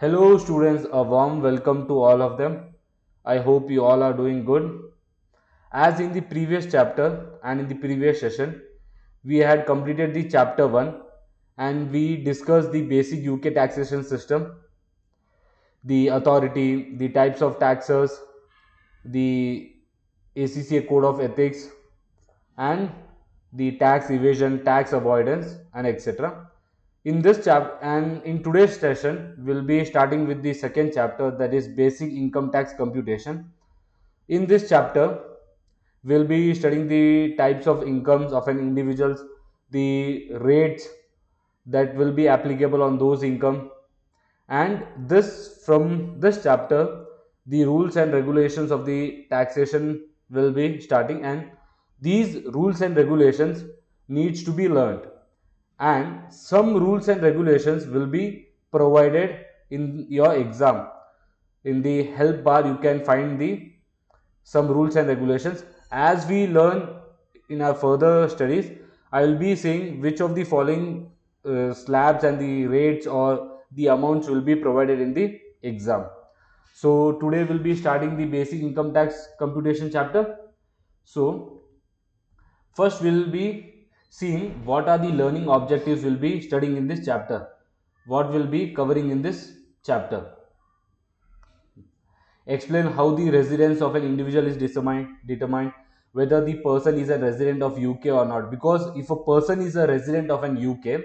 Hello students, a warm welcome to all of them. I hope you all are doing good. As in the previous chapter and in the previous session, we had completed the chapter 1 and we discussed the basic UK taxation system, the authority, the types of taxes, the ACCA code of ethics and the tax evasion, tax avoidance and etc. In this chapter and in today's session, we'll be starting with the second chapter, that is basic income tax computation. In this chapter, we'll be studying the types of incomes of an individuals, the rates that will be applicable on those income, and this from this chapter the rules and regulations of the taxation will be starting, and these rules and regulations needs to be learned, and some rules and regulations will be provided in your exam. In the help bar you can find the some rules and regulations. As we learn in our further studies, I will be saying which of the following slabs and the rates or the amounts will be provided in the exam. So today we'll be starting the basic income tax computation chapter. So first we'll be seeing what are the learning objectives we'll be studying in this chapter. What will be covering in this chapter? Explain how the residence of an individual is determined whether the person is a resident of UK or not, because if a person is a resident of an UK,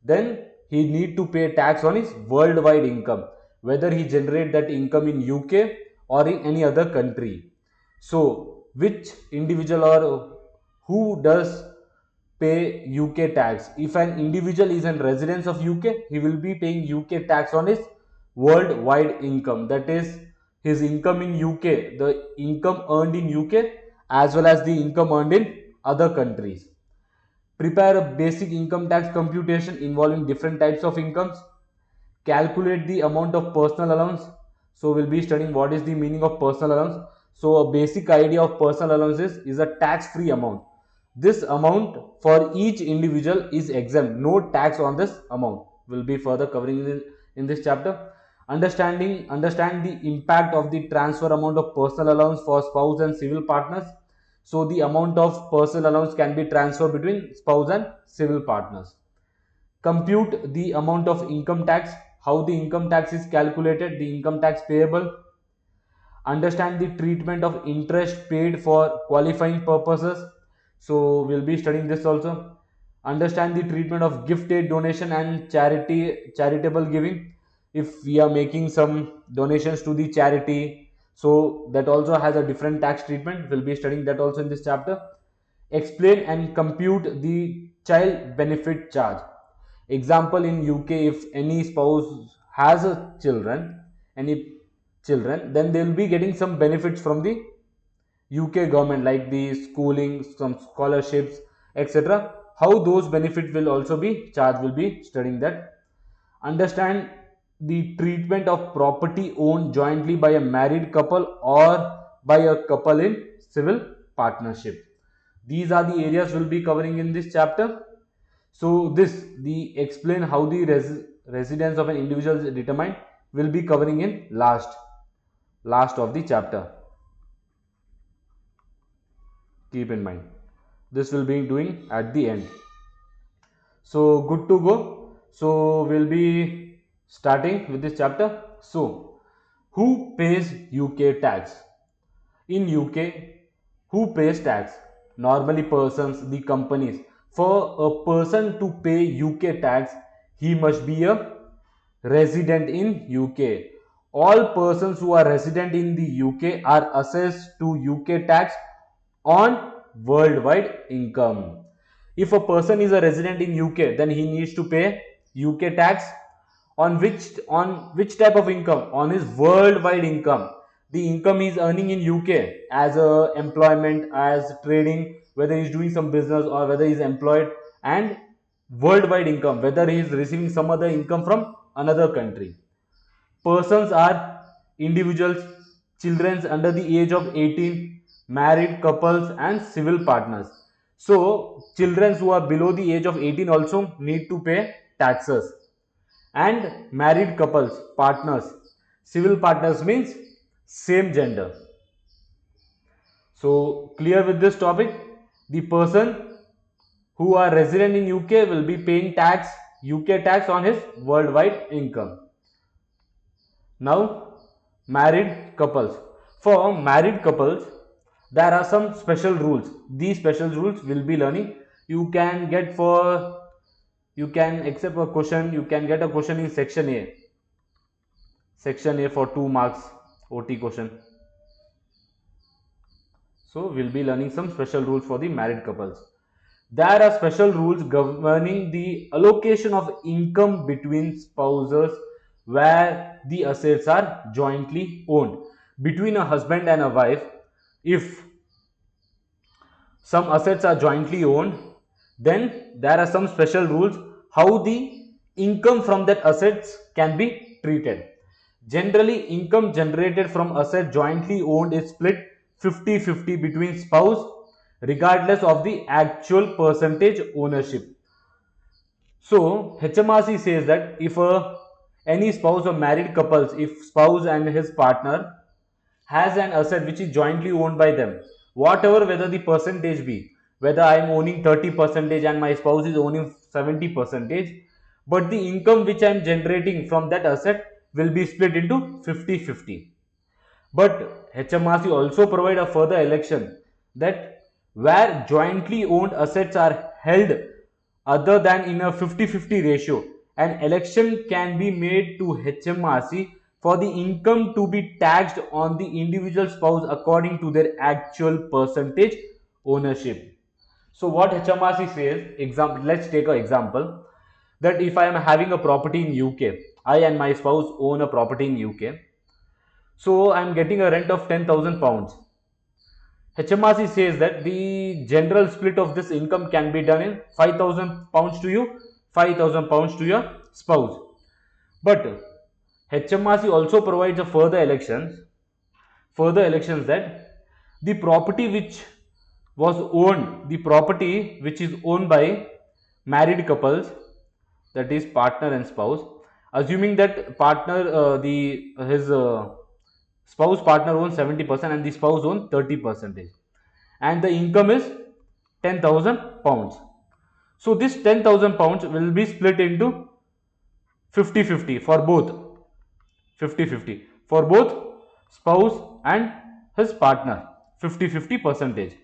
then he need to pay tax on his worldwide income, whether he generate that income in UK or in any other country. So which individual or who does pay UK tax? If an individual is a resident of UK, he will be paying UK tax on his worldwide income, that is his income in UK, the income earned in UK as well as the income earned in other countries. Prepare a basic income tax computation involving different types of incomes. Calculate the amount of personal allowance. So we'll be studying what is the meaning of personal allowance. So a basic idea of personal allowance is a tax-free amount. This amount for each individual is exempt. No tax on this amount. We'll be further covering in this chapter. Understand the impact of the transfer amount of personal allowance for spouse and civil partners. So the amount of personal allowance can be transferred between spouse and civil partners. Compute the amount of income tax, how the income tax is calculated, the income tax payable. Understand the treatment of interest paid for qualifying purposes. So we'll be studying this also. Understand the treatment of gift aid donation and charitable giving. If we are making some donations to the charity, so that also has a different tax treatment. We'll be studying that also in this chapter. Explain and compute the child benefit charge. Example, in UK, if any spouse has a any children, then they will be getting some benefits from the UK government, like the schooling, some scholarships, etc. How those benefits will also be charged, will be studying that. Understand the treatment of property owned jointly by a married couple or by a couple in civil partnership. These are the areas we'll be covering in this chapter. So the explain how the residence of an individual is determined will be covering in last of the chapter. Keep in mind. This will be doing at the end. So good to go. So we'll be starting with this chapter. So who pays UK tax? In UK, who pays tax? Normally persons, the companies. For a person to pay UK tax, he must be a resident in UK. All persons who are resident in the UK are assessed to UK tax on worldwide income. If a person is a resident in UK, then he needs to pay UK tax on which type of income? On his worldwide income. The income he is earning in UK as a employment, as trading, whether he is doing some business or whether he is employed, and worldwide income, whether he is receiving some other income from another country. Persons are individuals, children under the age of 18, married couples and civil partners. So children who are below the age of 18 also need to pay taxes. and married couples, partners. Civil partners means same gender. So clear with this topic? The person who are resident in UK will be paying tax, UK tax on his worldwide income. Now, married couples. For married couples, there are some special rules. These special rules will be learning. You can get for, you can accept a question, you can get a question in section A. Section A for 2 marks, OT question. So, we'll be learning some special rules for the married couples. There are special rules governing the allocation of income between spouses where the assets are jointly owned between a husband and a wife. If some assets are jointly owned, then there are some special rules how the income from that assets can be treated. Generally, income generated from asset jointly owned is split 50-50 between spouse regardless of the actual percentage ownership. So HMRC says that if any spouse or married couples, if spouse and his partner has an asset which is jointly owned by them, whatever whether the percentage be, whether I am owning 30% and my spouse is owning 70%, but the income which I am generating from that asset will be split into 50-50. But HMRC also provide a further election that where jointly owned assets are held other than in a 50-50 ratio, an election can be made to HMRC for the income to be taxed on the individual spouse according to their actual percentage ownership. So what HMRC says, example, let's take an example that if I am having a property in UK, I and my spouse own a property in UK. So I am getting a rent of £10,000. HMRC says that the general split of this income can be done in £5,000 to you, £5,000 to your spouse. But HMRC also provides a further elections that the property which was owned, the property which is owned by married couples, that is partner and spouse, assuming that partner, the his spouse partner owns 70% and the spouse owns 30%, and the income is £10,000. So this £10,000 will be split into 50-50 for both, 50-50 for both spouse and his partner, 50-50 percentage.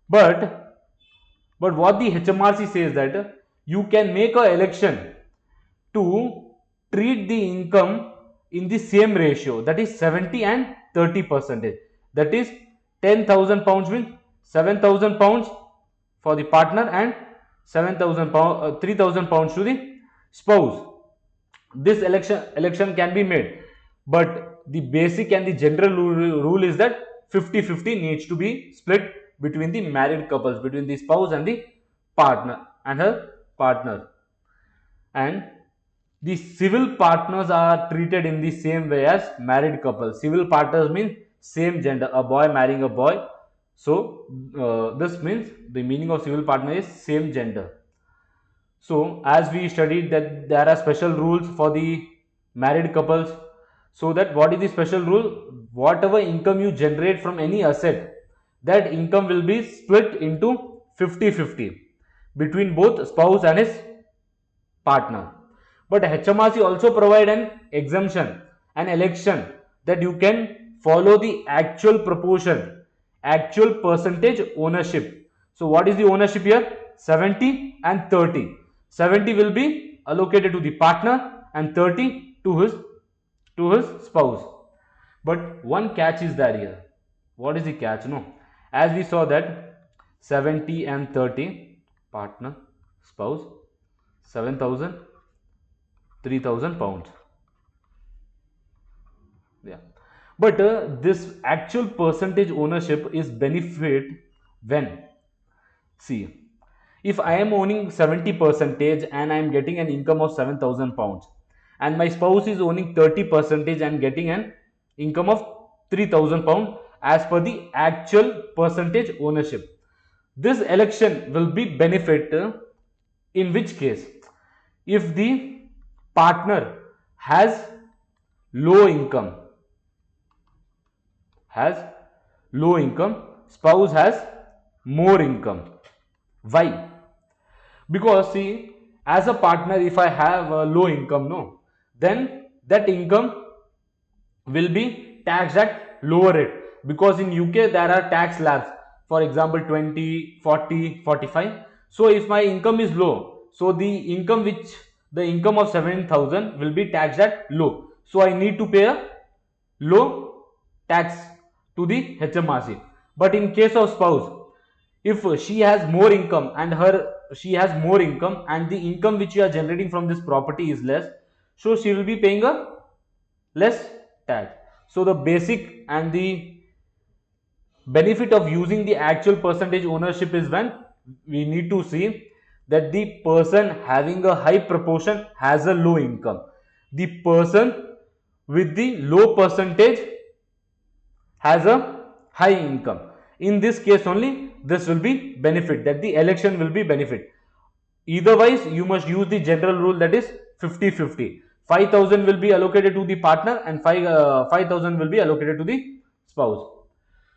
But what the HMRC says that you can make a election to treat the income in the same ratio, that is 70 and 30%. That is £10,000 means £7,000 for the partner and 7,000 pounds, £3,000 to the spouse. This election can be made, but the basic and the general rule is that 50-50 needs to be split between the married couples, between the spouse and the partner and her partner. And the civil partners are treated in the same way as married couples. Civil partners mean same gender, a boy marrying a boy. So this means the meaning of civil partner is same gender. So as we studied that there are special rules for the married couples, so that what is the special rule? Whatever income you generate from any asset, that income will be split into 50-50 between both spouse and his partner. But HMRC also provide an exemption, an election, that you can follow the actual proportion, actual percentage ownership. So what is the ownership here? 70 and 30. 70 will be allocated to the partner and 30 to his spouse. But one catch is there here. What is the catch? No, as we saw that 70 and 30, partner, spouse, 7,000, £3,000. Yeah, but this actual percentage ownership is benefit when, see, if I am owning 70% and I am getting an income of £7,000 and my spouse is owning 30% and getting an income of £3,000 as per the actual percentage ownership, this election will be benefit in which case? If the partner has low income, has low income, spouse has more income. Why? Because see, as a partner, if I have a low income, no, then that income will be taxed at lower rate, because in UK there are tax slabs, for example 20, 40, 45. So if my income is low, so the income of 7,000 will be taxed at low, so I need to pay a low tax to the HMRC. But in case of spouse, if she has more income and she has more income and the income which you are generating from this property is less, so she will be paying a less tax. So the basic and the benefit of using the actual percentage ownership is when we need to see that the person having a high proportion has a low income, the person with the low percentage has a high income. In this case only this will be benefit, that the election will be benefit. Otherwise you must use the general rule, that is 50-50. 5,000 will be allocated to the partner and 5,000 will be allocated to the spouse.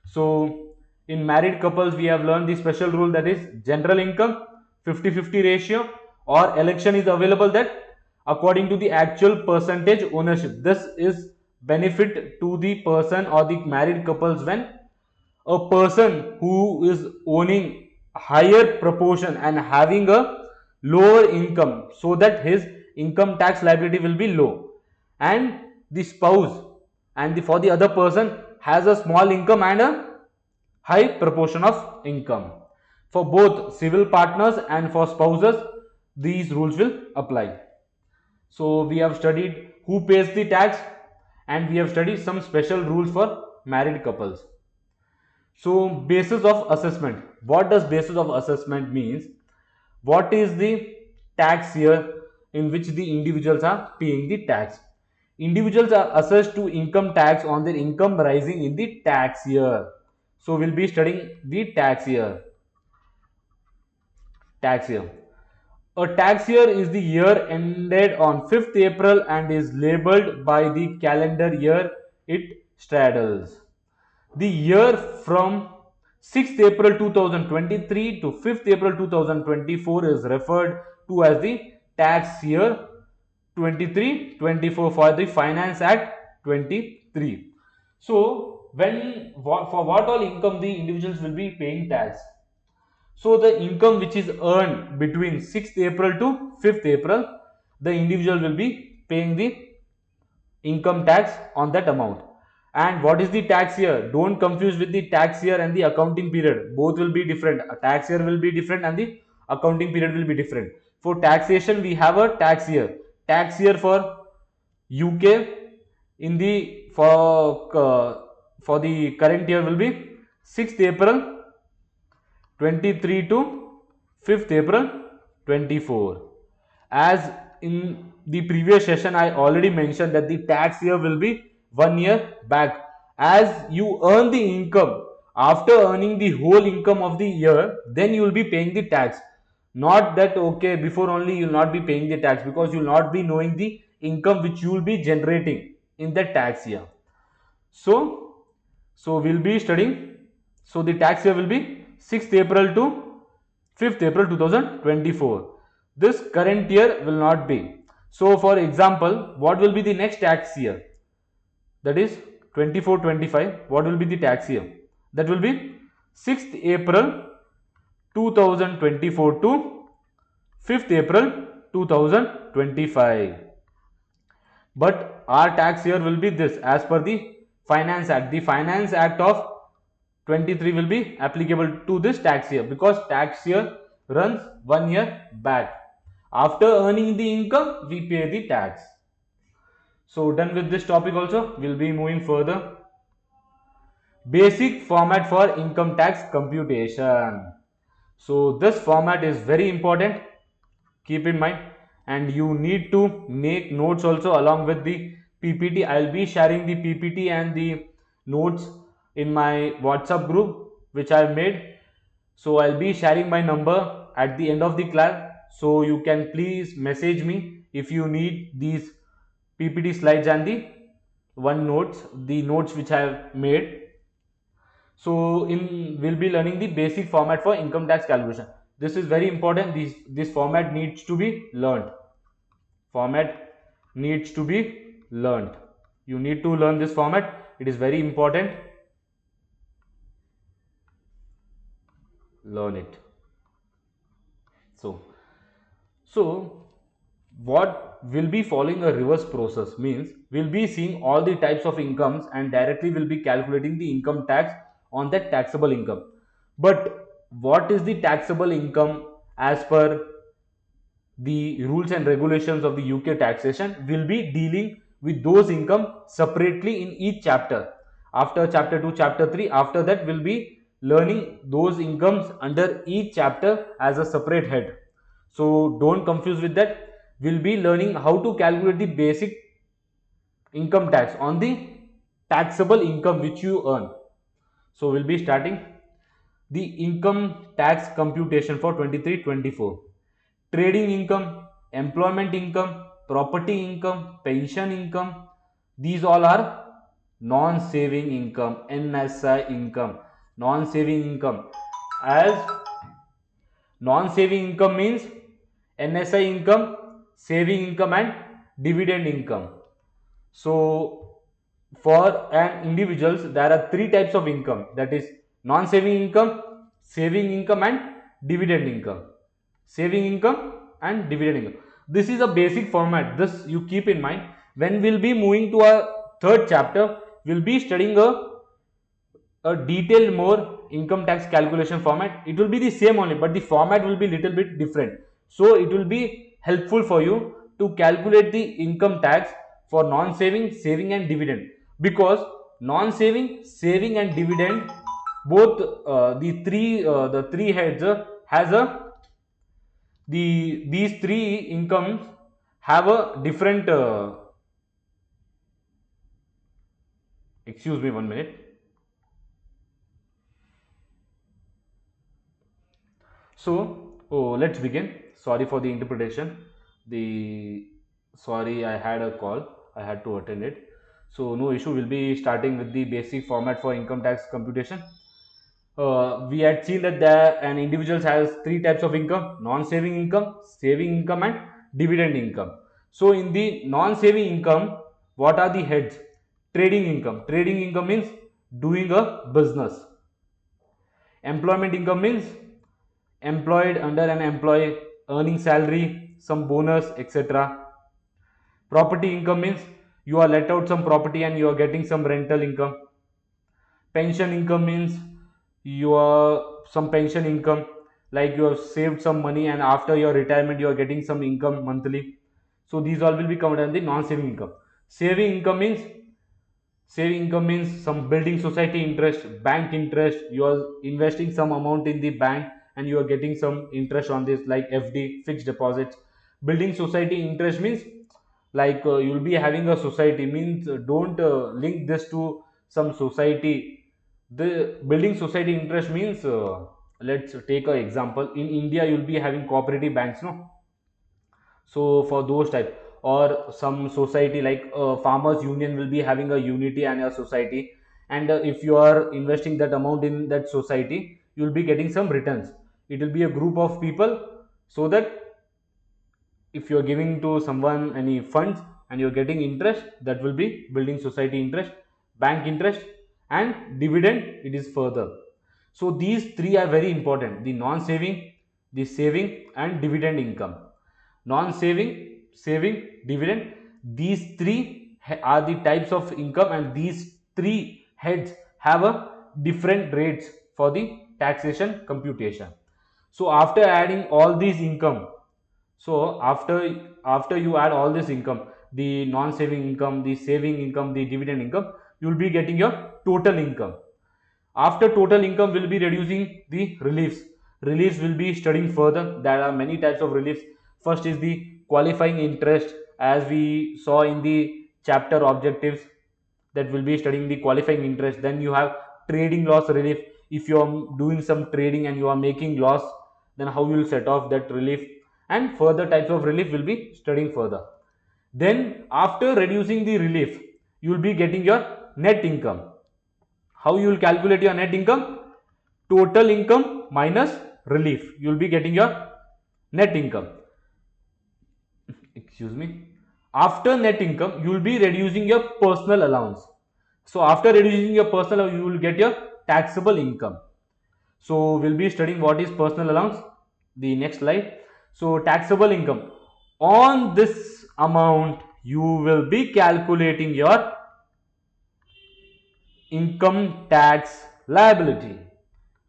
So in married couples we have learned the special rule, that is general income 50-50 ratio, or election is available that according to the actual percentage ownership. This is benefit to the person or the married couples when a person who is owning higher proportion and having a lower income, so that his income tax liability will be low, and the spouse and for the other person has a small income and a high proportion of income. For both civil partners and for spouses, these rules will apply. So we have studied who pays the tax and we have studied some special rules for married couples. So basis of assessment. What does basis of assessment means? What is the tax year in which the individuals are paying the tax? Individuals are assessed to income tax on their income rising in the tax year. So we'll be studying the tax year. Tax year. A tax year is the year ended on 5th April and is labeled by the calendar year it straddles. The year from 6th April 2023 to 5th April 2024 is referred to as the tax year 23-24 for the Finance Act 23. So for what all income the individuals will be paying tax? So the income which is earned between 6th April to 5th April, the individual will be paying the income tax on that amount. And what is the tax year? Don't confuse with the tax year and the accounting period. Both will be different. A tax year will be different and the accounting period will be different. For taxation, we have a tax year. Tax year for UK in the for the current year will be 6th April 23 to 5th April 24. As in the previous session I already mentioned that the tax year will be 1 year back. As you earn the income, after earning the whole income of the year, then you will be paying the tax. Not that okay, before only you will not be paying the tax, because you will not be knowing the income which you will be generating in the tax year. So we'll be studying. So the tax year will be 6th April to 5th April 2024. This current year will not be. So for example, what will be the next tax year? That is 24-25. What will be the tax year? That will be 6th April 2024 to 5th April 2025. But our tax year will be this as per the Finance Act. The Finance Act of 23 will be applicable to this tax year, because tax year runs 1 year back. After earning the income, we pay the tax. So done with this topic also, we'll be moving further. Basic format for income tax computation. So this format is very important. Keep in mind, and you need to make notes also along with the PPT. I'll be sharing the PPT and the notes in my WhatsApp group which I've made. So I'll be sharing my number at the end of the class. So you can please message me if you need these PPT slides and the notes which I have made. So in we'll be learning the basic format for income tax calculation. This is very important. This format needs to be learned. Format needs to be learned. You need to learn this format. It is very important. Learn it. So what will be following a reverse process means we'll be seeing all the types of incomes and directly will be calculating the income tax on that taxable income. But what is the taxable income as per the rules and regulations of the UK taxation? Will be dealing with those income separately in each chapter. After chapter 2, chapter 3, after that we'll be learning those incomes under each chapter as a separate head. So don't confuse with that. We'll be learning how to calculate the basic income tax on the taxable income which you earn. So we'll be starting the income tax computation for 23-24. Trading income, employment income, property income, pension income, these all are non-saving income, NSI income. Non-saving income, as non-saving income means NSI income, saving income and dividend income. So for an individuals there are three types of income, that is non-saving income, saving income and dividend income. Saving income and dividend income. This is a basic format. This you keep in mind. When we'll be moving to a third chapter, we'll be studying a detailed more income tax calculation format. It will be the same only, but the format will be little bit different. So it will be helpful for you to calculate the income tax for non-saving, saving and dividend, because non-saving, saving and dividend, both the three heads has a these three incomes have a different excuse me 1 minute. So, let's begin. Sorry for the interpretation. Sorry, I had a call. I had to attend it. So, no issue. We'll be starting with the basic format for income tax computation. We had seen that an individual has three types of income: non-saving income, saving income, and dividend income. So, in the non-saving income, what are the heads? Trading income. Trading income means doing a business. Employment income means employed under an employee, earning salary, some bonus, etc. Property income means you are let out some property and you are getting some rental income. Pension income means you are some pension income, like you have saved some money and after your retirement you are getting some income monthly. So these all will be covered under the non-saving income. Saving income means saving income means some building society interest, bank interest. You are investing some amount in the bank and you are getting some interest on this, like FD, fixed deposits. Building society interest means like you will be having a society, means don't link this to some society. The building society interest means let's take an example. In India, you will be having cooperative banks, no? So for those type, or some society like farmers union will be having a unity and a society, and if you are investing that amount in that society, you will be getting some returns. It will be a group of people, so that if you are giving to someone any funds and you are getting interest, that will be building society interest. Bank interest and dividend, it is further. So these three are very important: the non saving, the saving and dividend income. Non-saving, saving, dividend, these three are the types of income, and these three heads have a different rates for the taxation computation. So after adding all these income, so after you add all this income, the non-saving income, the saving income, the dividend income, you will be getting your total income. After total income, will be reducing the reliefs. Reliefs will be studying further. There are many types of reliefs. First is the qualifying interest, as we saw in the chapter objectives, that will be studying the qualifying interest. Then you have trading loss relief. If you are doing some trading and you are making loss, then how you will set off that relief. and further types of relief will be studying further. Then after reducing the relief, you will be getting your net income. How you will calculate your net income? Total income minus relief. You will be getting your net income. Excuse me. After net income, you will be reducing your personal allowance. So after reducing your personal allowance, you will get your taxable income. So we'll be studying what is personal allowance, the next slide. So taxable income. On this amount, you will be calculating your income tax liability.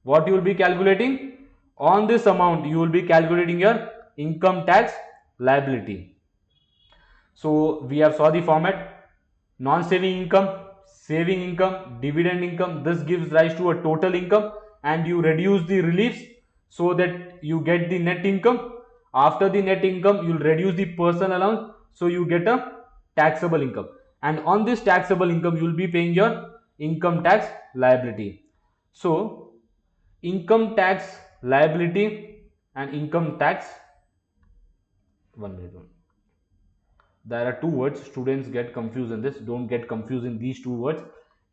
What you will be calculating? On this amount, you will be calculating your income tax liability. So we have saw the format: non-saving income, saving income, dividend income. This gives rise to a total income, and you reduce the reliefs so that you get the net income. After the net income, you will reduce the personal allowance, so you get a taxable income, and on this taxable income you will be paying your income tax liability. So income tax liability and income tax, one minute. There are two words, students get confused in this. Don't get confused in these two words: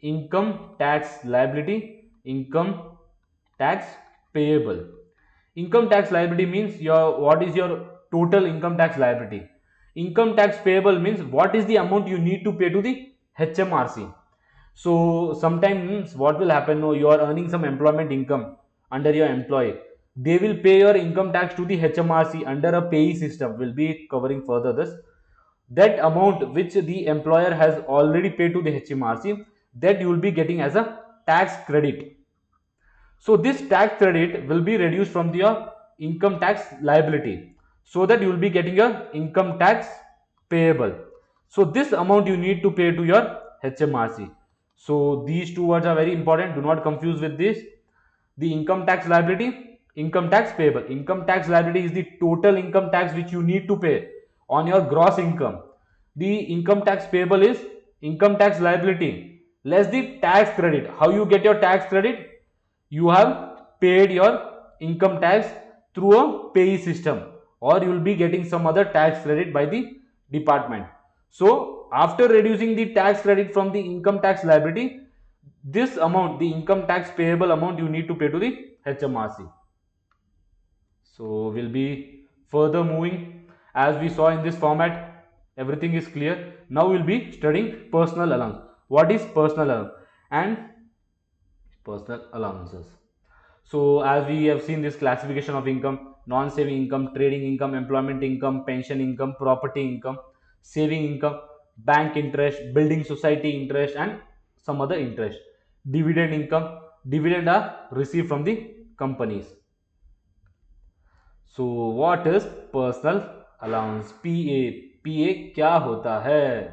income tax liability, income tax payable. Income tax liability means your what is your total income tax liability. Income tax payable means what is the amount you need to pay to the HMRC. So sometimes what will happen, no, you are earning some employment income under your employee, they will pay your income tax to the HMRC under a payee system. Will be covering further this. That amount which the employer has already paid to the HMRC, that you will be getting as a tax credit. So this tax credit will be reduced from your income tax liability, so that you will be getting your income tax payable. So this amount you need to pay to your HMRC. So these two words are very important. Do not confuse with this. The income tax liability, income tax payable. Income tax liability is the total income tax which you need to pay on your gross income. The income tax payable is income tax liability less the tax credit. How you get your tax credit? You have paid your income tax through a payee system, or you will be getting some other tax credit by the department. So after reducing the tax credit from the income tax liability, this amount, the income tax payable amount, you need to pay to the HMRC. So we'll be further moving. As we saw in this format, everything is clear. Now we'll be studying personal allowance. What is personal allowance and personal allowances? So as we have seen this classification of income: non-saving income, trading income, employment income, pension income, property income, saving income, bank interest, building society interest, and some other interest. Dividend income, dividend are received from the companies. So what is personal allowance? PA. PA क्या होता है?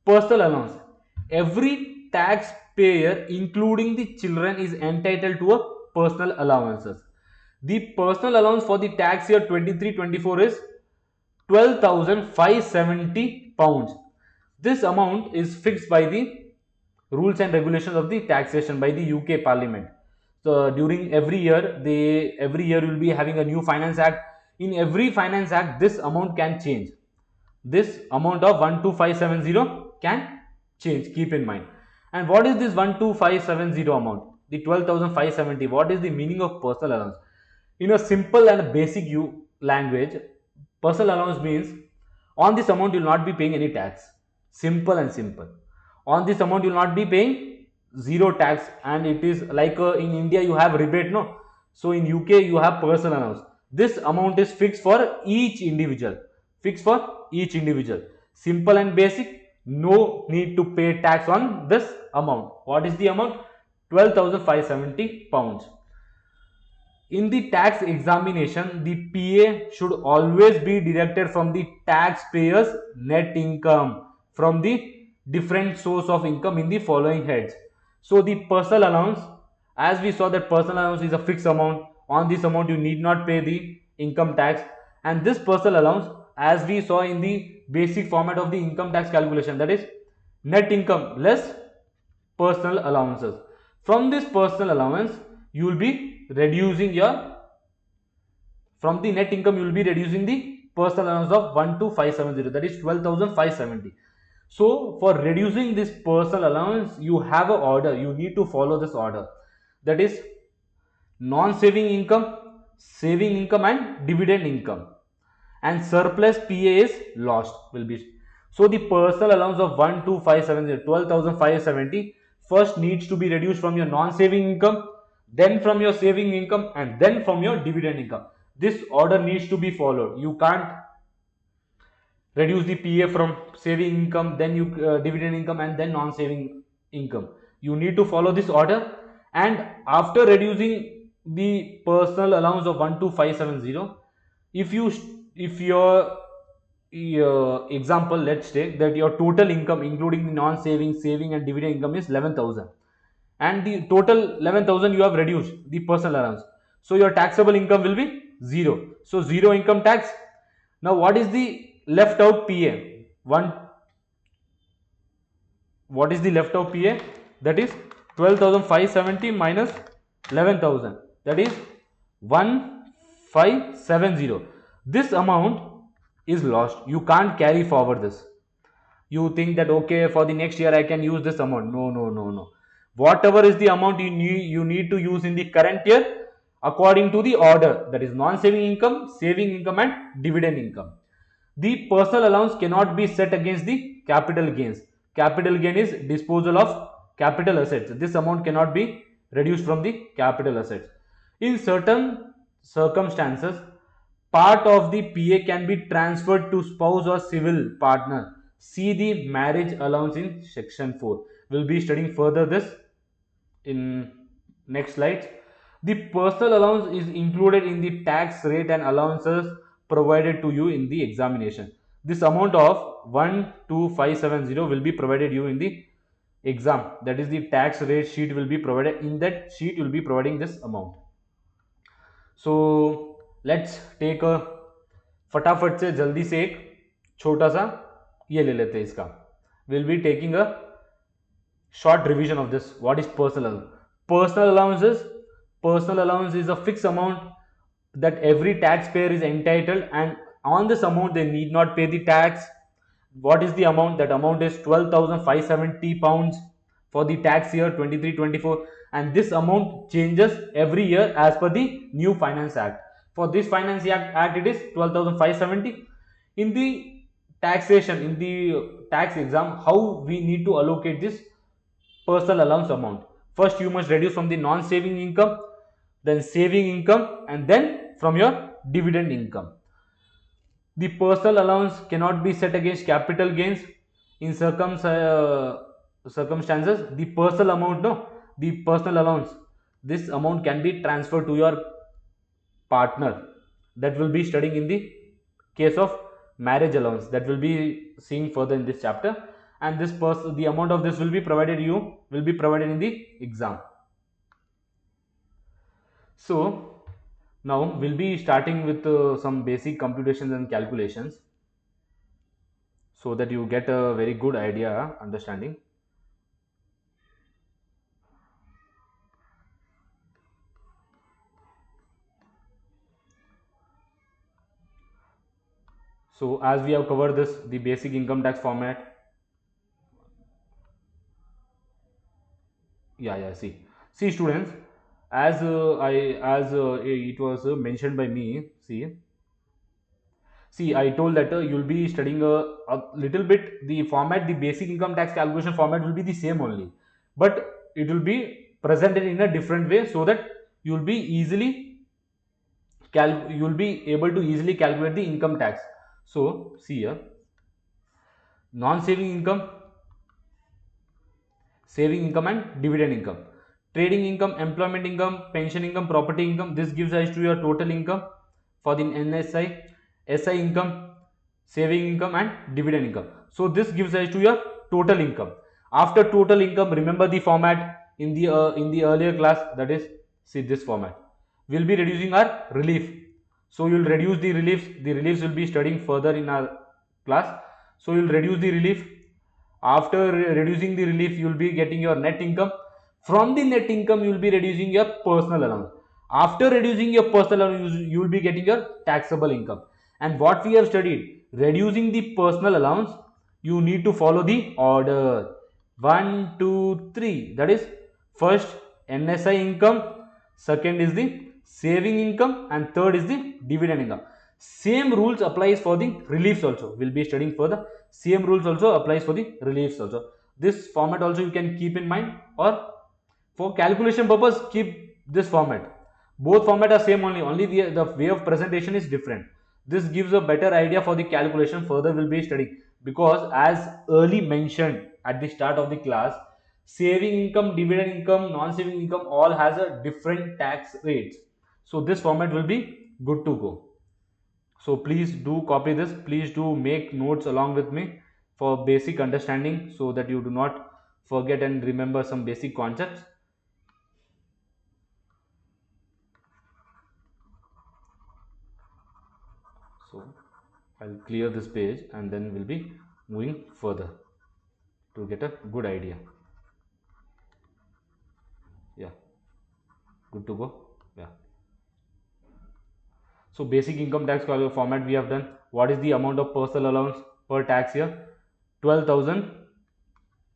Personal allowance. Every taxpayer, including the children, is entitled to a personal allowances. The personal allowance for the tax year 23-24 is 12,570 pounds. This amount is fixed by the rules and regulations of the taxation by the UK Parliament. So during every year, every year will be having a new finance act. In every finance act, this amount can change. This amount of 12570 can change. Keep in mind. And what is this 12570 amount? The 12,570. What is the meaning of personal allowance? In a simple and basic language, personal allowance means on this amount you will not be paying any tax. Simple and simple. On this amount you will not be paying zero tax, and it is like in India you have rebate, no? So in UK you have personal allowance. This amount is fixed for each individual. Fixed for each individual. Simple and basic. No need to pay tax on this amount. What is the amount? 12,570 pounds. In the tax examination, the PA should always be deducted from the taxpayer's net income from the different source of income in the following heads. So the personal allowance, as we saw that personal allowance is a fixed amount. On this amount you need not pay the income tax, and this personal allowance, as we saw in the basic format of the income tax calculation, that is net income less personal allowances. From this personal allowance you will be reducing your From the net income, you will be reducing the personal allowance of 12,570, that is 12,570. So for reducing this personal allowance, you have a order. You need to follow this order. That is non-saving income, saving income, and dividend income. And surplus PA is lost will be. So the personal allowance of 12,570, 12,570 first needs to be reduced from your non-saving income, then from your saving income, and then from your dividend income. This order needs to be followed. You can't reduce the PA from saving income, then you dividend income, and then non-saving income. You need to follow this order. And after reducing the personal allowance of 12,570, if you if your example, let's take that your total income including the non-saving, saving, and dividend income is 11,000, and the total 11,000 you have reduced the personal allowance, so your taxable income will be 0, so 0 income tax. Now what is the left out PA? One, what is the left out PA? That is 12,570 minus 11,000, that is 1570. This amount is lost. You can't carry forward this. You think that okay, for the next year I can use this amount. No, no, no, no. Whatever is the amount you need to use in the current year according to the order, that is non-saving income, saving income, and dividend income. The personal allowance cannot be set against the capital gains. Capital gain is disposal of capital assets. This amount cannot be reduced from the capital assets. In certain circumstances, part of the PA can be transferred to spouse or civil partner. See the marriage allowance in section 4. We'll be studying further this in next slides. The personal allowance is included in the tax rate and allowances provided to you in the examination. This amount of 12570 will be provided you in the exam. That is the tax rate sheet will be provided. In that sheet you will be providing this amount. So let's take a फटाफट से जल्दी से एक छोटा सा ये ले लेते हैं इसका. We'll be taking a short revision of this. What is personal allowance? Personal allowances. Personal allowance is a fixed amount that every taxpayer is entitled, and on this amount they need not pay the tax. What is the amount? That amount is 12,570 pounds for the tax year 23-24, and this amount changes every year as per the new Finance Act. For this Finance Act it is 12,570. In the taxation, in the tax exam, how we need to allocate this personal allowance amount? First you must reduce from the non-saving income, then saving income, and then from your dividend income. The personal allowance cannot be set against capital gains. In circumstances, the personal amount, no, the personal allowance, this amount can be transferred to your partner. That will be studying in the case of marriage allowance, that will be seeing further in this chapter. And this the amount of this will be provided in the exam. So now we'll be starting with some basic computations and calculations, so that you get a very good idea, understanding. So as we have covered this, the basic income tax format. See students, as it was mentioned by me, see I told that you'll be studying a little bit the format. The basic income tax calculation format will be the same only, but it will be presented in a different way, so that you'll be able to easily calculate the income tax. So see here, non-saving income, saving income, and dividend income. Trading income, employment income, pension income, property income, this gives rise to your total income for the NSI. SI income, saving income, and dividend income. So this gives rise to your total income. After total income, remember the format in the earlier class, that is, see this format. We'll be reducing our relief. So you'll reduce the reliefs. The reliefs will be studying further in our class. So you'll reduce the relief. After reducing the relief, you'll be getting your net income. From the net income, you'll be reducing your personal allowance. After reducing your personal allowance, you will be getting your taxable income. And what we have studied, reducing the personal allowance, you need to follow the order 1, 2, 3. That is, first NSI income, second is the saving income, and third is the dividend income. Same rules applies for the reliefs also. We'll be studying further. Same rules also applies for the reliefs also. This format also you can keep in mind, or for calculation purpose keep this format. Both format are same, only the way of presentation is different. This gives a better idea for the calculation. Further we'll be studying, because as early mentioned at the start of the class, saving income, dividend income, non-saving income all has a different tax rates. So this format will be good to go. So please do copy this, please do make notes along with me for basic understanding, so that you do not forget and remember some basic concepts. So I'll clear this page and then we'll be moving further to get a good idea. Yeah, good to go. Yeah. So basic income tax format we have done. What is the amount of personal allowance per tax year? 12,000,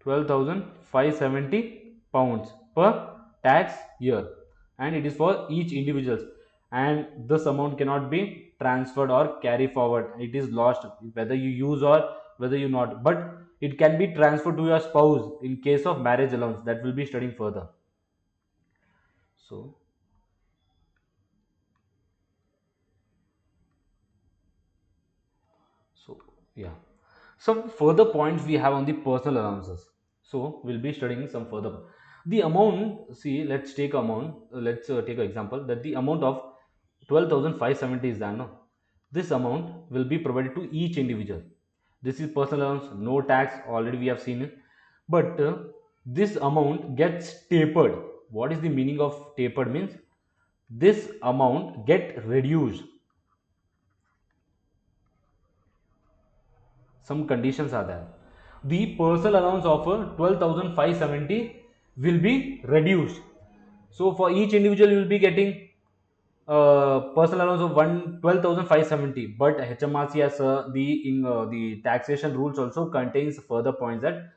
12,570 pounds per tax year, and it is for each individuals, and this amount cannot be transferred or carry forward. It is lost whether you use or whether you not, but it can be transferred to your spouse in case of marriage allowance. That will be studying further. So So yeah, some further points we have on the personal allowances. So we'll be studying some further. The amount, see, let's take amount. Let's take an example that the amount of 12,570 is there. No, this amount will be provided to each individual. This is personal allowance, no tax. Already we have seen it, but this amount gets tapered. What is the meaning of tapered? Means this amount get reduced. Some conditions are there. The personal allowance of 12,570 will be reduced. So for each individual you will be getting personal allowance of 12,570, but HMRC as the taxation rules also contains further points that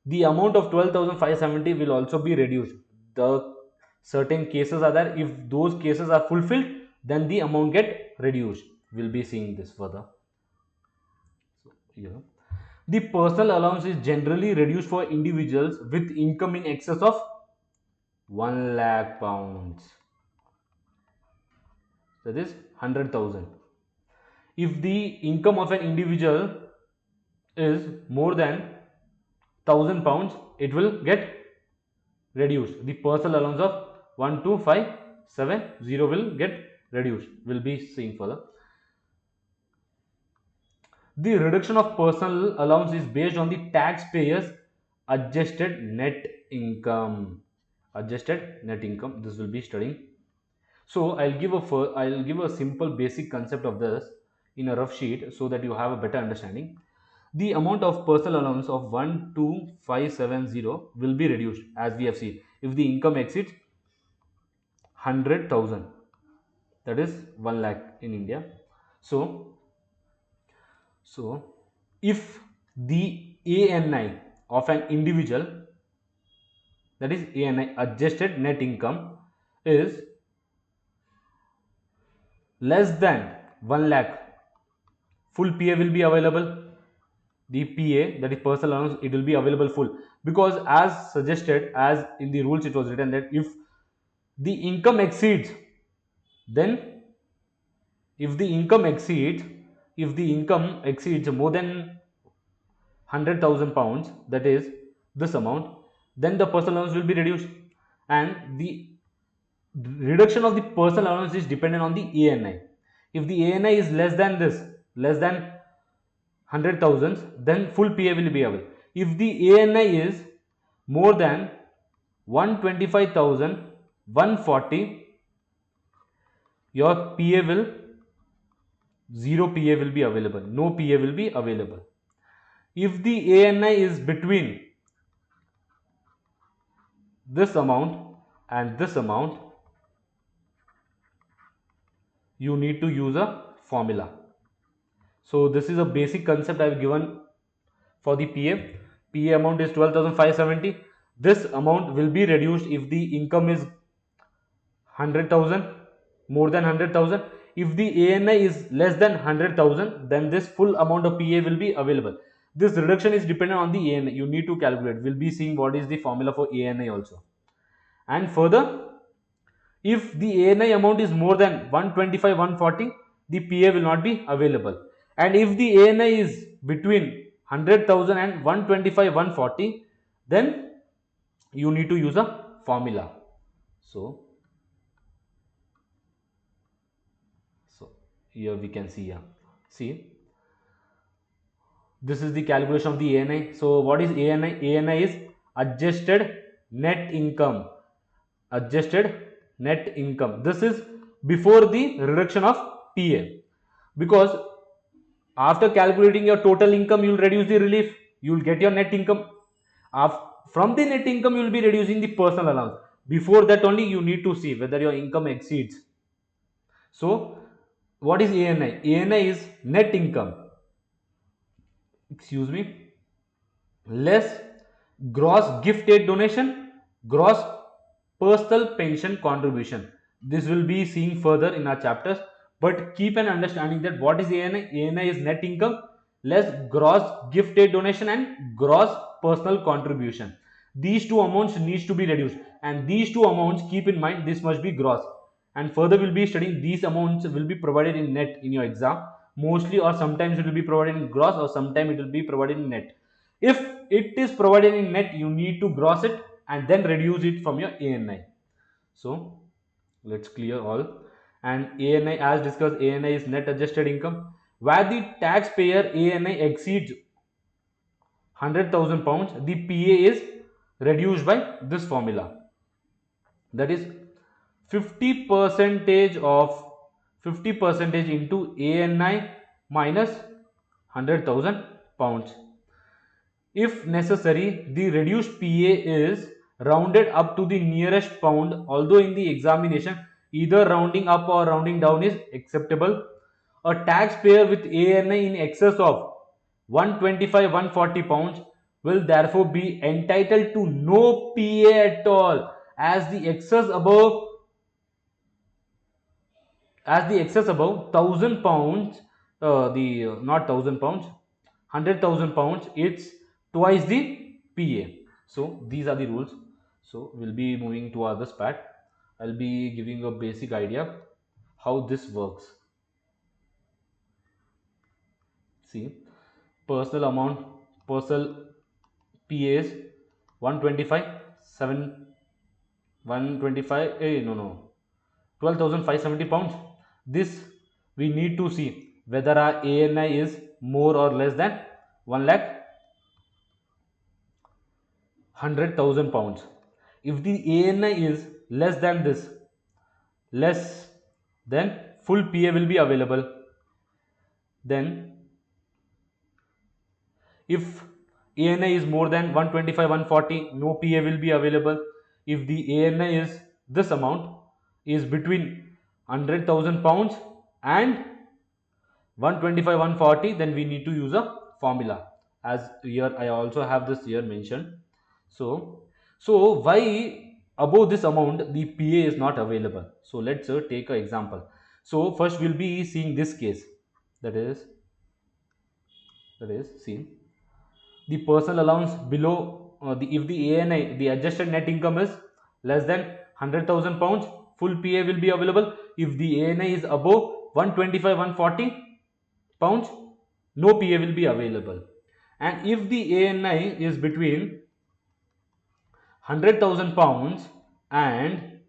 the amount of 12,570 will also be reduced. The certain cases are there. If those cases are fulfilled, then the amount get reduced. We'll be seeing this further. So here, the personal allowance is generally reduced for individuals with income in excess of 1 lakh pounds. That is 100,000. If the income of an individual is more than 1,000 pounds, it will get reduced. The personal allowance of 12570 will get reduced. We'll be seeing further. The reduction of personal allowance is based on the taxpayer's adjusted net income. Adjusted net income. This will be studying. So I'll give a simple basic concept of this in a rough sheet so that you have a better understanding. The amount of personal allowance of 12570 will be reduced, as we have seen, if the income exceeds 100,000, that is 1 lakh in India. So if the ANI of an individual, that is ANI adjusted net income, is less than 1 lakh, full PA will be available. The PA, that is personal allowance, it will be available full, because as suggested, as in the rules it was written that if the income exceeds, then if the income exceeds, if the income exceeds more than 100,000 pounds, that is this amount, then the personal allowance will be reduced. And the reduction of the personal allowance is dependent on the ANI. If the ANI is less than this, less than 100,000, then full PA will be available. If the ANI is more than 125,140, your PA will, zero PA will be available, no PA will be available. If the ANI is between this amount and this amount, you need to use a formula. So this is a basic concept I've given for the PA. PA amount is 12,570. This amount will be reduced if the income is 100,000, more than 100,000. If the ANI is less than 100,000, then this full amount of PA will be available. This reduction is dependent on the ANI. You need to calculate. We'll be seeing what is the formula for ANI also. And further, if the ANI amount is more than 125, 140, the PA will not be available. And if the ANI is between 100,000 and 125, 140, then you need to use a formula. So here we can see, see, this is the calculation of the ANI. So what is ANI? ANI is adjusted net income. Adjusted net income. This is before the reduction of PA, because after calculating your total income, you will reduce the relief, you will get your net income. From the net income, you will be reducing the personal allowance. Before that only you need to see whether your income exceeds. So what is ANI? ANI is net income, excuse me, less gross gift aid donation, gross personal pension contribution. This will be seen further in our chapters, but keep an understanding that what is ANI? ANI is net income less gross gift aid donation and gross personal contribution. These two amounts needs to be reduced, and these two amounts, keep in mind, this must be gross. And further we'll be studying these amounts will be provided in net in your exam mostly, or sometimes it will be provided in gross, or sometimes it will be provided in net. If it is provided in net, you need to gross it and then reduce it from your ANI. So let's clear all. And ANI, as discussed, ANI is net adjusted income. Where the taxpayer ANI exceeds 100,000 pounds, the PA is reduced by this formula. That is 50 percentage of 50 percentage into ANI minus 100,000 pounds. If necessary, the reduced PA is rounded up to the nearest pound, although in the examination either rounding up or rounding down is acceptable. A taxpayer with ANI in excess of 125, 140 pounds will therefore be entitled to no PA at all, as the excess above 1000 pounds, the not 1000 pounds, 100,000 pounds, it's twice the PA. So these are the rules. So we'll be moving to other part. I'll be giving a basic idea how this works. See, personal amount, personal PA is 125, 125, no, 12,570 pounds. This we need to see whether our ANI is more or less than 1,100,000 pounds. If the ANI is less than this, less, then full PA will be available. Then if ANI is more than 125, 140, no PA will be available. If the ANI is this amount, is between 100,000 pounds and 125, 140, then we need to use a formula. As here I also have this here mentioned. So why above this amount the PA is not available? So let's take an example. So first we'll be seeing this case, that is seen the personal allowance below if the ANI, the adjusted net income, is less than 100,000 pounds, full PA will be available. If the ANI is above 125, 140 pounds, no PA will be available. And if the ANI is between 100,000 pounds and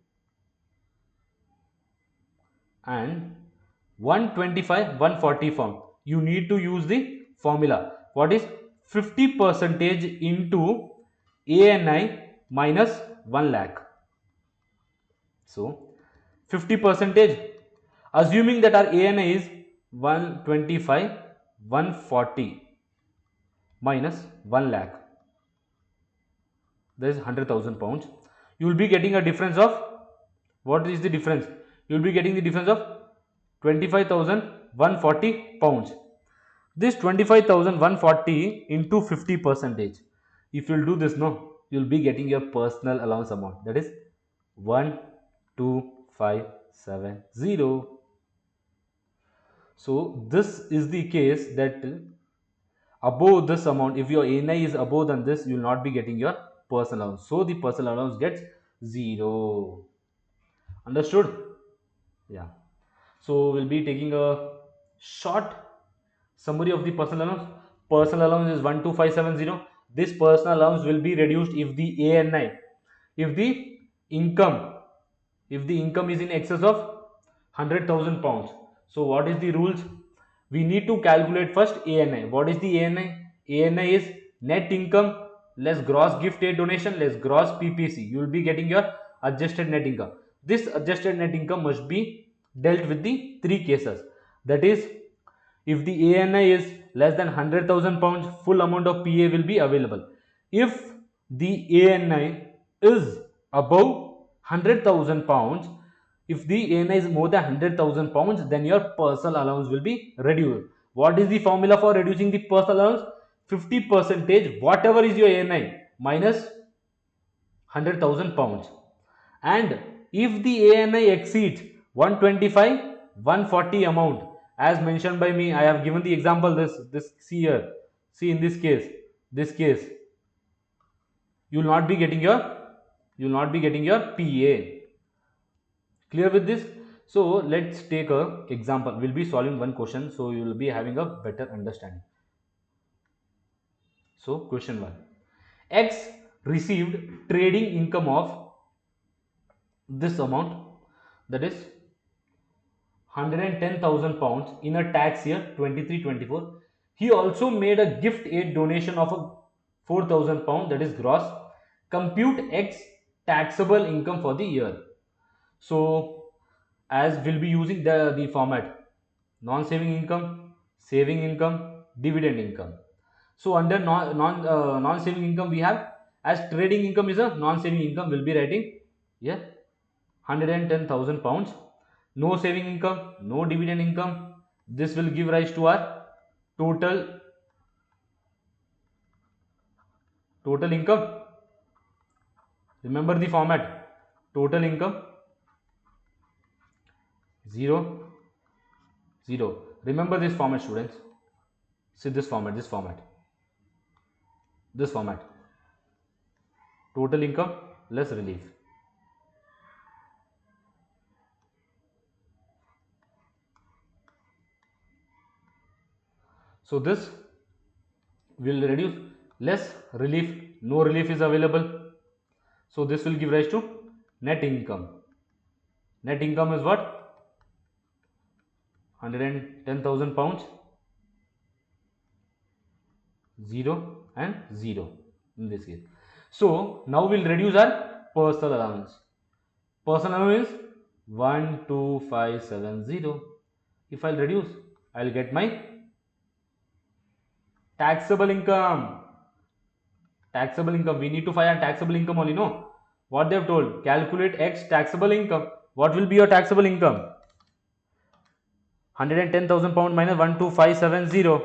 125, 140 pounds, you need to use the formula. What is 50 percentage into ANI minus 1 lakh. So 50 percentage, assuming that our ANI is 125, 140 minus 1 lakh, that is 100,000 pounds. You will be getting a difference of, what is the difference? You will be getting the difference of 25,140 pounds. This 25,140 into 50 percentage. If you'll do this, no, you'll be getting your personal allowance amount. That is 12570. So this is the case that above this amount, if your ANI is above than this, you will not be getting your personal allowance. So the personal allowance gets 0. Understood? Yeah. So we'll be taking a short summary of the personal allowance. Personal allowance is 12570. This personal allowance will be reduced if the ANI, if the income, if the income is in excess of 100,000 pounds. So what is the rules? We need to calculate first ANI. What is the ANI? ANI is net income less gross gift aid donation less gross PPC. You will be getting your adjusted net income. This adjusted net income must be dealt with the three cases. That is, if the ANI is less than 100,000 pounds, full amount of PA will be available. If the ANI is above 100,000 pounds, if the ANI is more than 100,000 pounds, then your personal allowance will be reduced. What is the formula for reducing the personal allowance? 50 percentage, whatever is your ANI, minus 100,000 pounds. And if the ANI exceeds 125, 140 amount, as mentioned by me, I have given the example, this see here, see in this case, you will not be getting your PA. Clear with this? So let's take a example. We'll be solving one question, so you will be having a better understanding. So question 1. X received trading income of this amount, that is 110,000 pounds in a tax year 23-24. He also made a gift aid donation of a 4,000 pounds, that is gross. Compute X taxable income for the year. So as we'll be using the format non-saving income, saving income, dividend income. So under non-saving income we have, as trading income is a non-saving income, we'll be writing here 110,000 pounds. No saving income, no dividend income. This will give rise to our total income. Remember the format, total income 0 0. Remember this format, students. See this format, total income less relief. So this will reduce, less relief, no relief is available. So this will give rise to net income. Net income is what? 110,000 pounds, 0 and 0 in this case. So now we'll reduce our personal allowance. Personal allowance is 12570. If I'll reduce, I'll get my taxable income. Taxable income, we need to find our taxable income only, no? What they have told, calculate X taxable income. What will be your taxable income? 110,000 pound minus 12570, you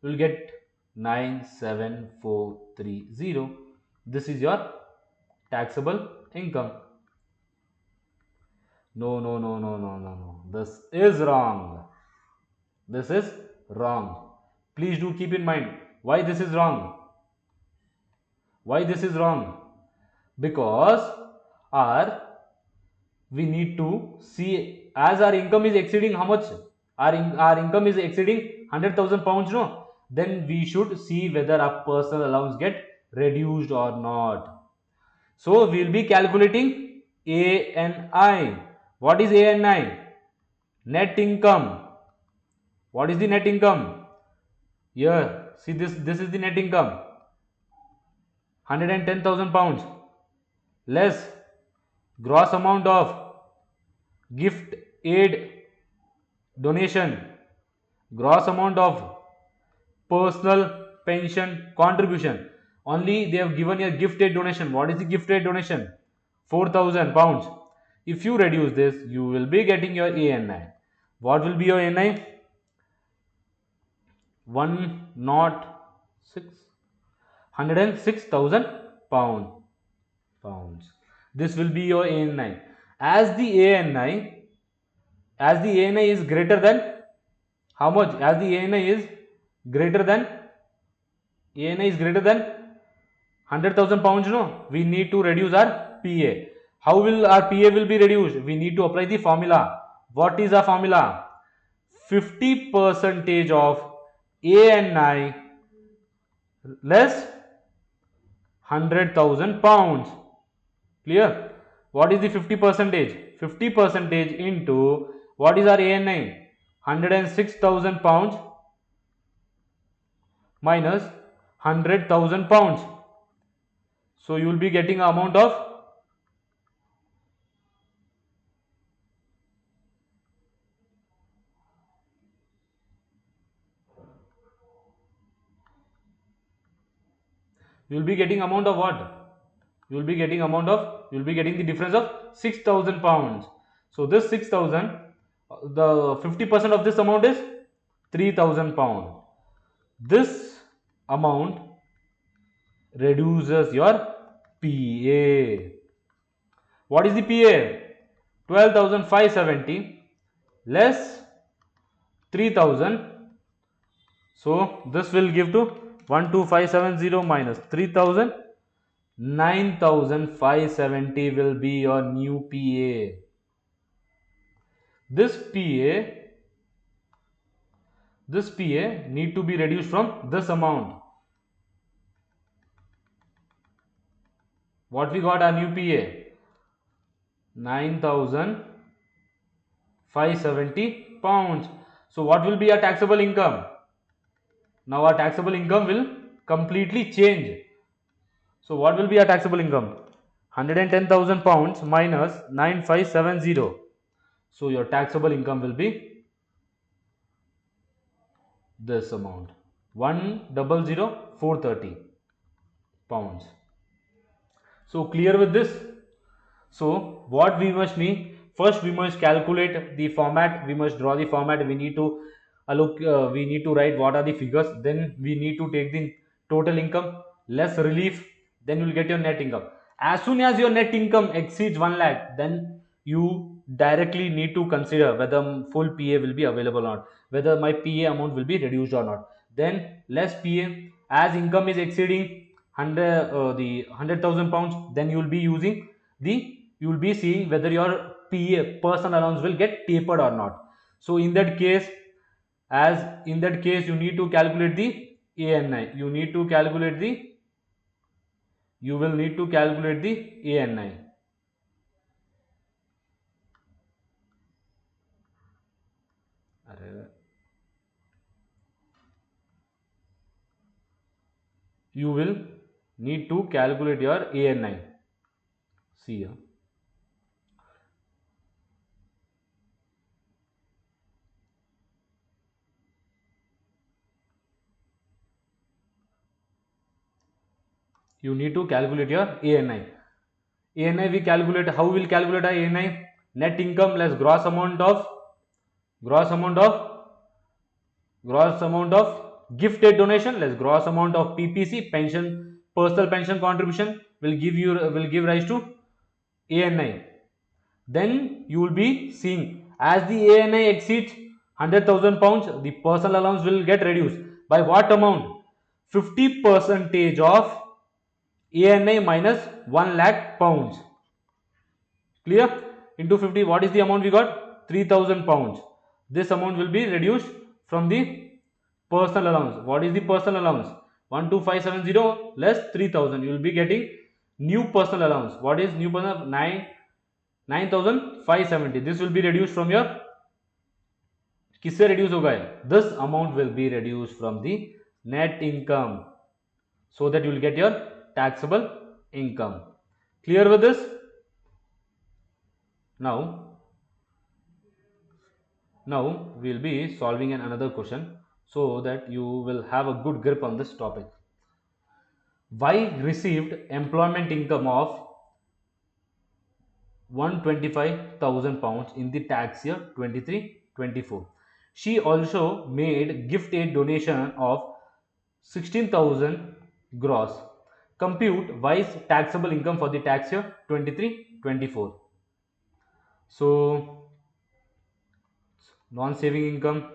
will get 97430. This is your taxable income. No, no, no, no, no, no, no. This is wrong. This is wrong. Please do keep in mind why this is wrong. Why this is wrong? Because we need to see, as our income is exceeding how much? Our income is exceeding 100,000 pounds, no? Then we should see whether our personal allowance get reduced or not. So we will be calculating ANI. What is ANI? Net income. What is the net income? Here, see this is the net income. 110,000 pounds less gross amount of gift aid donation, gross amount of personal pension contribution. Only they have given a gift aid donation. What is the gift aid donation? 4,000 pounds. If you reduce this, you will be getting your ANI. What will be your NI? 106,000 pounds. This will be your ANI. As the ANI, as the ANI is greater than how much? As the ANI is greater than ANI is greater than 100,000 pounds. No, we need to reduce our PA. How will our PA will be reduced? We need to apply the formula. What is our formula? 50% of ANI less 100,000 pounds. Clear? What is the 50 percentage? 50 percentage into what is our ANI? 106,000 pounds minus 100,000 pounds. So you will be getting amount of you will be getting amount of what? You will be getting amount of you will be getting the difference of 6,000 pounds. So this 6,000, the 50% of this amount is 3,000 pound. This amount reduces your PA. What is the PA? 12,570 less 3,000. So this will give to 12570 minus 3,000. 9,570 will be your new PA. This PA need to be reduced from this amount. What we got our new PA? 9,570 pounds. So what will be our taxable income? Now our taxable income will completely change. So what will be our taxable income? 110,000 pounds minus 9,570. So your taxable income will be this amount, 1,00430 pounds. So clear with this? So what we must need? First we must calculate the format. We must draw the format. We need to we need to write what are the figures. Then we need to take the total income less relief. Then you will get your net income. As soon as your net income exceeds 1 lakh, then you directly need to consider whether full PA will be available or not, whether my PA amount will be reduced or not. Then less PA, as income is exceeding 100,000 pounds, then you will be using you will be seeing whether your PA personal allowance will get tapered or not. So in that case, you need to calculate the ANI. You will need to calculate the ANI. You will need to calculate your ANI. See here. You need to calculate your ANI. ANI we calculate. How will calculate our ANI? Net income less gross amount of gifted donation less gross amount of PPC pension, personal pension contribution will give rise to ANI. Then you will be seeing as the ANI exceeds 100,000 pounds, the personal allowance will get reduced by what amount? 50% of ANI minus 1 lakh pounds. Clear? Into 50, what is the amount we got? 3,000 pounds. This amount will be reduced from the personal allowance. What is the personal allowance? 12570 less 3,000. You will be getting new personal allowance. What is new personal? 9,570. This will be reduced from your किससे reduce होगा? This amount will be reduced from the net income, so that you will get your taxable income. Clear with this? Now we will be solving another question so that you will have a good grip on this topic. Y received employment income of 125,000 pounds in the tax year 23-24. 24. She also made gift aid donation of 16,000 gross. Compute wise taxable income for the tax year 23-24. So non-saving income,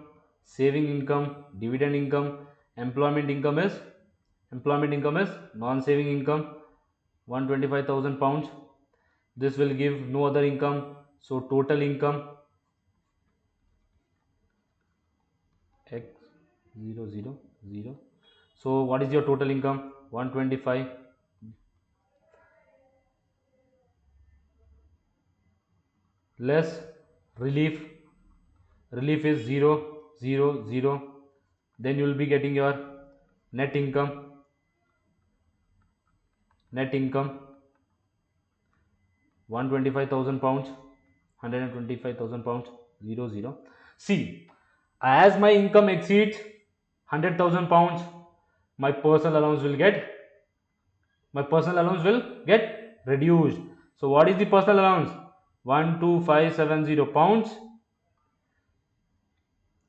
saving income, dividend income, employment income is non-saving income 125,000 pounds. This will give no other income. So total income x 000. So what is your total income? 125 less relief. Relief is 000. Then you will be getting your net income. Net income 125,000 pounds. 125,000 pounds 00. See, as my income exceeds 100,000 pounds, my personal allowance will get reduced. So what is the personal allowance? 12570 pounds.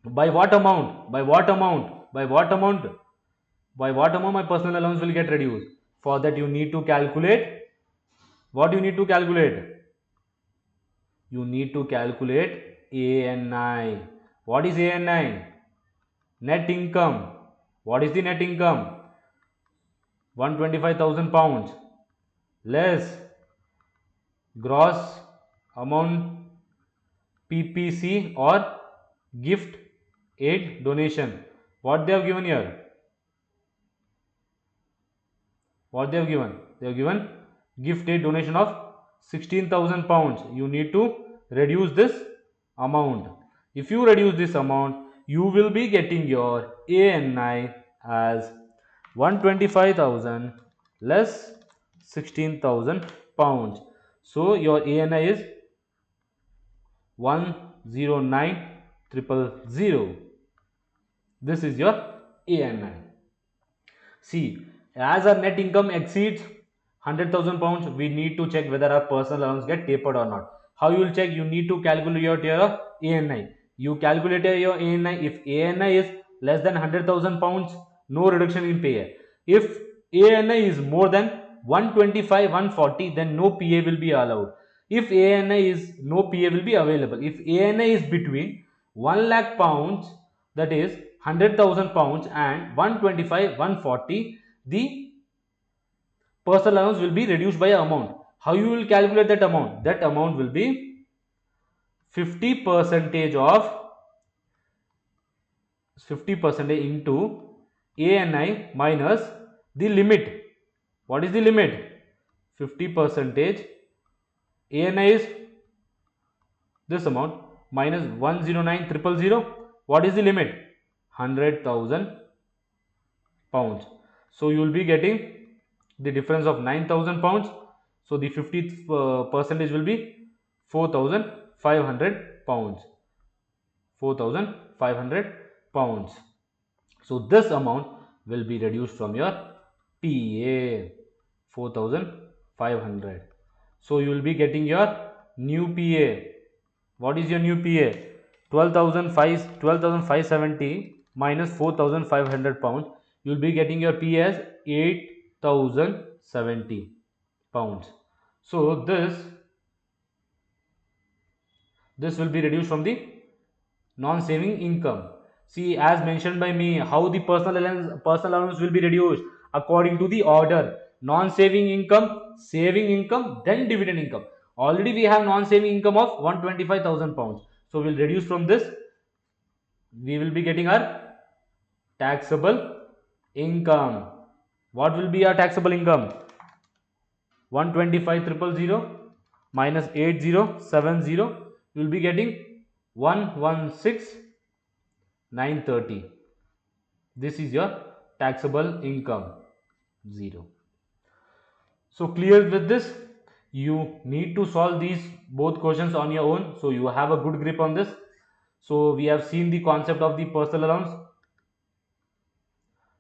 By what amount? By what amount? By what amount? By what amount my personal allowance will get reduced? For that you need to calculate. What you need to calculate? You need to calculate ANI. What is ANI? Net income. What is the net income? 125,000 pounds less gross amount PPC or gift aid donation. What they have given here? What they have given? They have given gift aid donation of 16,000 pounds. You need to reduce this amount. If you reduce this amount, you will be getting your ANI as 125,000 less 16,000 pounds. So your ANI is 109,000. This is your ANI. See, as our net income exceeds 100,000 pounds, we need to check whether our personal allowance get tapered or not. How you will check? You need to calculate your ANI. You calculate your ANI. If ANI is less than 100,000 pounds, no reduction in pay. If ANI is more than 125, 140, then no PA will be allowed. If ANI is no PA will be available. If ANI is between 1 lakh pounds, that is 100,000 pounds, and 125, 140, the personal allowance will be reduced by amount. How you will calculate that amount? That amount will be 50% of 50% into ANI minus the limit. What is the limit? 50% ANI is this amount minus 109,000. What is the limit? 100,000 pounds. So you will be getting the difference of 9,000 pounds. So the 50 percentage will be 4,500 pounds. 4,500 pounds. So this amount will be reduced from your PA 4,500. So you will be getting your new PA. What is your new PA? 12,570 minus 4,500 pounds. You will be getting your PA as 8,070 pounds. So this will be reduced from the non-saving income. See, as mentioned by me, how the personal allowance will be reduced according to the order: non-saving income, saving income, then dividend income. Already we have non-saving income of 125,000 pounds. So we'll reduce from this. We will be getting our taxable income. What will be our taxable income? 125,000 minus 8,070. You will be getting 116,930. This is your taxable income 0. So clear with this? You need to solve these both questions on your own, so you have a good grip on this. So we have seen the concept of the personal allowance.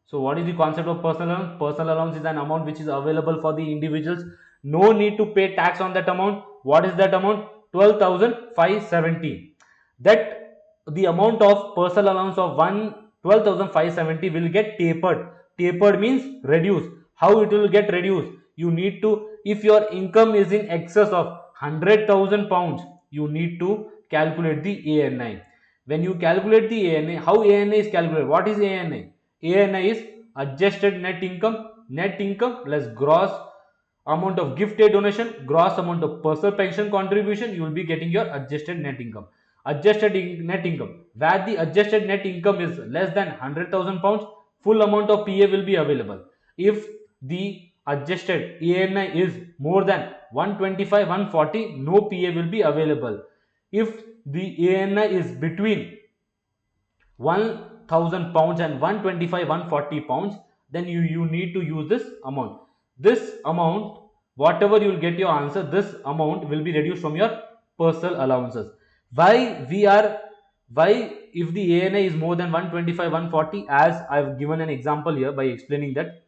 So what is the concept of personal allowance? Personal allowance is an amount which is available for the individuals. No need to pay tax on that amount. What is that amount? 12,570. That the amount of personal allowance of 12,570 will get tapered. Tapered means reduced. How it will get reduced? You need to, if your income is in excess of 100,000 pounds, you need to calculate the ANI. When you calculate the ANI, how ANI is calculated? What is ANI? ANI is adjusted net income plus gross amount of gift aid donation, gross amount of personal pension contribution, you will be getting your adjusted net income. Net income, where the adjusted net income is less than 100,000 pounds, full amount of PA will be available. If the adjusted ANI is more than 125, 140, no PA will be available. If the ANI is between 1,000 pounds and 125, 140 pounds, then you need to use this amount. This amount, whatever you will get your answer, this amount will be reduced from your personal allowances. Why if the ANI is more than 125, 140, as I've given an example here by explaining that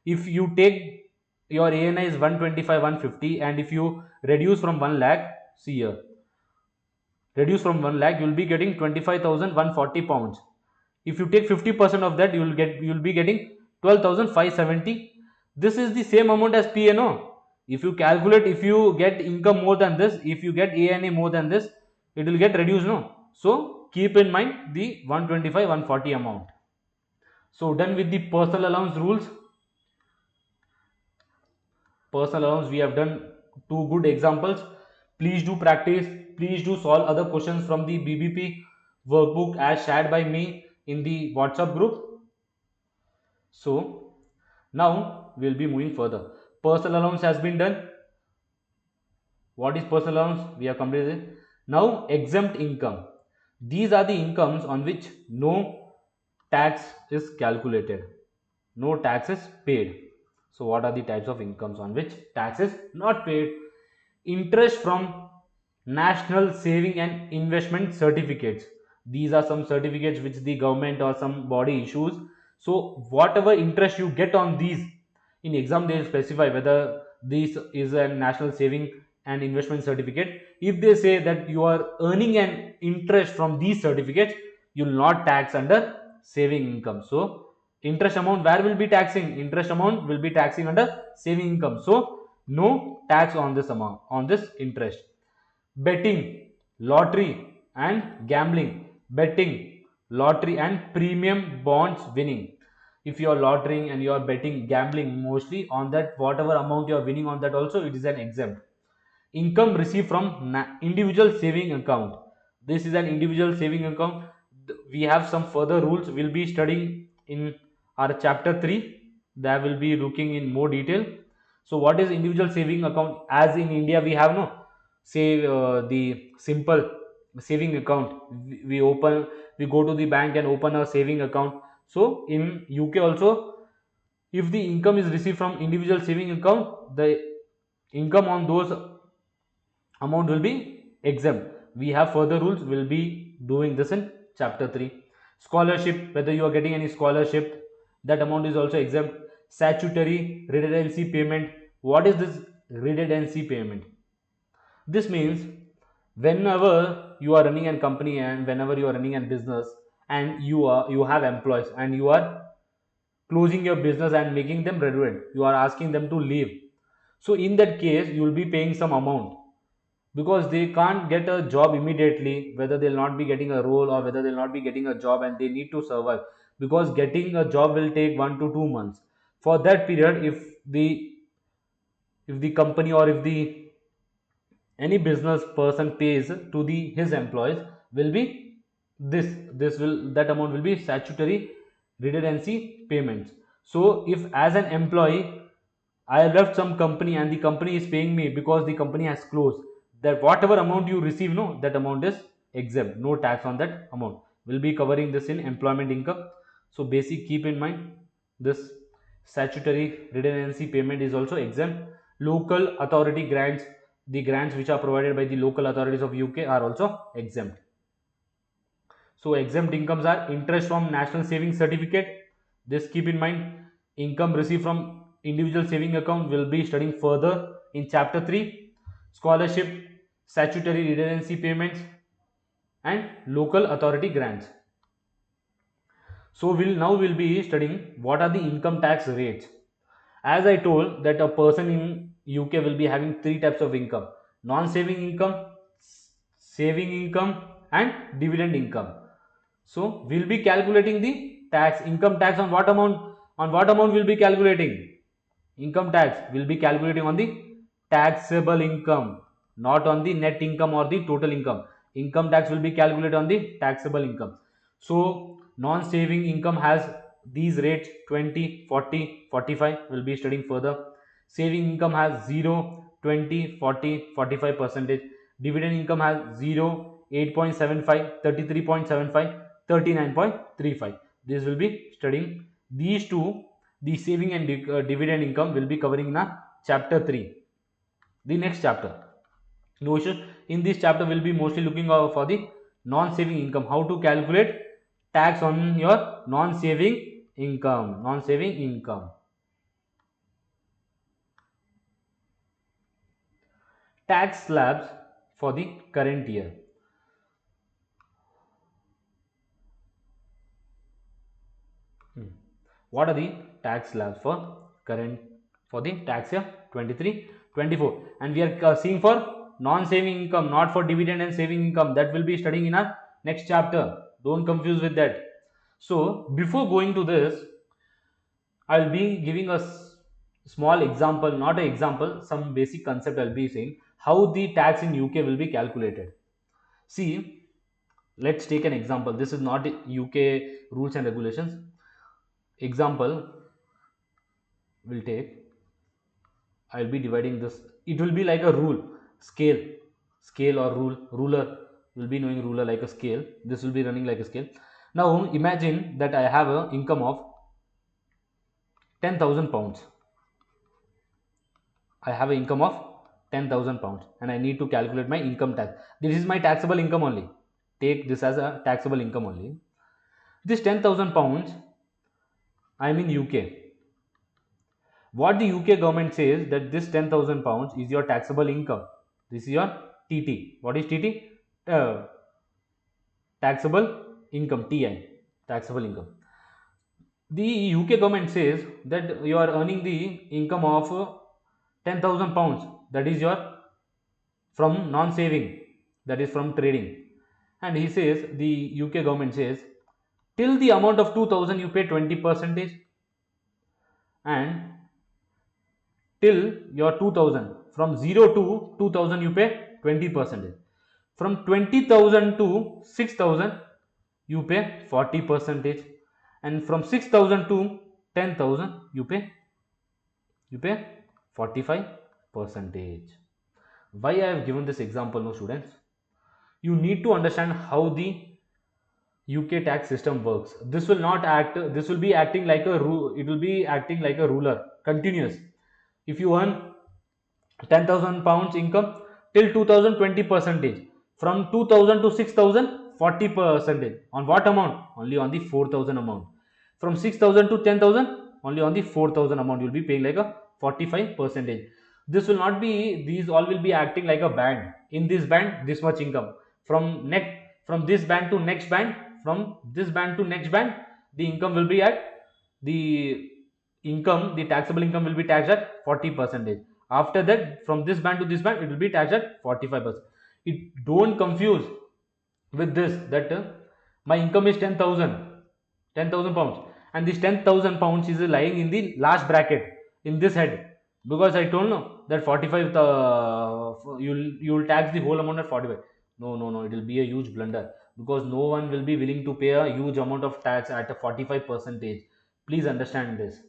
if you take your ANI is 125, 150, and if you reduce from 1 lakh, see here, reduce from 1 lakh, you will be getting 25,140 pounds. If you take 50% of that, you will be getting 12,570. This is the same amount as PNO. If you calculate, if you get income more than this, if you get ANA more than this, it will get reduced, no? So keep in mind the 125, 140 amount. So done with the personal allowance rules. Personal allowance, we have done two good examples. Please do practice, please do solve other questions from the BBP workbook as shared by me in the WhatsApp group. So now we'll be moving further. Personal allowance has been done. What is personal allowance? We have completed. Now exempt income. These are the incomes on which no tax is calculated. No tax is paid. So what are the types of incomes on which tax is not paid? Interest from national saving and investment certificates. These are some certificates which the government or some body issues. So whatever interest you get on these, in exam they specify whether this is a national saving and investment certificate. If they say that you are earning an interest from these certificates, you will not tax under saving income. So interest amount, where will be taxing? Interest amount will be taxing under saving income. So no tax on this amount, on this interest. Betting, lottery and gambling. Betting, lottery and premium bonds winning. If you are lottering and you are betting, gambling, mostly on that, whatever amount you are winning on that also, it is an exempt. Income received from individual saving account. This is an individual saving account. We have some further rules we'll be studying in our chapter 3. That will be looking in more detail. So what is individual saving account? As in India we have, no, say the simple saving account, we go to the bank and open a saving account. So in UK also, if the income is received from individual saving account, the income on those amount will be exempt. We have further rules, we'll be doing this in chapter 3. Scholarship, whether you are getting any scholarship, that amount is also exempt. Statutory redundancy payment. What is this redundancy payment? This means whenever you are running a company and whenever you are running a business and you have employees and you are closing your business and making them redundant, you are asking them to leave. So in that case you will be paying some amount, because they can't get a job immediately, whether they'll not be getting a role or whether they'll not be getting a job, and they need to survive, because getting a job will take 1 to 2 months. For that period, if the company or if the any business person pays to the his employees, will be this will that amount will be statutory redundancy payments. So if as an employee I have left some company and the company is paying me because the company has closed, that whatever amount you receive, no, that amount is exempt, no tax on that amount. We'll be covering this in employment income. So basic, keep in mind this statutory redundancy payment is also exempt. Local authority grants, the grants which are provided by the local authorities of UK are also exempt. So exempt incomes are interest from national savings certificate. This keep in mind. Income received from individual saving account will be studying further in chapter 3. Scholarship, statutory redundancy payments. and local authority grants. So we'll be studying what are the income tax rates. As I told that a person in UK will be having three types of income: non-saving income, saving income, and dividend income. So we'll be calculating the income tax on what amount? On what amount we'll be calculating? Income tax will be calculating on the taxable income, not on the net income or the total income. Income tax will be calculated on the taxable income. So non-saving income has these rates: 20, 40, 45. We'll be studying further. Saving income has 0, 20, 40, 45 percentage. Dividend income has 0, 8.75, 33.75, 39.35. This will be studying these two. The saving and dividend income will be covering in a chapter 3, the next chapter. No issue. In this chapter we'll be mostly looking for the non-saving income, how to calculate tax on your non-saving income. Tax slabs for the current year. What are the tax slabs for current, for the tax year 23-24? And we are seeing for non-saving income, not for dividend and saving income. That will be studying in our next chapter. Don't confuse with that. So before going to this, I will be giving a small example, not an example, some basic concept. I'll be saying how the tax in UK will be calculated. See, let's take an example. This is not UK rules and regulations. Example will take, I'll be dividing this. It will be like a rule, scale, or ruler. Will be knowing ruler like a scale. This will be running like a scale. Now imagine that I have a income of 10,000 pounds. I have an income of 10,000 pounds and I need to calculate my income tax. This is my taxable income only. Take this as a taxable income only. This 10,000 pounds, I am in UK. What the UK government says that this 10,000 pounds is your taxable income. This is your TT. What is TT? Taxable income, TI, taxable income. The UK government says that you are earning the income of 10,000 pounds. That is your from non-saving, that is from trading. And he says, the UK government says, till the amount of 2,000 you pay 20%, and till your 2,000, from 0 to 2,000 you pay 20%. From 20,000 to 6,000 you pay 40%, and from 6,000 to 10,000 you pay 45%. Why I have given this example, no students? You need to understand how the UK tax system works. This will not act, this will be acting like a rule, it will be acting like a ruler, continuous. If you earn 10,000 pounds income, till 2,000 20%, from 2,000 to 6,000 40%. On what amount? Only on the 4,000 amount. From 6,000 to 10,000, only on the 4,000 amount you will be paying like a 45%. This will not be, these all will be acting like a band. In this band, this much income. From this band to next band, from this band to next band, the income will be at, the taxable income will be taxed at 40%. After that, from this band to this band, it will be taxed at 45%. It don't confuse with this that my income is 10,000 pounds, and this 10,000 pounds is lying in the last bracket in this head, because I told no that 45, you'll tax the whole amount at 45. No, it will be a huge blunder, because no one will be willing to pay a huge amount of tax at a 45%. Please understand this.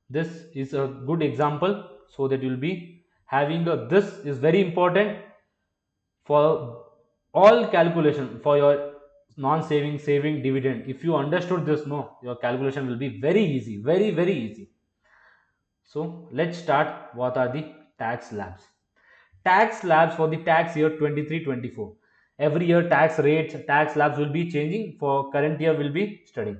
This is a good example, so that you will be having a, this is very important for all calculation for your non-saving, saving, dividend. If you understood this, no, your calculation will be very easy, very easy. So let's start. What are the tax slabs? Tax slabs for the tax year 23-24. Every year tax rates, tax slabs will be changing. For current year we'll be studying.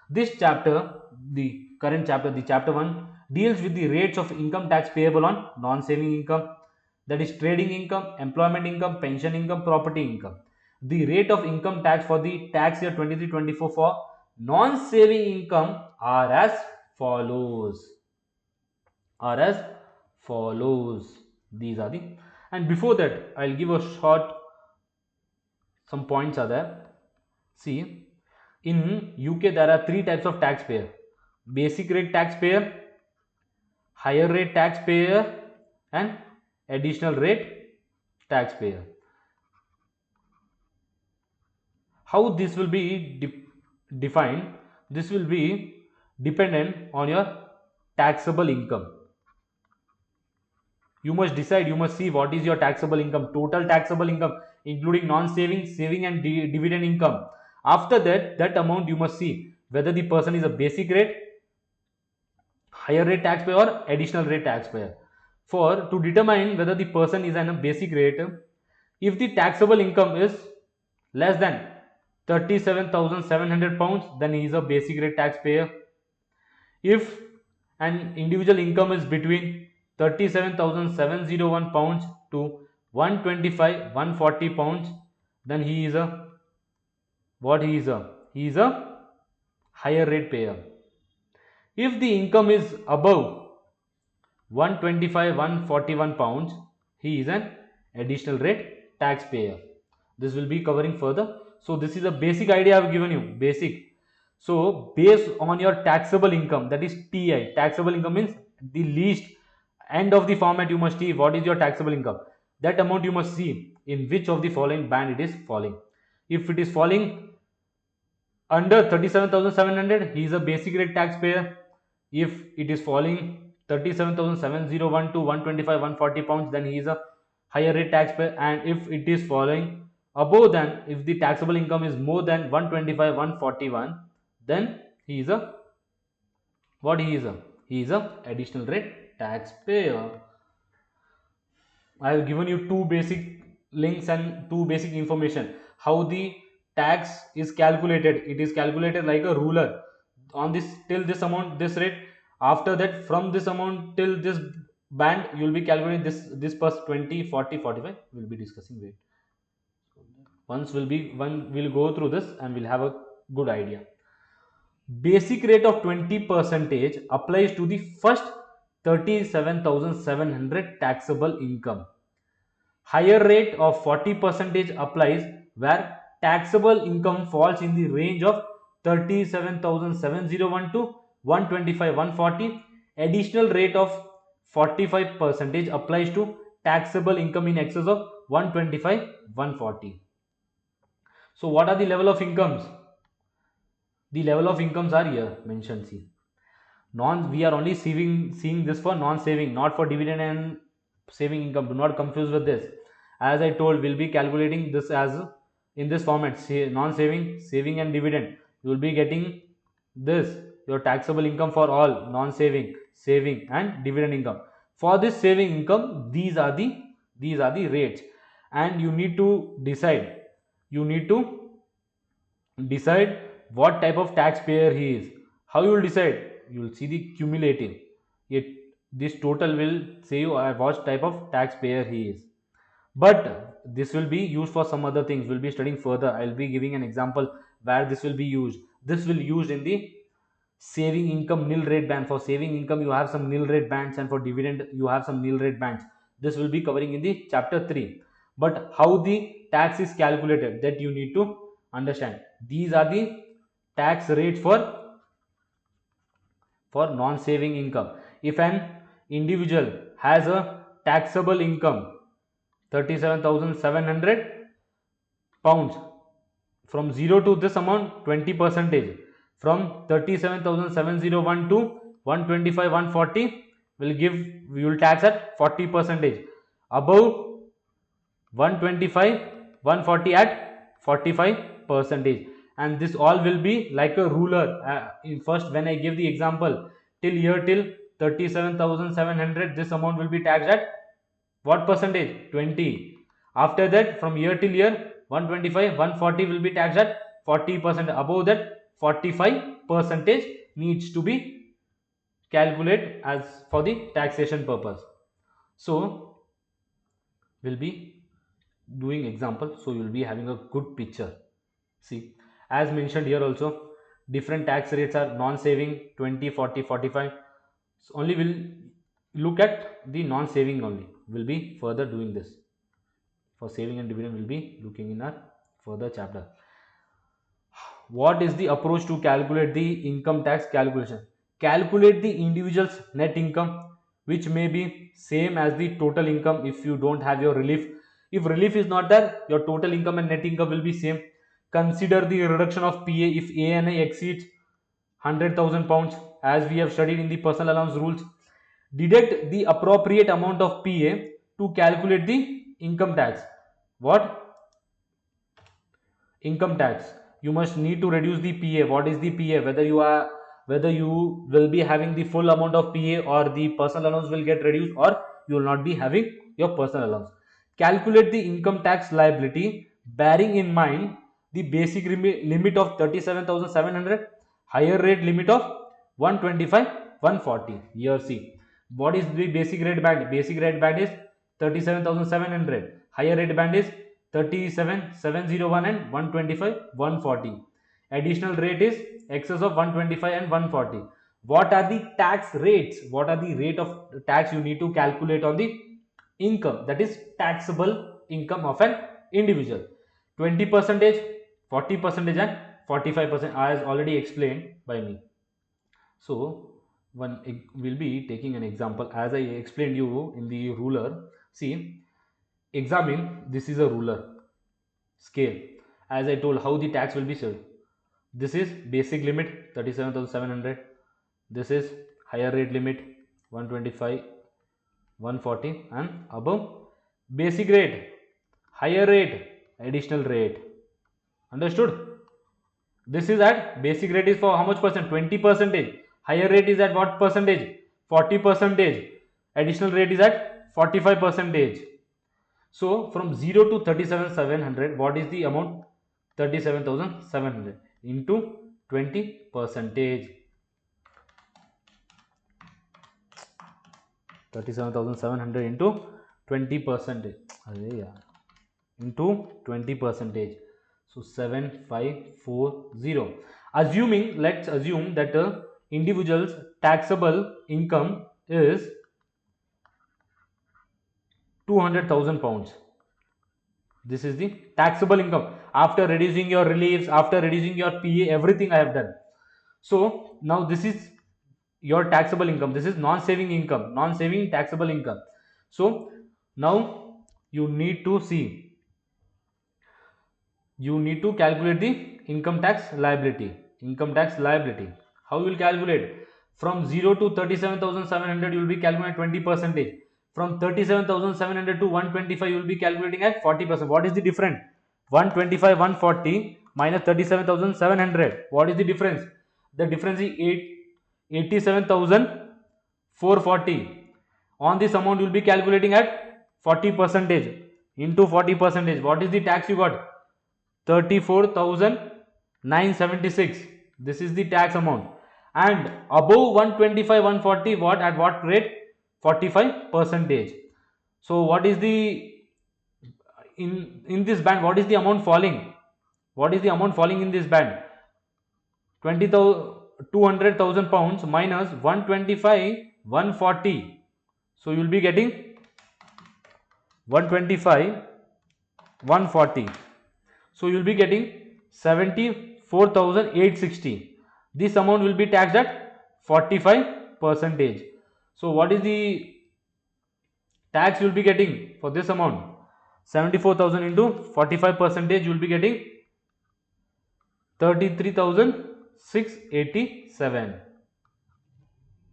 This chapter, the current chapter, the chapter 1, deals with the rates of income tax payable on non-saving income, that is trading income, employment income, pension income, property income. The rate of income tax for the tax year 23-24 for non-saving income are as follows. Are as follows. These are the, and before that I'll give a short, some points are there. See, in UK there are three types of taxpayer: basic rate taxpayer, higher rate taxpayer, and additional rate taxpayer. How this will be defined? This will be dependent on your taxable income. You must decide, you must see what is your taxable income, total taxable income, including non-saving, saving, and dividend income. After that, that amount you must see whether the person is a basic rate, higher rate taxpayer, or additional rate taxpayer. For to determine whether the person is on a basic rate, if the taxable income is less than 37,700 pounds, then he is a basic rate taxpayer. If an individual income is between 37,701 pounds to 125 140 pounds, then he is a, what he is a higher rate payer. If the income is above 125 141 pounds, he is an additional rate taxpayer. This will be covering further. So this is a basic idea I have given you, basic. So based on your taxable income, that is TI, taxable income means the least, end of the format you must see what is your taxable income. That amount you must see in which of the following band it is falling. If it is falling under 37,700, he is a basic rate taxpayer. If it is falling 37,701 to 125 140 pounds, then he is a higher rate taxpayer. And if it is falling above than, if the taxable income is more than 125 141, then he is a, what he is a additional rate taxpayer. I have given you two basic links and two basic information. How the tax is calculated. It is calculated like a ruler. On this, till this amount, this rate. After that, from this amount till this band, you will be calculating this plus 20, 40, 45. We will be discussing. Wait. Once will be one. We'll go through this and we'll have a good idea. Basic rate of 20% applies to the first 37,700 taxable income. Higher rate of 40% applies where taxable income falls in the range of 37,701 to 125 140. Additional rate of 45% applies to taxable income in excess of 125 140. So what are the level of incomes? The level of incomes are here mentioned. See, we are only seeing this for non-saving, not for dividend and saving income. Do not confuse with this. As I told, we'll be calculating this as in this format: non-saving, saving, and dividend. You will be getting this, your taxable income for all non-saving, saving, and dividend income. For this saving income, these are the rates, and you need to decide. You need to decide what type of taxpayer he is. How you will decide? You will see the cumulative. This total will say you what type of taxpayer he is. But this will be used for some other things. We'll be studying further. I'll be giving an example where this will be used. This will used in the saving income nil rate band. For saving income, you have some nil rate bands, and for dividend, you have some nil rate bands. This will be covering in the chapter 3. But how the tax is calculated, that you need to understand. These are the tax rates for non-saving income. If an individual has a taxable income 37,700 pounds, from 0 to this amount 20%, from 37,701 to 125 140 will give, we will tax at 40%, above 125 140 at 45%. And this all will be like a ruler. In first, when I give the example, till 37,700, this amount will be taxed at what percentage? 20. After that, from year till year, 125 140 will be taxed at 40%. Above that, 45% needs to be calculated as for the taxation purpose. So will be doing example, so you will be having a good picture. See, as mentioned here also, different tax rates are non-saving 20, 40, 45. So only will look at the non-saving only. Will be further doing this. For saving and dividend, will be looking in our further chapter. What is the approach to calculate the income tax calculation? Calculate the individual's net income, which may be same as the total income if you don't have your relief. If relief is not there, your total income and net income will be same. Consider the reduction of PA if ANI exceeds 100,000 pounds, as we have studied in the personal allowance rules. Deduct the appropriate amount of PA to calculate the income tax. What? Income tax. You must need to reduce the PA. What is the PA? Whether you will be having the full amount of PA, or the personal allowance will get reduced, or you will not be having your personal allowance. Calculate the income tax liability bearing in mind the basic limit of 37,700, higher rate limit of 125, 140. Here see, what is the basic rate band? Basic rate band is 37,700. Higher rate band is 37,701 and 125, 140. Additional rate is excess of 125 and 140. What are the tax rates? What are the rate of tax you need to calculate on the income, that is taxable income of an individual? 20%, 40% and 45%, as already explained by me. So one will be taking an example as I explained you in the ruler. See, examine, this is a ruler scale. As I told, how the tax will be served. This is basic limit 37,700. This is higher rate limit 125, 140, and above basic rate, higher rate, additional rate. Understood? This is at basic rate is for how much percent? 20 percentage. Higher rate is at what percentage? 40 percentage. Additional rate is at 45 percentage. So from 0 to 37,700, what is the amount? 37,700 into 20 percentage. 37,700 into 20 percentage. Into 20 percentage. So 7540. Assuming, let's assume that individual's taxable income is 200,000 pounds. This is the taxable income after reducing your reliefs, after reducing your PA, everything I have done. So now this is your taxable income. This is non-saving income, non-saving taxable income. So now you need to see, you need to calculate the income tax liability. Income tax liability, how you will calculate? From 0 to 37,700 you will be calculating 20 percentage. From 37,700 to 125 you will be calculating at 40%. What is the difference? 125, 140 minus 37,700. What is the difference? The difference is 87,440. On this amount you will be calculating at 40 percentage into 40 percentage. What is the tax you got? 34,976. This is the tax amount. And above 125, 140, what at what rate? 45 percentage. So what is the in this band? What is the amount falling? What is the amount falling in this band? 200,000 pounds minus 125, 140. So you will be getting 125, 140. So you will be getting 74,860. This amount will be taxed at 45 percentage. So what is the tax you will be getting for this amount? 74,000 into 45 percentage, you will be getting 33,687.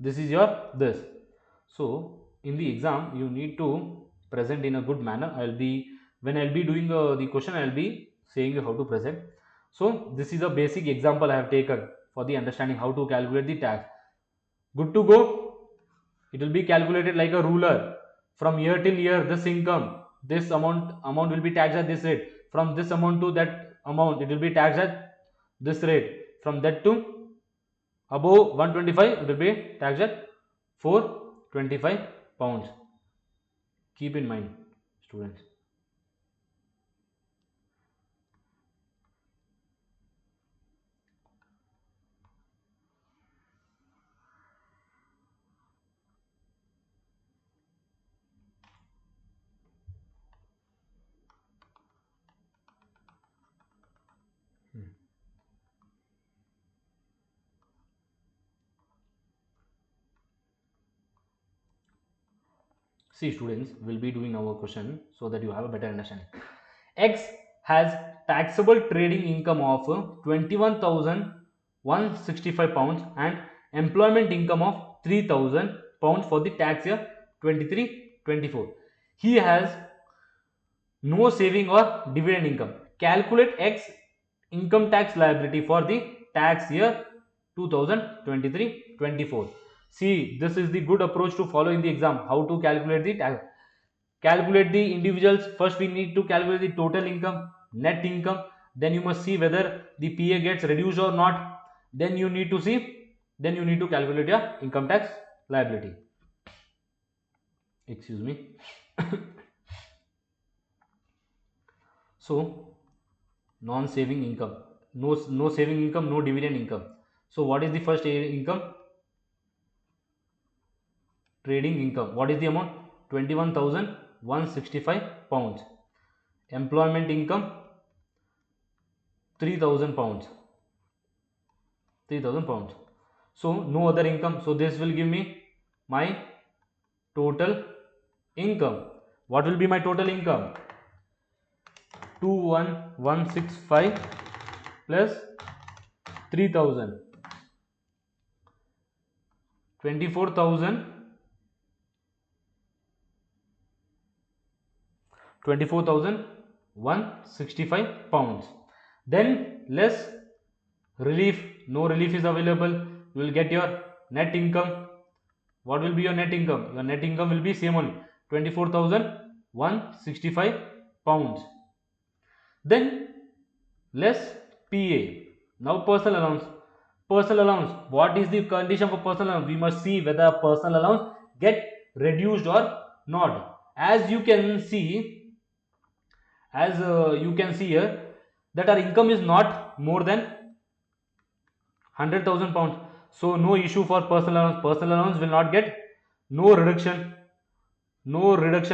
This is your this. So in the exam you need to present in a good manner. When I'll be doing the question, I'll be saying you how to present. So this is a basic example I have taken for the understanding how to calculate the tax. Good to go. It will be calculated like a ruler. From year till year, this income, this amount will be taxed at this rate. From this amount to that amount, it will be taxed at this rate. From that to above 125, it will be taxed at 425 pounds. Keep in mind, students. See students, we'll be doing our question so that you have a better understanding. X has taxable trading income of 21,165 pounds and employment income of 3,000 pounds for the tax year 23-24. He has no saving or dividend income. Calculate X income tax liability for the tax year 2023-24. See, this is the good approach to follow in the exam. How to calculate the tax? Calculate the individuals. First we need to calculate the total income, net income. Then you must see whether the PA gets reduced or not. Then you need to calculate your income tax liability. Excuse me. So non-saving income, no saving income, no dividend income. So what is the first income? Trading income. What is the amount? 21,165 pounds. Employment income 3,000 pounds. 3,000 pounds. So no other income. So this will give me my total income. What will be my total income? 21,165 plus 3,000. 24,165 pounds. Then less relief. No relief is available. You will get your net income. What will be your net income? Your net income will be same only, 24,165 pounds. Then less PA. Now personal allowance. Personal allowance. What is the condition for personal allowance? We must see whether personal allowance get reduced or not. As you can see here, that our income is not more than 100,000 pounds. So no issue for personal allowance. Personal allowance will not get no reduction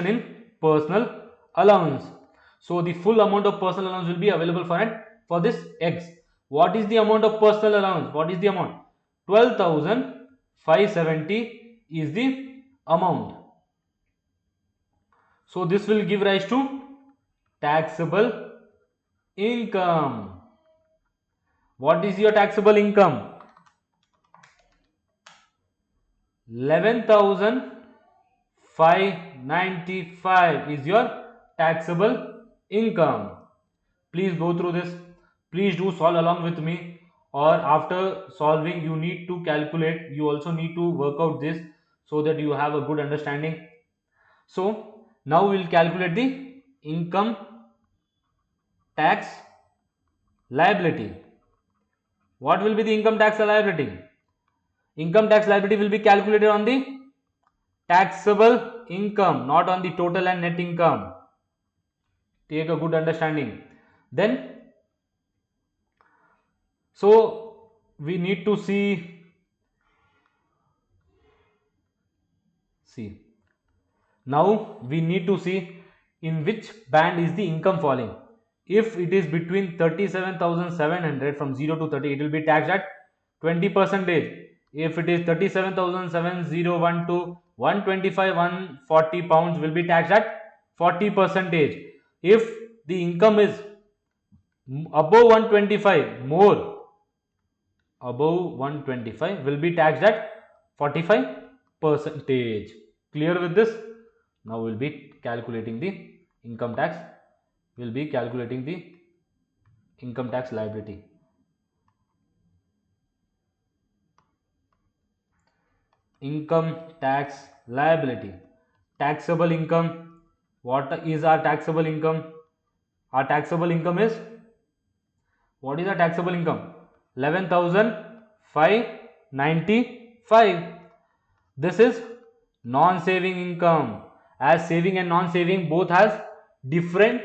in personal allowance. So the full amount of personal allowance will be available for this X. What is the amount of personal allowance? What is the amount? 12,570 is the amount. So this will give rise to taxable income. What is your taxable income? 11,595 is your taxable income. Please go through this. Please do solve along with me, or after solving you need to calculate. You also need to work out this so that you have a good understanding. So now we will calculate the income tax liability. What will be the income tax liability? Income tax liability will be calculated on the taxable income, not on the total and net income. Take a good understanding. Then, so we need to see. Now we need to see in which band is the income falling. If it is between 37,700 from 0 to 30, it will be taxed at 20%. If it is 37,701 to 125, 140 pounds will be taxed at 40%. If the income is above 125, above 125 will be taxed at 45%. Clear with this? Now we'll be calculating the income tax. We'll be calculating the income tax liability. Income tax liability. Taxable income. What is our taxable income? Our taxable income is, what is our taxable income? 11,595. This is non-saving income. As saving and non-saving both has different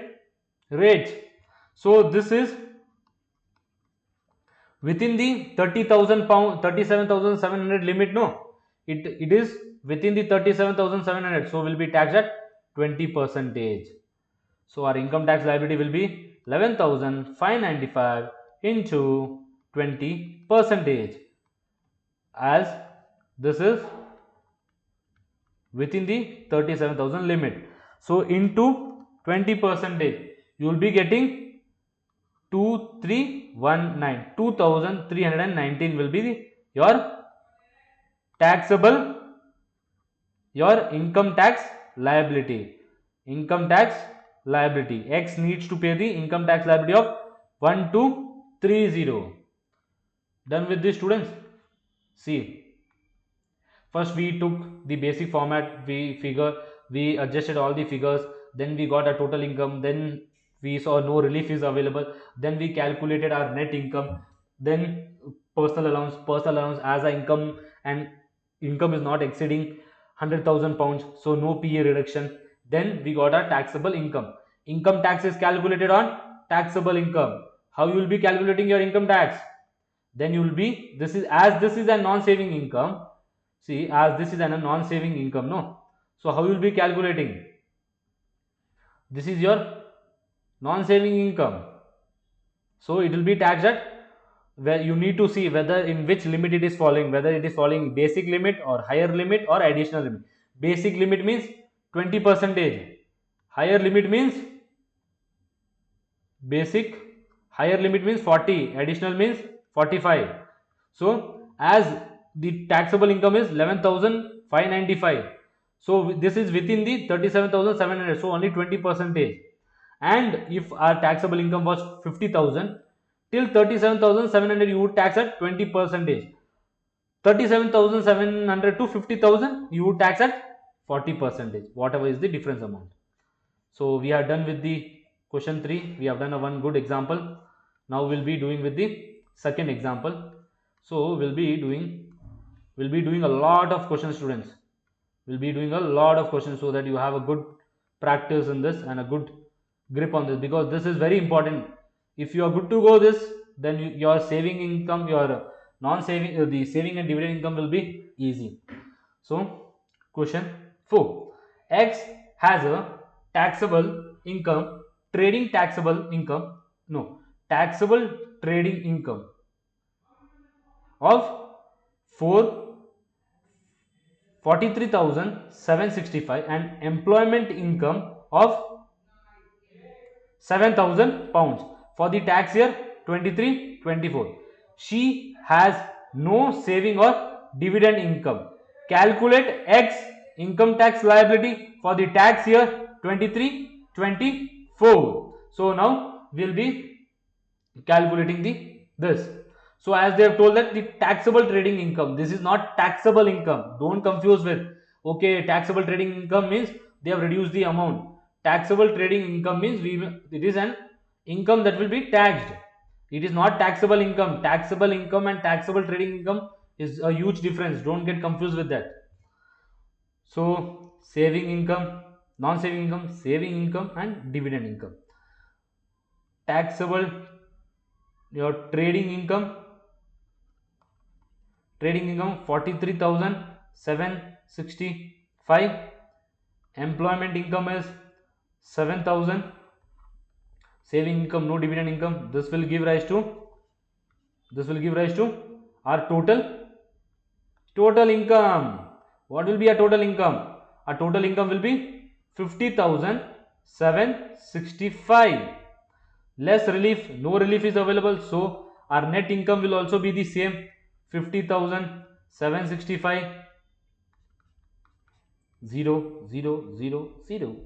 rates. So this is within the 30,000 pound, 37,700 limit. No, it is within the 37,700. So will be taxed at 20%. So our income tax liability will be 11,595 into 20%, as this is within the 37,000 limit. So into 20%, you will be getting 2319. 2319 will be your taxable, your income tax liability. Income tax liability. X needs to pay the income tax liability of 1230. Done with this, students? See, first we took the basic format, we adjusted all the figures, then we got a total income, then we saw no relief is available, then we calculated our net income, then personal allowance as a income, and income is not exceeding 100,000 pounds, so no PA reduction. Then we got a taxable income. Income tax is calculated on taxable income. How you will be calculating your income tax? Then you will be, this is a non-saving income. See, as this is a non-saving income, no? So how you will be calculating? This is your non-saving income. So it will be taxed at, where you need to see whether in which limit it is falling, whether it is falling basic limit or higher limit or additional limit. Basic limit means 20%. Higher limit means basic, higher limit means 40, additional means 45. So as the taxable income is 11,595, so this is within the 37,700, so only 20%. And if our taxable income was 50,000, till 37,700 you would tax at 20%. 37,700 to 50,000 you would tax at 40%, whatever is the difference amount. So we are done with the question 3. We have done a one good example. Now we'll be doing with the second example. So we'll be doing a lot of questions, students. We'll be doing a lot of questions so that you have a good practice in this and a good grip on this, because this is very important. If you are good to go this, then your saving income, your non-saving, the saving and dividend income will be easy. So question 4. X has a taxable income, trading taxable income, no, taxable trading income of 43,765 and employment income of 7,000 pounds for the tax year 23-24. She has no saving or dividend income. Calculate X income tax liability for the tax year 23-24. So now we'll be calculating this. So as they have told that the taxable trading income, this is not taxable income. Don't confuse with, okay, taxable trading income means they have reduced the amount. Taxable trading income means it is an income that will be taxed. It is not taxable income. Taxable income and taxable trading income is a huge difference. Don't get confused with that. So saving income, non-saving income, saving income and dividend income. Taxable, your trading income 43,765. Employment income is 7,000. Saving income, no dividend income. This will give rise to our total income. What will be our total income? Our total income will be 50,765. Less relief, no relief is available, so our net income will also be the same, 50,765. 0, 0, 0, 0.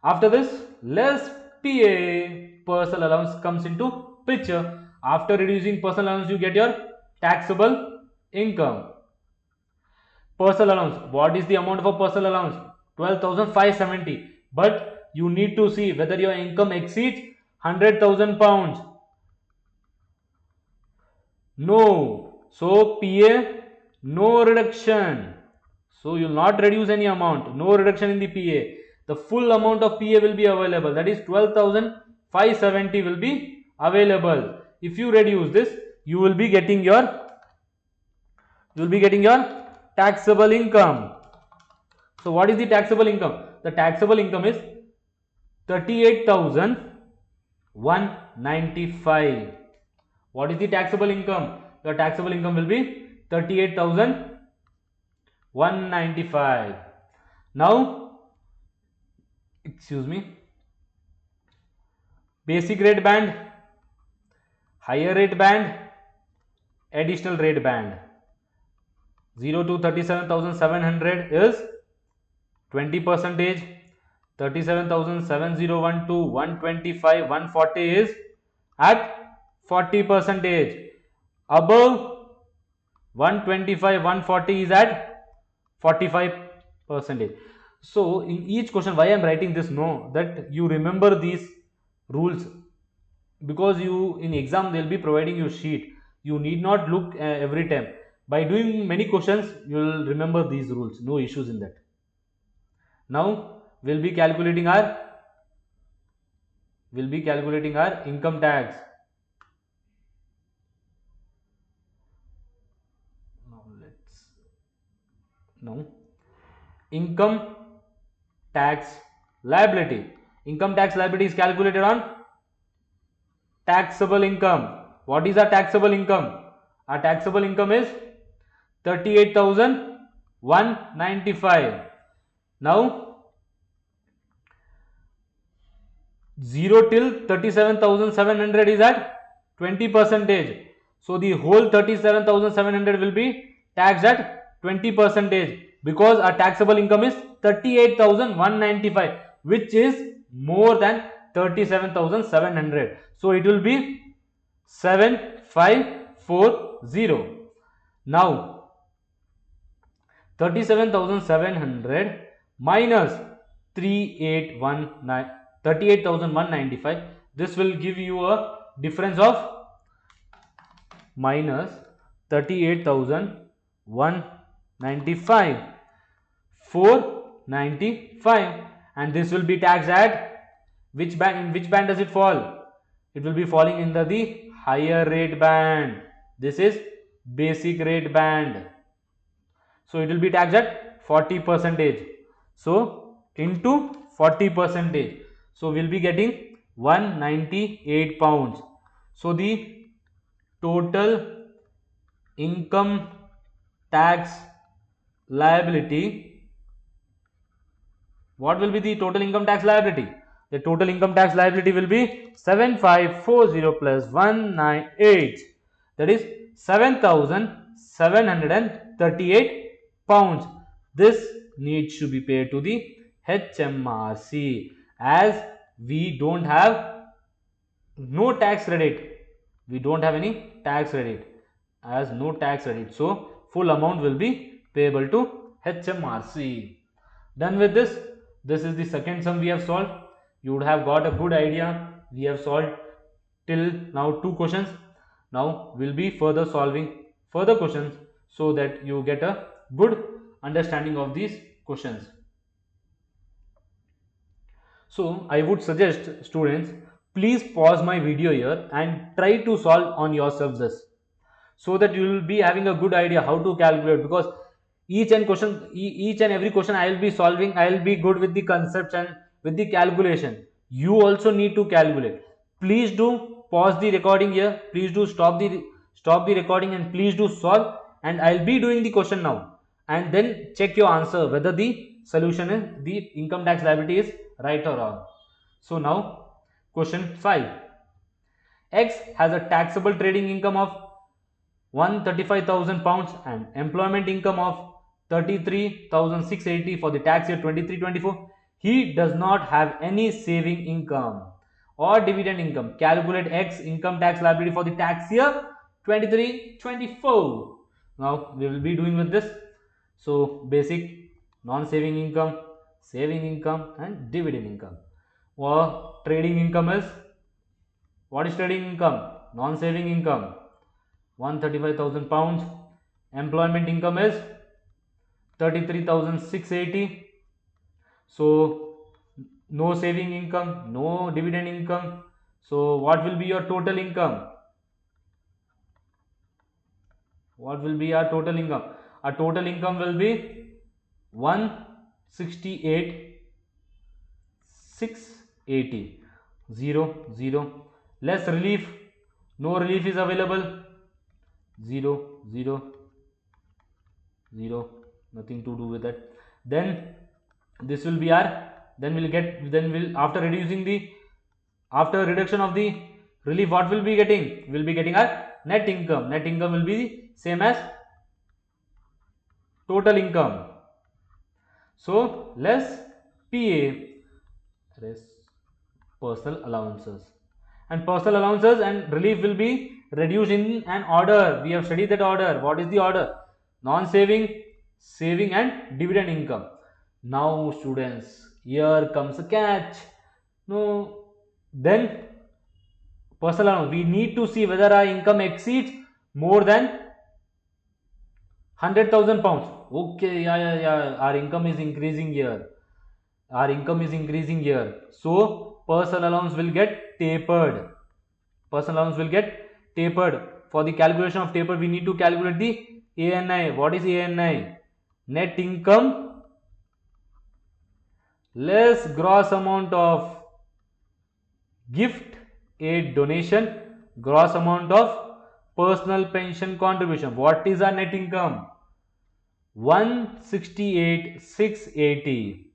After this, less PA, personal allowance, comes into picture. After reducing personal allowance, you get your taxable income. Personal allowance, what is the amount of a personal allowance? 12,570. But you need to see whether your income exceeds 100,000 pounds. No. So PA, no reduction. So you will not reduce any amount. No reduction in the PA. The full amount of PA will be available. That is 12,570 will be available. If you reduce this, you will be getting your taxable income. So what is the taxable income? The taxable income is 38,195. What is the taxable income? The taxable income will be 38,195. Now, excuse me, basic rate band, higher rate band, additional rate band. 0 to 37,700 is 20 percentage. 37,701 to 125 140 is at 40 percentage. Above 125 140 is at 45 percentage. So in each question, why I am writing this, no, that you remember these rules, because you in exam they'll be providing you sheet, you need not look every time. By doing many questions you will remember these rules, no issues in that. Now we'll be calculating our income tax. Now income tax liability. Income tax liability is calculated on taxable income. What is our taxable income? Our taxable income is 38,195. Now 0 till 37,700 is at 20 percentage. So the whole 37,700 will be taxed at 20 percentage, because our taxable income is 38,195, which is more than 37,700. So it will be 7540. Now 37,700 minus 38,195, this will give you a difference of minus 38,195 495, and this will be taxed at which band? In which band does it fall? It will be falling in the higher rate band. This is basic rate band. So it will be taxed at 40 percentage. So into 40 percentage. So we'll be getting 198 pounds. So the total income tax liability. What will be the total income tax liability? The total income tax liability will be 7540 plus 198. That is 7,738 pounds. This needs to be paid to the HMRC, as we don't have no tax credit. We don't have any tax credit, as no tax credit. So full amount will be payable to HMRC. Done with this. This is the second sum we have solved. You would have got a good idea. We have solved till now 2 questions. Now we'll be further solving further questions, so that you get a good understanding of these questions. So I would suggest students, please pause my video here and try to solve on yourselves this, so that you will be having a good idea how to calculate, because each and every question I will be solving, I will be good with the concepts and with the calculation. You also need to calculate. Please do pause the recording here, please do stop the recording, and please do solve, and I'll be doing the question now, and then check your answer whether the solution is the income tax liability is right or wrong. So now question 5. X has a taxable trading income of 135,000 pounds and employment income of 33,680 for the tax year 23-24. He does not have any saving income or dividend income. Calculate X income tax liability for the tax year 23-24. Now we will be doing with this. So basic, non-saving income, saving income, and dividend income. Or trading income is, what is trading income? Non-saving income, 135,000 pounds. Employment income is 33,680. So no saving income, no dividend income. So what will be your total income? What will be our total income? Our total income will be 168,680. 0. Less relief, no relief is available. 0, nothing to do with that. Then This will be our, then we'll get, then we'll, after reducing the, after reduction of the relief, what will be getting, we'll be getting our net income. Net income will be same as total income. So less PA, less personal allowances, and personal allowances and relief will be reduced in an order. We have studied that order. What is the order? Non-saving, saving and dividend income. Now students, here comes a catch. No, then personal allowance, we need to see whether our income exceeds more than 100,000 pounds. Okay, yeah, our income is increasing here. Our income is increasing here. So personal allowance will get tapered. Personal allowance will get tapered. For the calculation of taper, we need to calculate the ANI. What is ANI? Net income less gross amount of gift, aid, donation, gross amount of personal pension contribution. What is our net income? 168,680.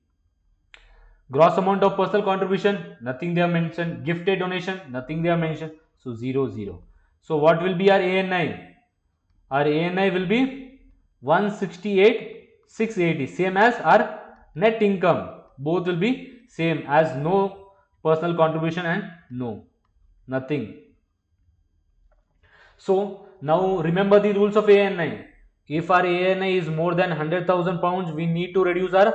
Gross amount of personal contribution, nothing they have mentioned. Gifted donation, nothing they have mentioned. So 0, 0. So what will be our ANI? Our ANI will be 168,680, same as our net income. Both will be same, as no personal contribution and no, nothing. So now remember the rules of ANI. If our ANI is more than 100,000 pounds, we need to reduce our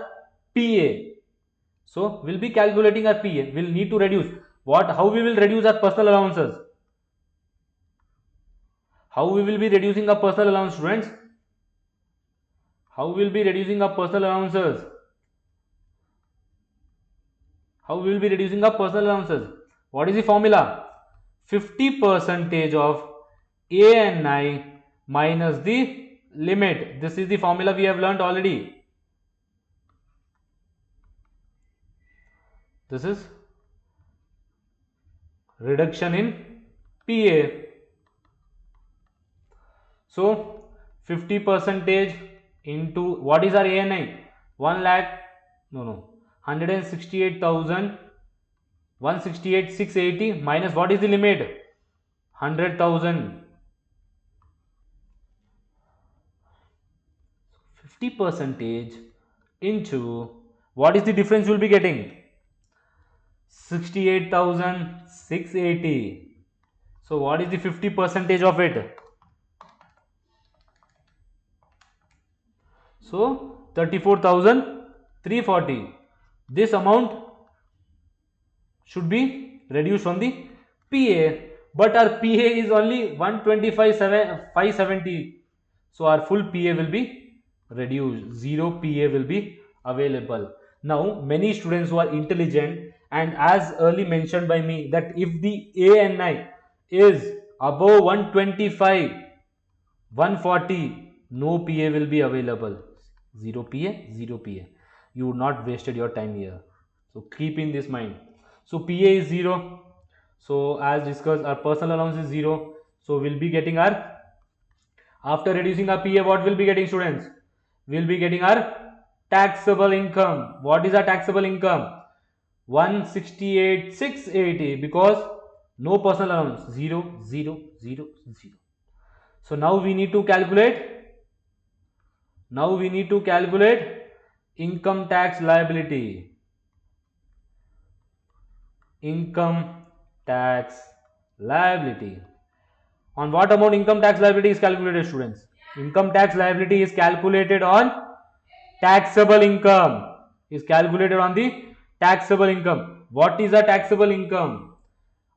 PA. So we'll be calculating our PA. We'll need to reduce. What? How we will reduce our personal allowances? How we will be reducing our personal allowance, students? How we will be reducing our personal allowances? How we will be reducing our personal allowances? What is the formula? 50% of ANI minus the limit. This is the formula we have learnt already. This is reduction in PA. So 50% into, what is our ANI? 1 lakh, no, 168,000, 168,680 minus, what is the limit? 100,000. 50% into, what is the difference you will be getting? 68,680. So what is the 50% of it? So 34,340. This amount should be reduced from the PA, but our PA is only 125,570. So our full PA will be reduced. 0 PA will be available. Now many students who are intelligent, and as early mentioned by me, that if the ANI is above 125, 140, no PA will be available. 0 PA, 0 PA. You would not wasted your time here. So keep in this mind. So PA is 0. So as discussed, our personal allowance is 0. So we'll be getting our, after reducing our PA, what will be getting, students? We'll be getting our taxable income. What is our taxable income? 168,680, because no personal allowance. 0, 0, 0, 0. So now we need to calculate. Now we need to calculate income tax liability. Income tax liability. On what amount income tax liability is calculated, students? Income tax liability is calculated on taxable income. Is calculated on the taxable income. What is a taxable income?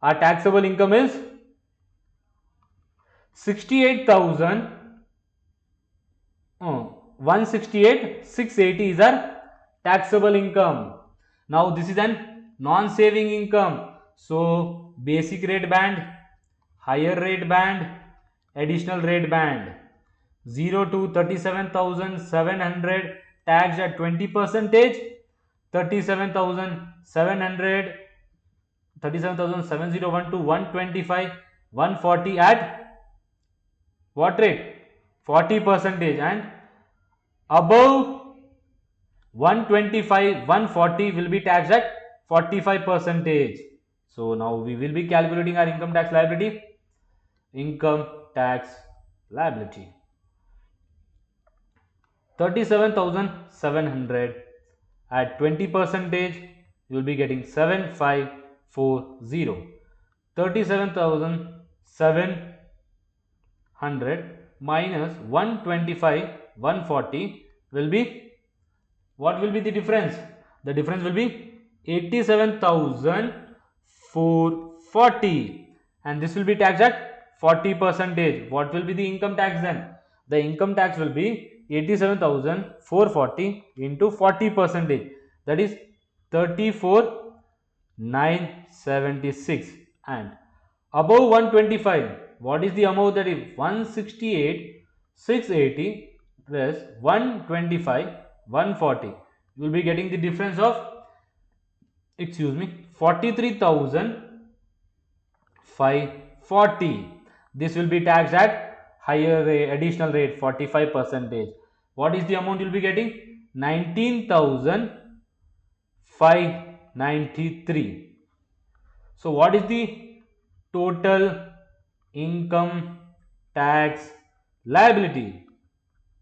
Our taxable income is 68,000. 168,680 is our taxable income. Now this is an non-saving income. So basic rate band, higher rate band, additional rate band. 0 to 37,700 taxed at 20%, 37,700, 37,701 to 125, 140 at what rate? 40%, and above 125, 140 will be taxed at 45%. So now we will be calculating our income tax liability. Income tax liability 37,700 at 20 percentage, you will be getting 7540. 37,700 minus 125 140 will be, what will be the difference? The difference will be 87,440, and this will be taxed at 40 percentage. What will be the income tax then? The income tax will be 87,440 into 40 percentage, that is 34,976. And above 125, what is the amount? That is 168,680 plus 125 140. You will be getting the difference of, 43,540. This will be taxed at higher rate, additional rate 45%. What is the amount you will be getting? 19,593. So what is the total income tax liability?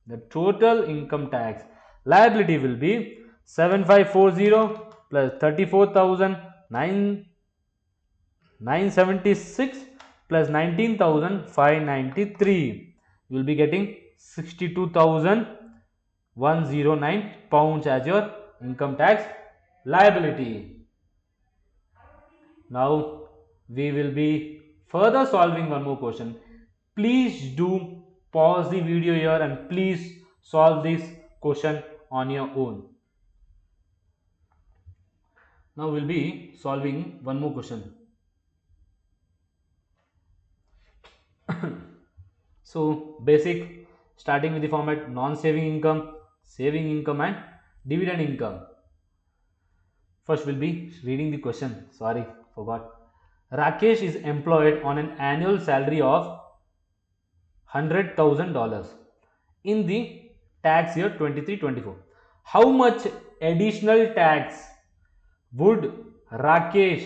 The total income tax liability will be 7540 plus 34,976 plus 19,593. You will be getting 62,109 pounds as your income tax liability. Now we will be further solving one more question. Please do pause the video here and please solve this question on your own. Now we'll be solving one more question. So basic, starting with the format non-saving income, saving income and dividend income. First we'll be reading the question. Sorry, forgot. Rakesh is employed on an annual salary of $100,000 in the tax year 23-24. How much additional tax would Rakesh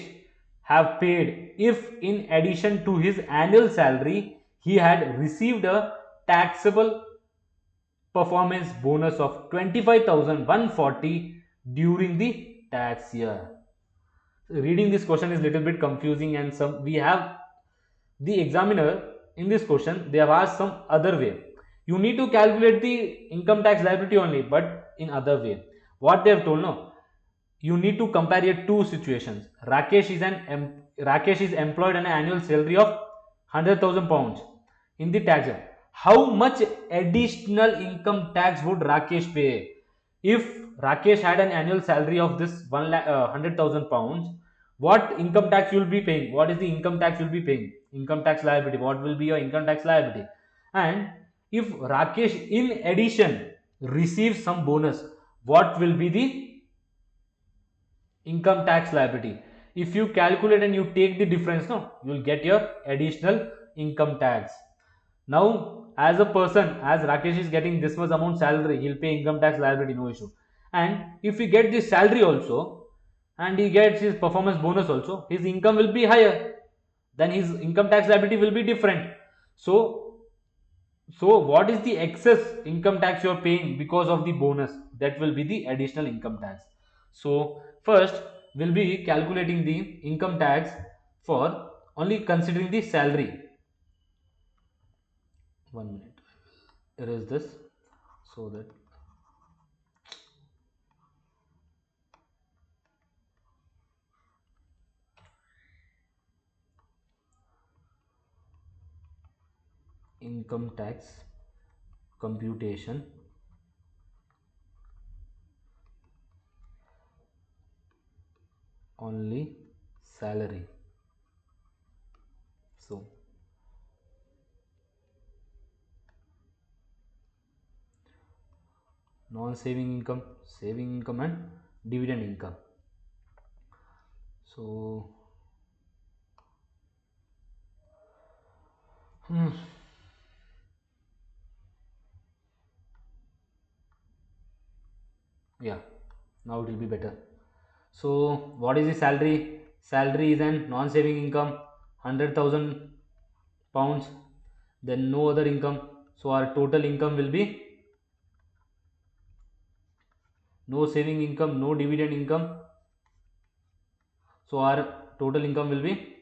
have paid if, in addition to his annual salary, he had received a taxable performance bonus of 25,140 during the tax year? Reading this question is little bit confusing, and some we have the examiner in this question, they have asked some other way. You need to calculate the income tax liability only, but in other way. What they have told, no, you need to compare your two situations. Rakesh is employed on an annual salary of 100,000 pounds in the tax year. How much additional income tax would Rakesh pay if Rakesh had an annual salary of this 100,000 pounds? What income tax you will be paying? What is the income tax you will be paying? Income tax liability. What will be your income tax liability? And if Rakesh in addition receives some bonus, what will be the income tax liability? If you calculate and you take the difference, no, you will get your additional income tax. Now, as a person, as Rakesh is getting this much amount salary, he'll pay income tax liability, no issue. And if he get this salary also, and he gets his performance bonus also, his income will be higher, then his income tax liability will be different. So what is the excess income tax you are paying because of the bonus? That will be the additional income tax. So first we'll be calculating the income tax for only considering the salary. 1 minute, erase this so that income tax computation only salary. So non-saving income, saving income and dividend income. So yeah, Now it will be better. So what is the salary? Salary is an non-saving income, 100,000 pounds, then no other income. So our total income will be no saving income, no dividend income. So our total income will be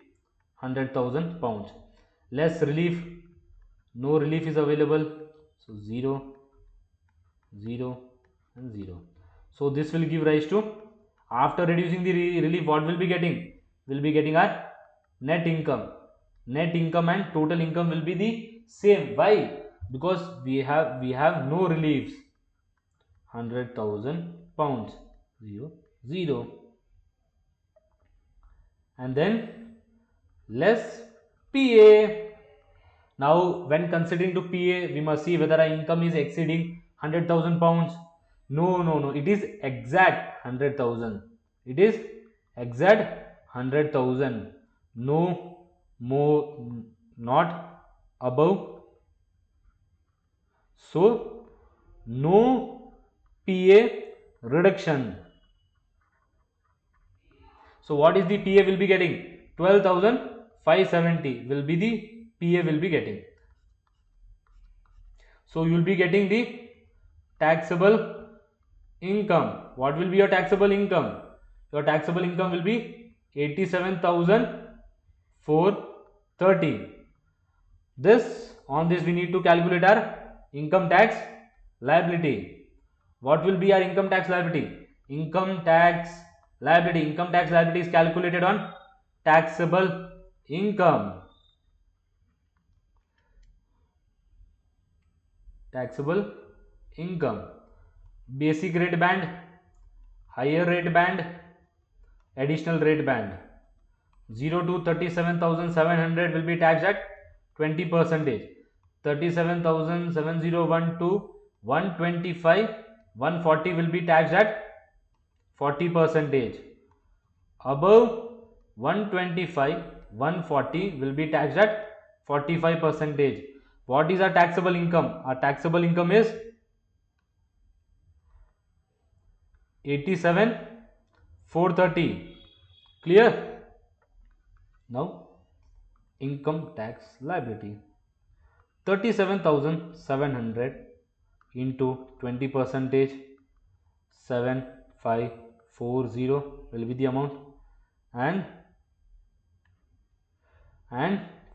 100,000 pounds. Less relief, no relief is available. So 0, 0 and 0. So this will give rise to, after reducing the relief, what will be getting? Will be getting our net income. Net income and total income will be the same. Why? Because we have no reliefs. 100,000 pounds, 0, 0. And then less PA. Now when considering to PA, we must see whether our income is exceeding 100,000 pounds. No, no, no, it is exact 100,000. It is exact 100,000. No more, not above. So no PA reduction. So what is the PA will be getting? 12,570 will be the PA will be getting. So you will be getting the taxable income. What will be your taxable income? Your taxable income will be 87,430. On this we need to calculate our income tax liability. What will be our income tax liability? Income tax liability is calculated on taxable income. Taxable income. Basic rate band, higher rate band, additional rate band. 0 to 37,700 will be taxed at 20%. 37,701 to 125, 140 will be taxed at 40%. Above 125, 140 will be taxed at 45%. What is our taxable income? Our taxable income is 87,430. Clear? Now income tax liability, 37,700 into 20%, 7540 will be the amount, and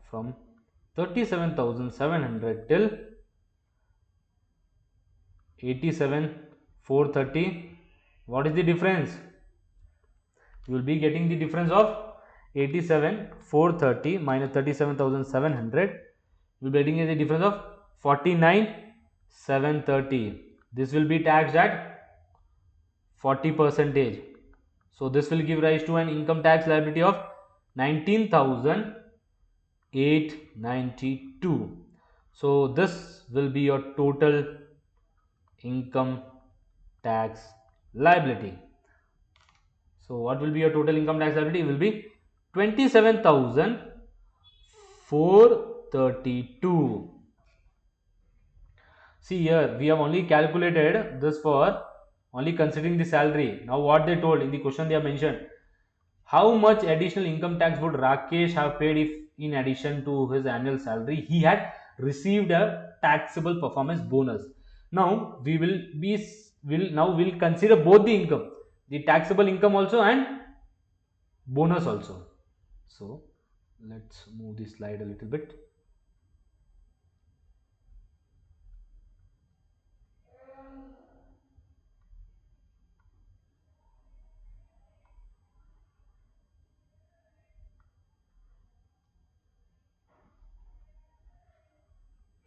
from 37,700 till 87,430, what is the difference? You will be getting the difference of 87,430 minus 37,700. You will be getting the difference of 49,730. This will be taxed at 40%. So this will give rise to an income tax liability of 19,892. So this will be your total income tax liability. So what will be your total income tax liability? It will be 27,432. See here, we have only calculated this for only considering the salary. Now what they told in the question, they have mentioned how much additional income tax would Rakesh have paid if in addition to his annual salary he had received a taxable performance bonus. Now we will consider both the income, the taxable income also and bonus also. So let's move this slide a little bit.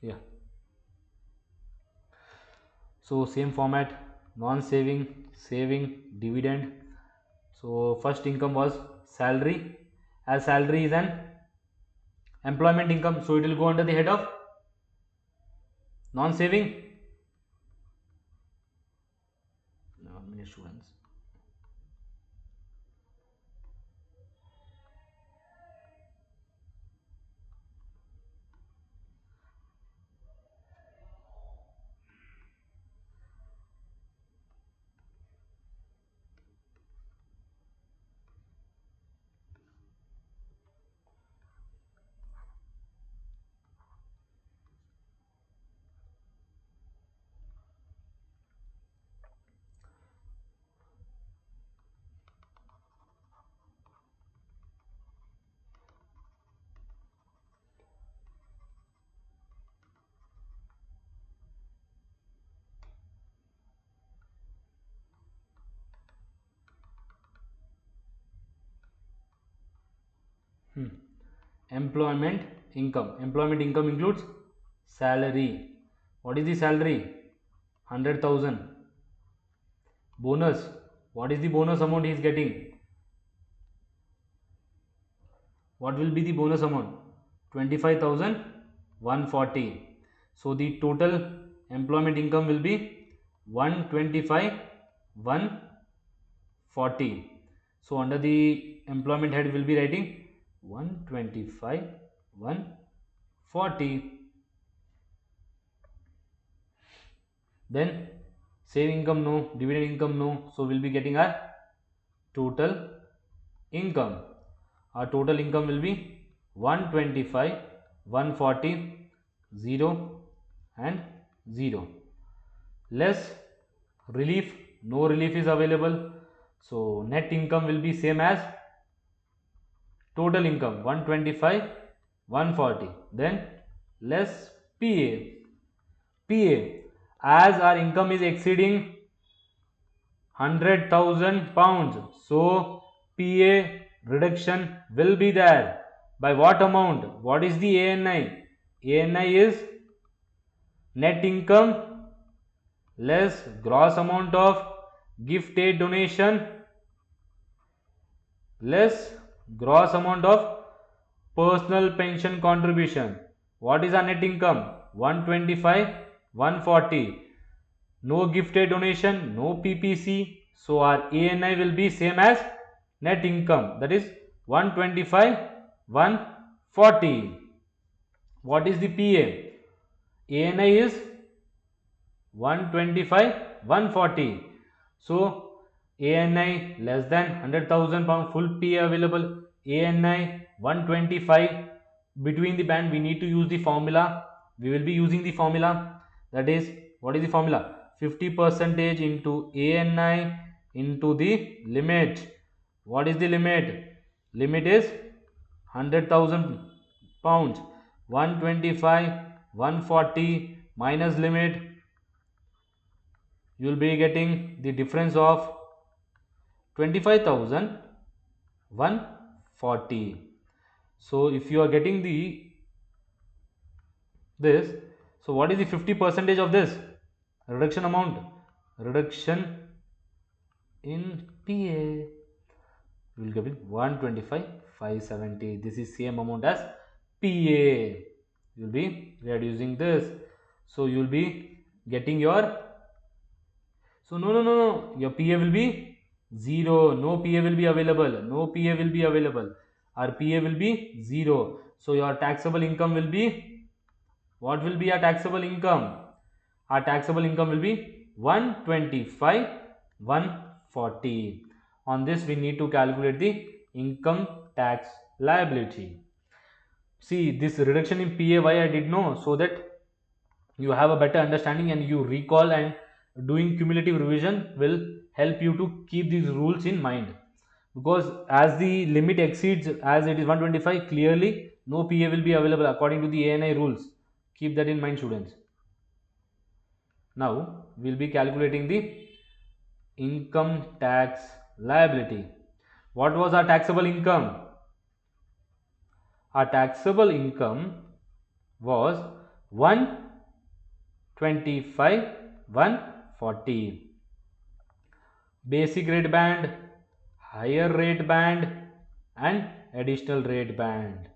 Yeah, so same format, non-saving, saving, dividend. So first income was salary, as salary is an employment income, so it will go under the head of non-saving. How many students? Hmm. Employment income. Employment income includes salary. What is the salary? 100,000. Bonus. What is the bonus amount he is getting? What will be the bonus amount? 25,140. So the total employment income will be 125,140. So under the employment head will be writing 125,140. Then saving income no, dividend income no, so we'll be getting our total income. Our total income will be 125, 140, 0 and 0. Less relief, no relief is available. So net income will be same as total income 125, 140. Then less PA. PA, as our income is exceeding 100,000 pounds, so PA reduction will be there. By what amount? What is the ANI? ANI is net income less gross amount of gift aid donation less gross amount of personal pension contribution. What is our net income? 125, 140. No gift aid donation, no PPC. So our ANI will be same as net income, that is 125, 140. What is the PA? ANI is 125, 140. So ANI less than 100,000 pound full PA available. ANI 125, between the band we need to use the formula. We will be using the formula, that is, what is the formula? 50% into ANI into the limit. What is the limit? Limit is 100,000 pounds. 125, 140 minus limit, you will be getting the difference of 25,140. So if you are getting this, so what is the 50% of this reduction amount? Reduction in PA will give it 125,570. This is same amount as PA. You will be reducing this, so you will be getting your, so no, your PA will be 0. No PA will be available. No PA will be available. Our PA will be 0. So your taxable income will be, what will be our taxable income? Our taxable income will be 125, 140. On this we need to calculate the income tax liability. See, this reduction in PA, why I did know, so that you have a better understanding and you recall, and doing cumulative revision will help you to keep these rules in mind. Because as the limit exceeds, as it is 125, clearly no PA will be available according to the ANI rules. Keep that in mind, students. Now we will be calculating the income tax liability. What was our taxable income? Our taxable income was 125, 140. Basic rate band, higher rate band and additional rate band.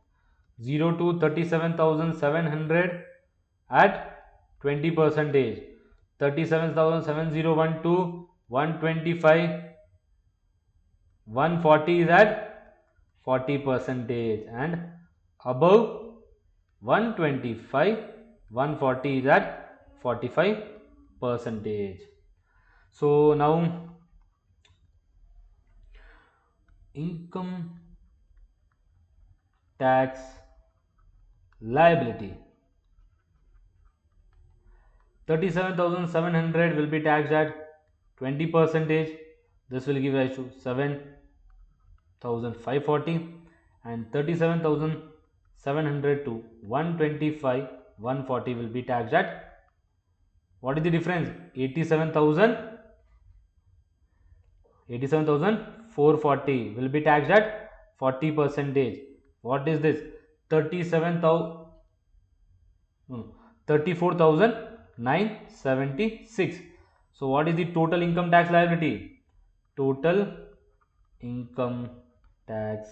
0 to 37,700 at 20%. 37,701 to 125, 140 is at 40%, and above 125, 140 is at 45%. So now income tax liability, 37,700 will be taxed at 20%. This will give rise to 7,540, and 37,700 to 125, 140 will be taxed at, what is the difference? 87,440 will be taxed at 40%. What is this? 37,000, 34,976. So what is the total income tax liability? Total income tax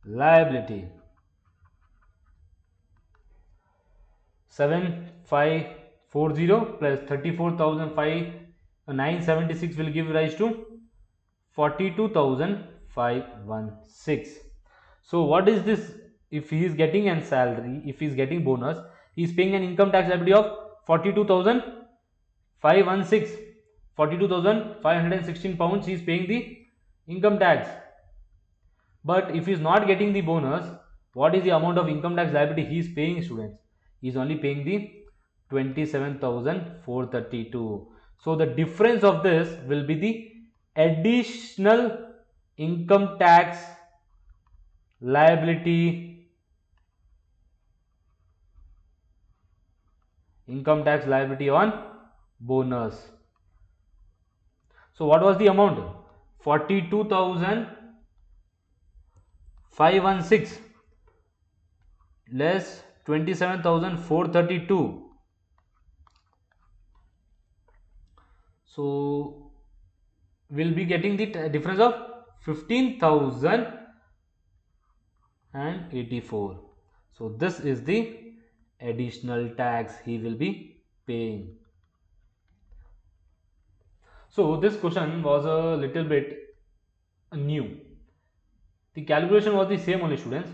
liability 7540 plus 34,976 will give rise to 42,516. So what is this? If he is getting an salary, if he is getting bonus, he is paying an income tax liability of 42,516. 42,516 pounds he is paying the income tax. But if he is not getting the bonus, what is the amount of income tax liability he is paying, students? He is only paying the 27,432. So the difference of this will be the additional income tax liability, on bonus. So what was the amount? 42,516 less 27,432. So we'll be getting the difference of 15,084. So this is the additional tax he will be paying. So this question was a little bit new. The calculation was the same only, students,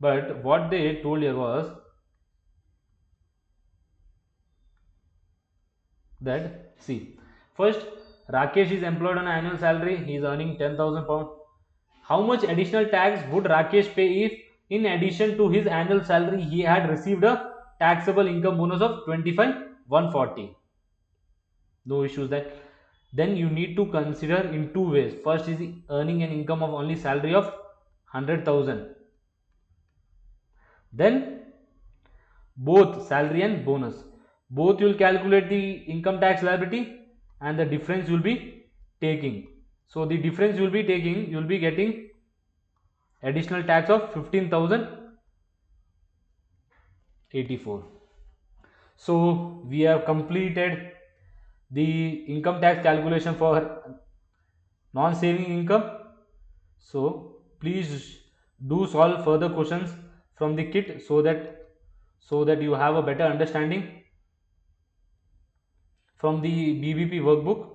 but what they told here was that, see, first Rakesh is employed on an annual salary, he is earning 10,000 pounds. How much additional tax would Rakesh pay if in addition to his annual salary he had received a taxable income bonus of 25,140? No issues that. Then you need to consider in two ways. First is earning an income of only salary of 100,000. Then both salary and bonus, both you will calculate the income tax liability and the difference you will be taking. So the difference you will be taking, you will be getting additional tax of 15,084. So we have completed the income tax calculation for non-saving income. So please do solve further questions from the kit so that you have a better understanding from the BBP workbook.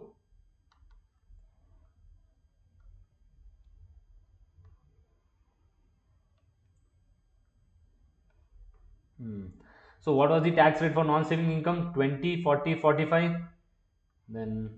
So what was the tax rate for non-saving income? 20, 40, 45. Then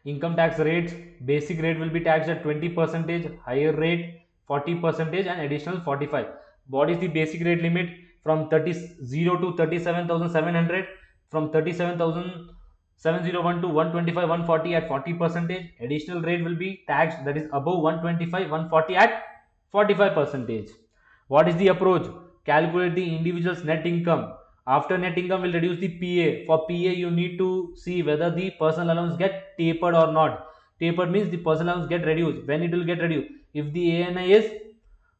income tax rates, basic rate will be taxed at 20%, higher rate 40%, and additional 45. What is the basic rate limit? From 30 to 37,700, from 37,701 to 125 140 at 40%. Additional rate will be taxed, that is above 125 140 at 45%. What is the approach? Calculate the individual's net income. After net income, will reduce the PA. For PA, you need to see whether the personal allowance get tapered or not. Tapered means the personal allowance get reduced. When it will get reduced? If the ANI is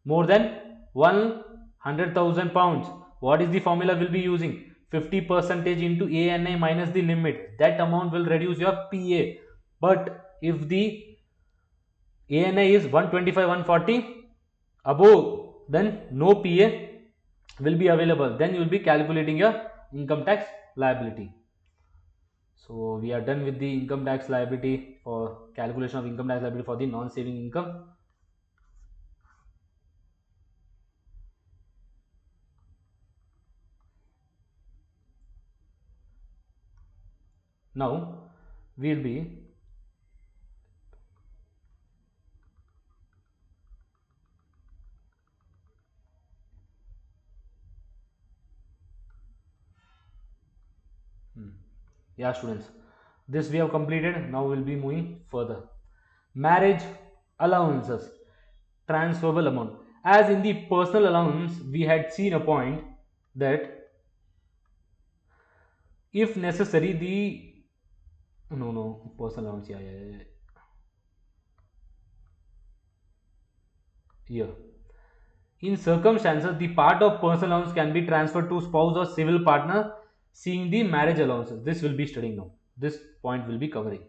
more than 100,000 pounds, what is the formula will be using? 50% into ANI minus the limit. That amount will reduce your PA. But if the ANI is 125 140 above, then no PA will be available. Then you will be calculating your income tax liability. So we are done with the income tax liability for calculation of income tax liability for the non-saving income. Now we will be yeah, students, this we have completed. Now we will be moving further. Marriage allowances, transferable amount. As in the personal allowance, we had seen a point that if necessary, the personal allowance, yeah. here. In circumstances, the part of personal allowance can be transferred to spouse or civil partner, seeing the marriage allowances. This will be studying now. This point will be covering.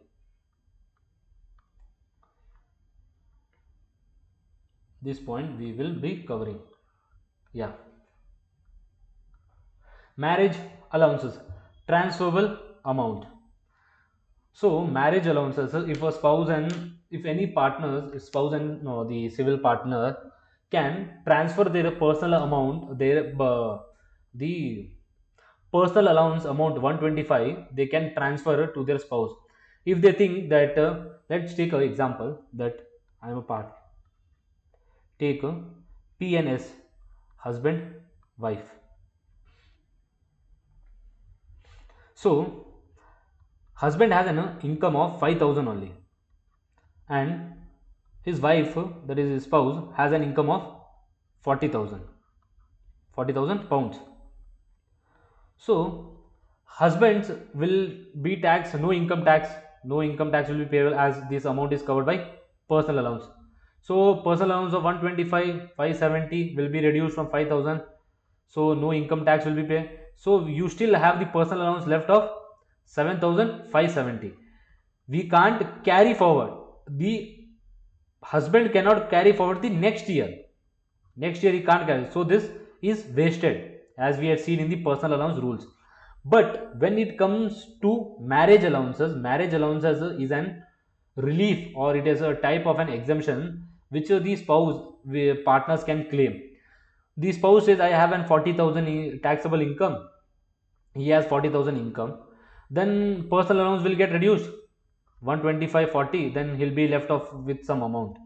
This point we will be covering. Yeah. Marriage allowances, transferable amount. So marriage allowances, if a spouse and if any partners, spouse and no, the civil partner can transfer their personal amount, their the personal allowance amount 125, they can transfer it to their spouse. If they think that, let's take an example that I am a part. Take PNS, husband, wife. So husband has an income of 5,000 only, and his wife, that is his spouse, has an income of 40,000 pounds. So husbands will be taxed, no income tax, will be payable as this amount is covered by personal allowance. So personal allowance of 125 570 will be reduced from 5,000, so no income tax will be paid. So you still have the personal allowance left of 7,570. We can't carry forward, the husband cannot carry forward the next year. Next year he can't carry, so this is wasted, as we had seen in the personal allowance rules. But when it comes to marriage allowances is an relief, or it is a type of an exemption which the spouse partners can claim. The spouse says, I have an 40,000 taxable income, he has 40,000 income, then personal allowance will get reduced 125 40, then he'll be left off with some amount,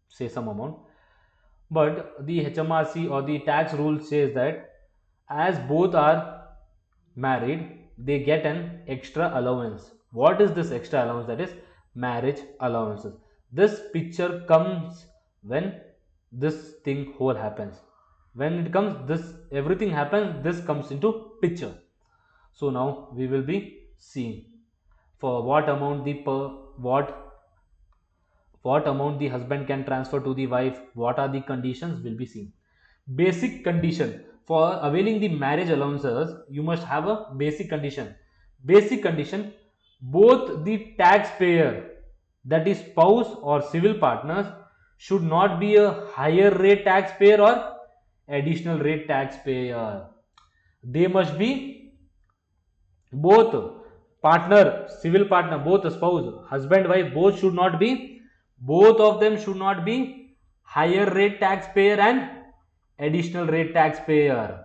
say some amount. But the HMRC or the tax rule says that as both are married, they get an extra allowance. What is this extra allowance? That is marriage allowances. This picture comes when this thing whole happens. When it comes, this everything happens, this comes into picture. So now we will be seeing for what amount what amount the husband can transfer to the wife, what are the conditions will be seen. Basic condition for availing the marriage allowances, you must have a basic condition. Basic condition, both the taxpayer, that is spouse or civil partners, should not be a higher rate taxpayer or additional rate taxpayer. They must be both partner, civil partner, both spouse, husband, wife, both of them should not be higher rate taxpayer and additional rate taxpayer.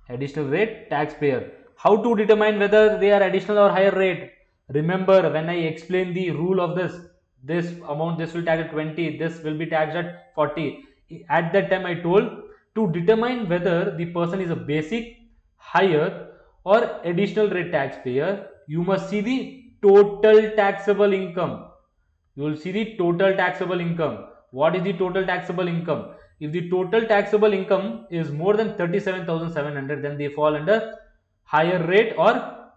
Additional rate taxpayer. How to determine whether they are additional or higher rate? Remember when I explained the rule of this amount, this will tax at 20, this will be taxed at 40. At that time I told, to determine whether the person is a basic, higher or additional rate taxpayer, you must see the total taxable income. You will see the total taxable income. What is the total taxable income? If the total taxable income is more than 37,700, then they fall under higher rate, or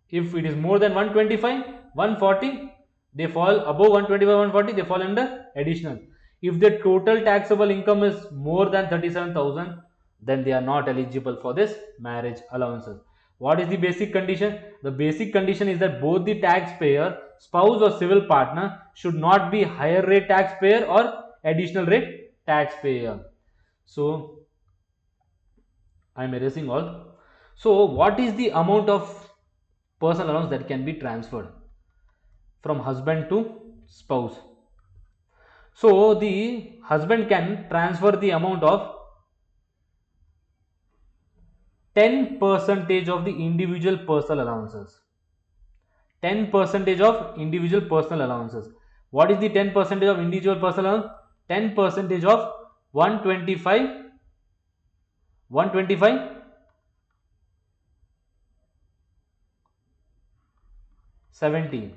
if it is more than 125, 140, they fall above 125, 140, they fall under additional. If the total taxable income is more than 37,000, then they are not eligible for this marriage allowances. What is the basic condition? The basic condition is that both the taxpayer, spouse or civil partner, should not be higher rate taxpayer or additional rate taxpayer. So I am erasing all. So what is the amount of personal allowance that can be transferred from husband to spouse? So the husband can transfer the amount of 10% of the individual personal allowances. 10% of individual personal allowances. What is the 10% of individual personal allowance? 10% of 125 70.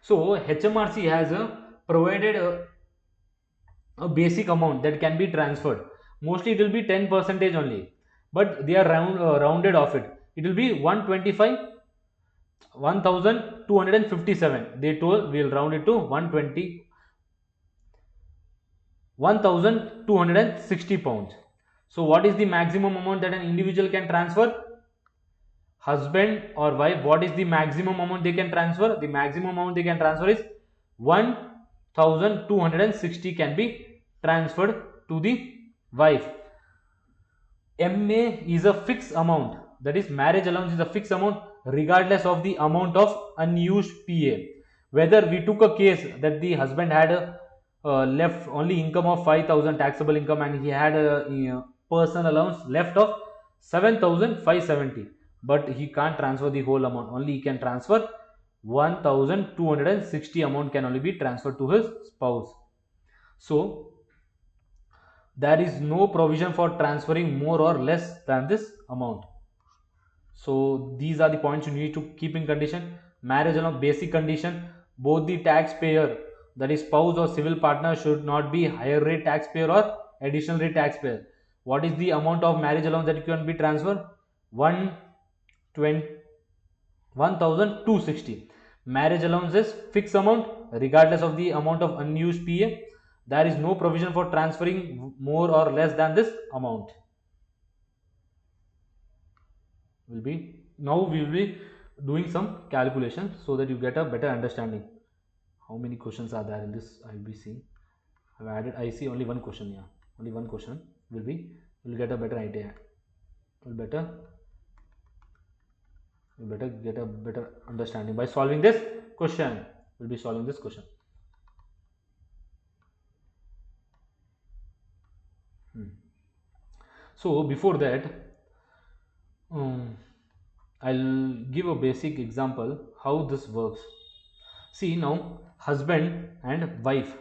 So HMRC has provided a basic amount that can be transferred. Mostly it will be 10% only, but they are rounded off it. It will be 125 1257. They told we will round it to 120. 1260 pounds. So what is the maximum amount that an individual can transfer? Husband or wife, what is the maximum amount they can transfer? The maximum amount they can transfer is 1260 can be transferred to the wife. MA is a fixed amount, that is marriage allowance is a fixed amount regardless of the amount of unused PA. Whether we took a case that the husband had a left only income of 5,000 taxable income and he had a personal allowance left of 7,570, but he can't transfer the whole amount, only he can transfer 1260 amount can only be transferred to his spouse. So there is no provision for transferring more or less than this amount. So these are the points you need to keep in condition. Marriage allowance basic condition, both the taxpayer, that is spouse or civil partner, should not be higher rate taxpayer or additional rate taxpayer. What is the amount of marriage allowance that can be transferred? 1260. Marriage allowance is fixed amount regardless of the amount of unused PA. There is no provision for transferring more or less than this amount. Will be now we will be doing some calculation so that you get a better understanding. How many questions are there in this? I will be seeing. I've added. I see only one question. Yeah, only one question will be. Will get a better idea. Will better get a better understanding by solving this question. We'll be solving this question. So before that, I'll give a basic example how this works. See now, husband and wife.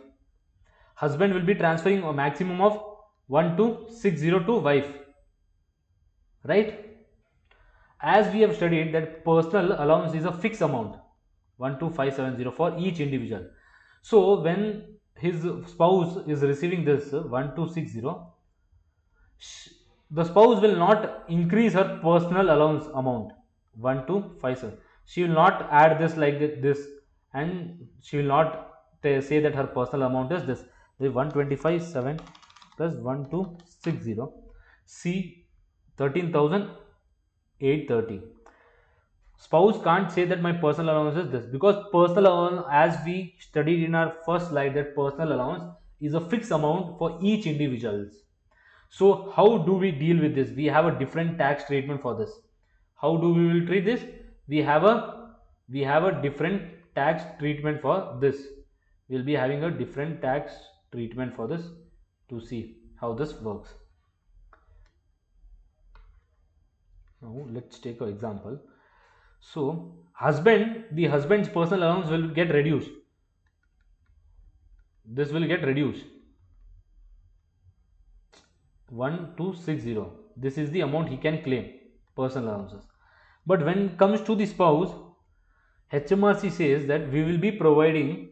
Husband will be transferring a maximum of 1260 to wife, right? As we have studied that personal allowance is a fixed amount 12570 for each individual. So when his spouse is receiving this 1260, the spouse will not increase her personal allowance amount 1257. She will not add this like this, and she will not say that her personal amount is this. The 125.7 plus 1260, C 13,830. Spouse can't say that my personal allowance is this, because personal allowance, as we studied in our first slide, that personal allowance is a fixed amount for each individual. So how do we deal with this? We have a different tax treatment for this. How do we will treat this? We have a different tax treatment for this. We'll be having a different tax treatment for this to see how this works. Now let's take an example. So the husband's personal allowance will get reduced. This will get reduced 1260. This is the amount he can claim personal allowances. But when it comes to the spouse, HMRC says that we will be providing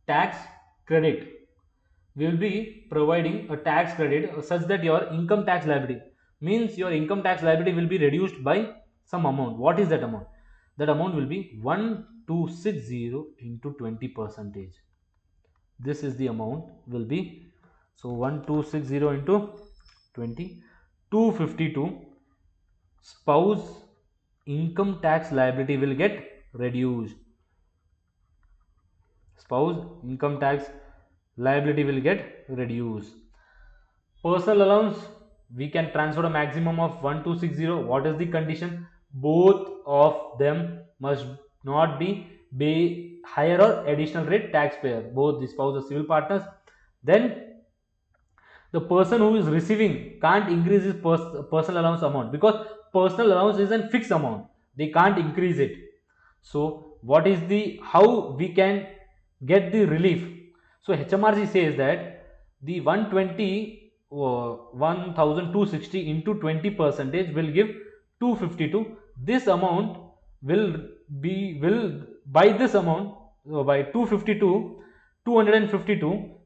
tax credit. We will be providing a tax credit such that your income tax liability, means your income tax liability will be reduced by some amount. What is that amount? That amount will be 1260 into 20%. This is the amount will be, so 1260 into 20, 252. Spouse income tax liability will get reduced. Spouse income tax liability will get reduced. Personal allowance, we can transfer a maximum of 1260. What is the condition? Both of them must not be higher or additional rate taxpayer, both the spouse or civil partners. Then the person who is receiving can't increase his personal allowance amount, because personal allowance is a fixed amount, they can't increase it. So what is the, how we can get the relief? So HMRC says that the 1260 into 20% will give 252. This amount will by this amount, by 252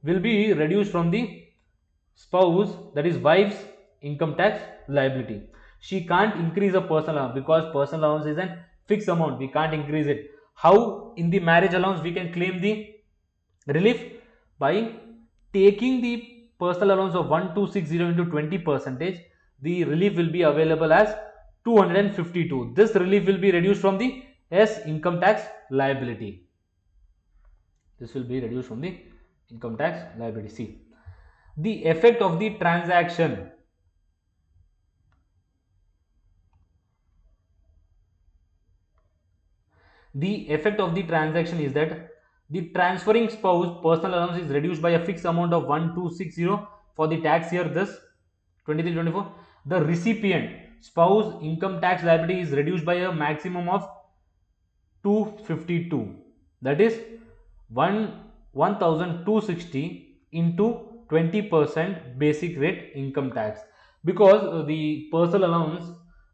will be reduced from the spouse, that is wife's income tax liability. She can't increase a personal allowance because personal allowance is a fixed amount, we can't increase it. How in the marriage allowance we can claim the relief by taking the personal allowance of 1260 into 20 percentage, the relief will be available as 252. This relief will be reduced from the S income tax liability. This will be reduced from the income tax liability. See, the effect of the transaction. The effect of the transaction is that the transferring spouse personal allowance is reduced by a fixed amount of 1260 for the tax year this 23-24. The recipient spouse income tax liability is reduced by a maximum of 252, that is 1260 into 20% basic rate income tax, because the personal allowance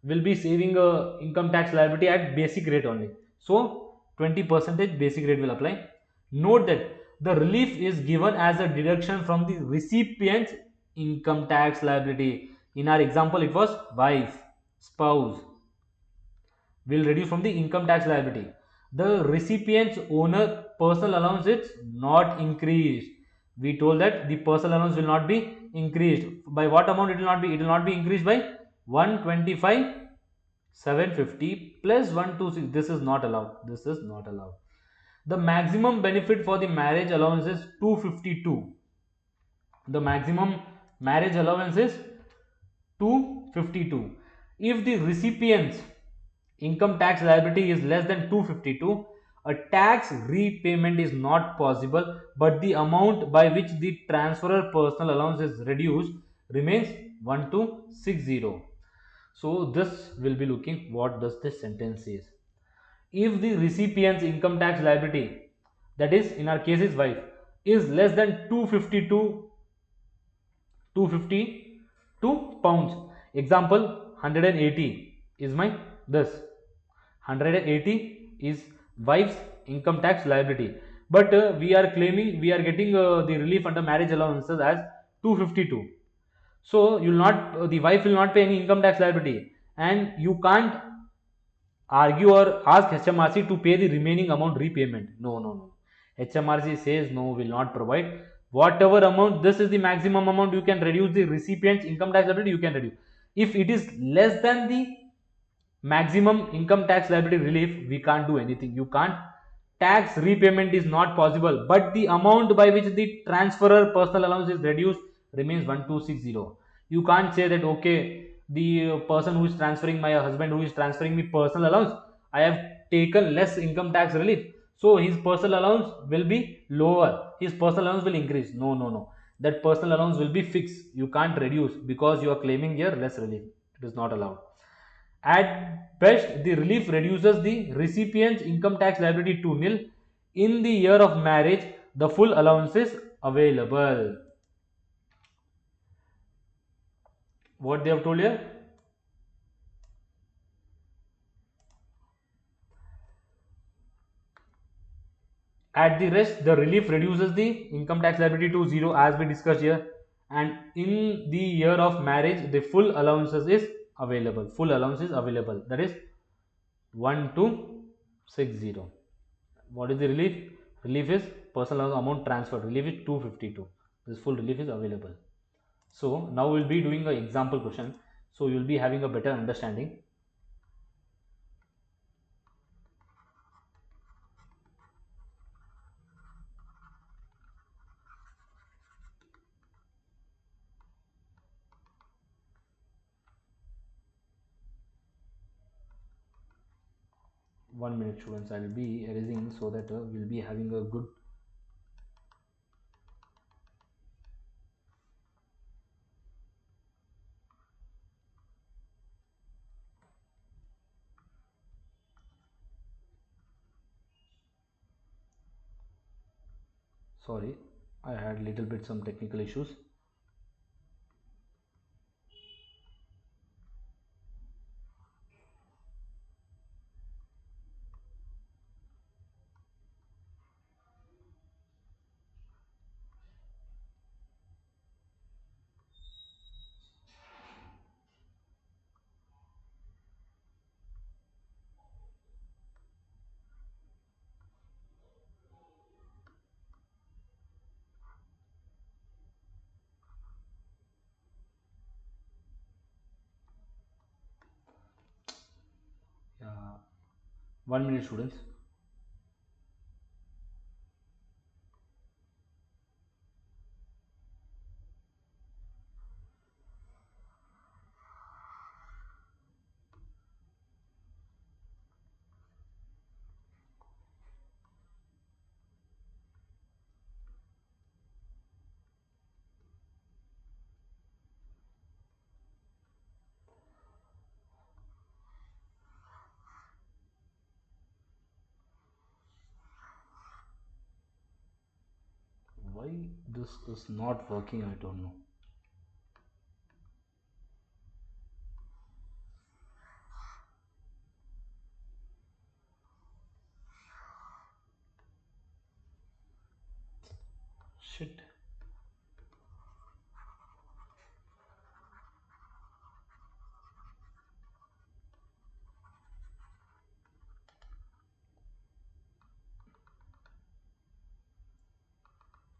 will be saving a income tax liability at basic rate only, so 20 percentage basic rate will apply. Note that the relief is given as a deduction from the recipient's income tax liability. In our example, it was wife, spouse will reduce from the income tax liability. The recipient's owner personal allowance is not increased. We told that the personal allowance will not be increased. By what amount it will not be? It will not be increased by 125 750 plus 126. This is not allowed. This is not allowed. The maximum benefit for the marriage allowance is 252. The maximum marriage allowance is 252. If the recipient's income tax liability is less than 252, a tax repayment is not possible, but the amount by which the transferor personal allowance is reduced remains 1260. So this will be looking what does this sentence says. If the recipient's income tax liability, that is in our case is wife, is less than 252 pounds, example 180 is my this 180 is wife's income tax liability, but we are claiming we are getting the relief under marriage allowances as 252. So you will not the wife will not pay any income tax liability, and you can't argue or ask HMRC to pay the remaining amount repayment. No, no, no. HMRC says no, will not provide. Whatever amount, this is the maximum amount you can reduce the recipient's income tax liability, you can reduce. If it is less than the maximum income tax liability relief, we can't do anything. You can't. Tax repayment is not possible, but the amount by which the transferor personal allowance is reduced remains 1260. You can't say that okay, the person who is transferring, my husband who is transferring me personal allowance, I have taken less income tax relief, so his personal allowance will be lower, his personal allowance will increase. No, no, no, that personal allowance will be fixed. You can't reduce because you are claiming here less relief. It is not allowed. At best, the relief reduces the recipient's income tax liability to nil. In the year of marriage, the full allowance is available. What they have told here? At the rest, the relief reduces the income tax liability to zero, as we discussed here. And in the year of marriage, the full allowances is available. Full allowance is available. That is 1260. What is the relief? Relief is personal amount transferred. Relief is 252. This full relief is available. So now we'll be doing an example question. So you'll be having a better understanding. One minute, students. I'll be erasing so that we'll be having a good. Sorry, I had little bit some technical issues. 1 minute, students. Why this is not working, I don't know. Shit.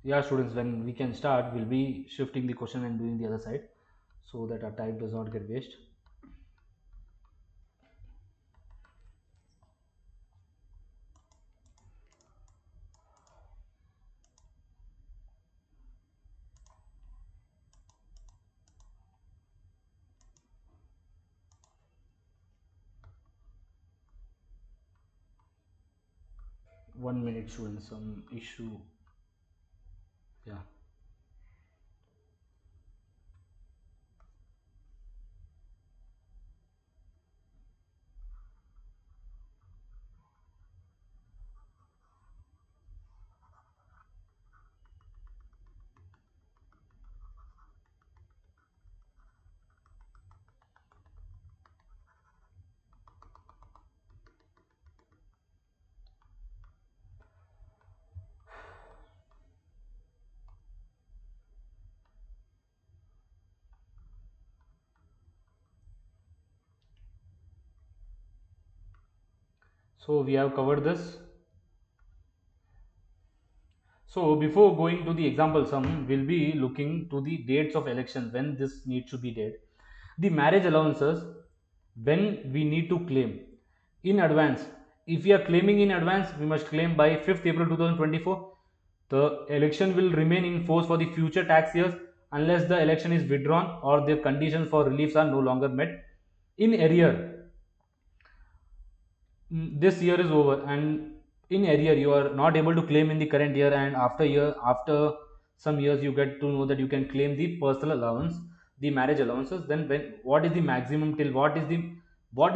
Yeah, students, when we can start, we'll be shifting the question and doing the other side so that our time does not get waste. 1 minute, students, some issue. Yeah. So we have covered this. So before going to the example sum, we'll be looking to the dates of elections when this needs to be date. The marriage allowances, when we need to claim in advance. If we are claiming in advance, we must claim by 5th April 2024. The election will remain in force for the future tax years unless the election is withdrawn or the conditions for reliefs are no longer met. In arrear, this year is over and in arrear you are not able to claim in the current year, and after some years you get to know that you can claim the personal allowance, the marriage allowances. Then when, what is the maximum till what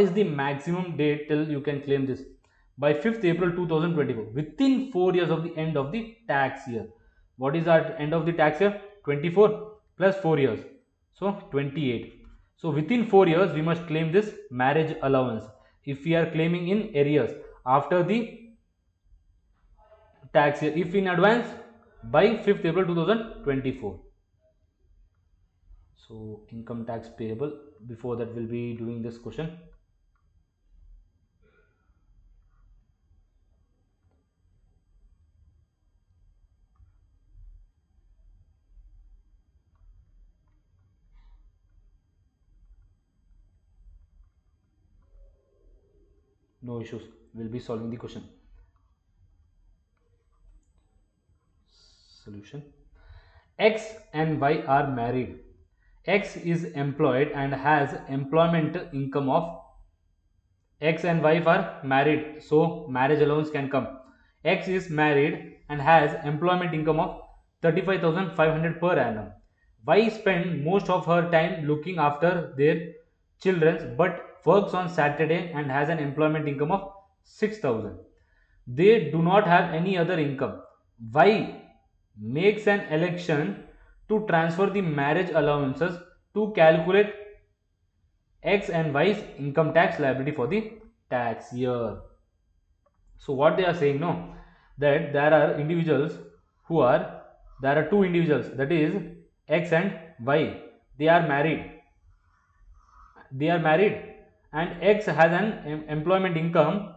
is the maximum date till you can claim this? By 5th April 2024, within 4 years of the end of the tax year. What is our end of the tax year? 24 plus 4 years, so 28. So within 4 years we must claim this marriage allowance if we are claiming in arrears after the tax year. If in advance, by 5th April 2024. So income tax payable, before that we'll be doing this question. No issues, we'll be solving the question. Solution. X and Y are married. X is employed and has employment income of, X and wife are married, so marriage allowance can come. X is married and has employment income of 35,500 per annum. Y spend most of her time looking after their children but works on Saturday and has an employment income of 6,000. They do not have any other income. Y makes an election to transfer the marriage allowances to calculate X and Y's income tax liability for the tax year. So what they are saying, no, that there are two individuals, that is X and Y. They are married. They are married, and X has an employment income,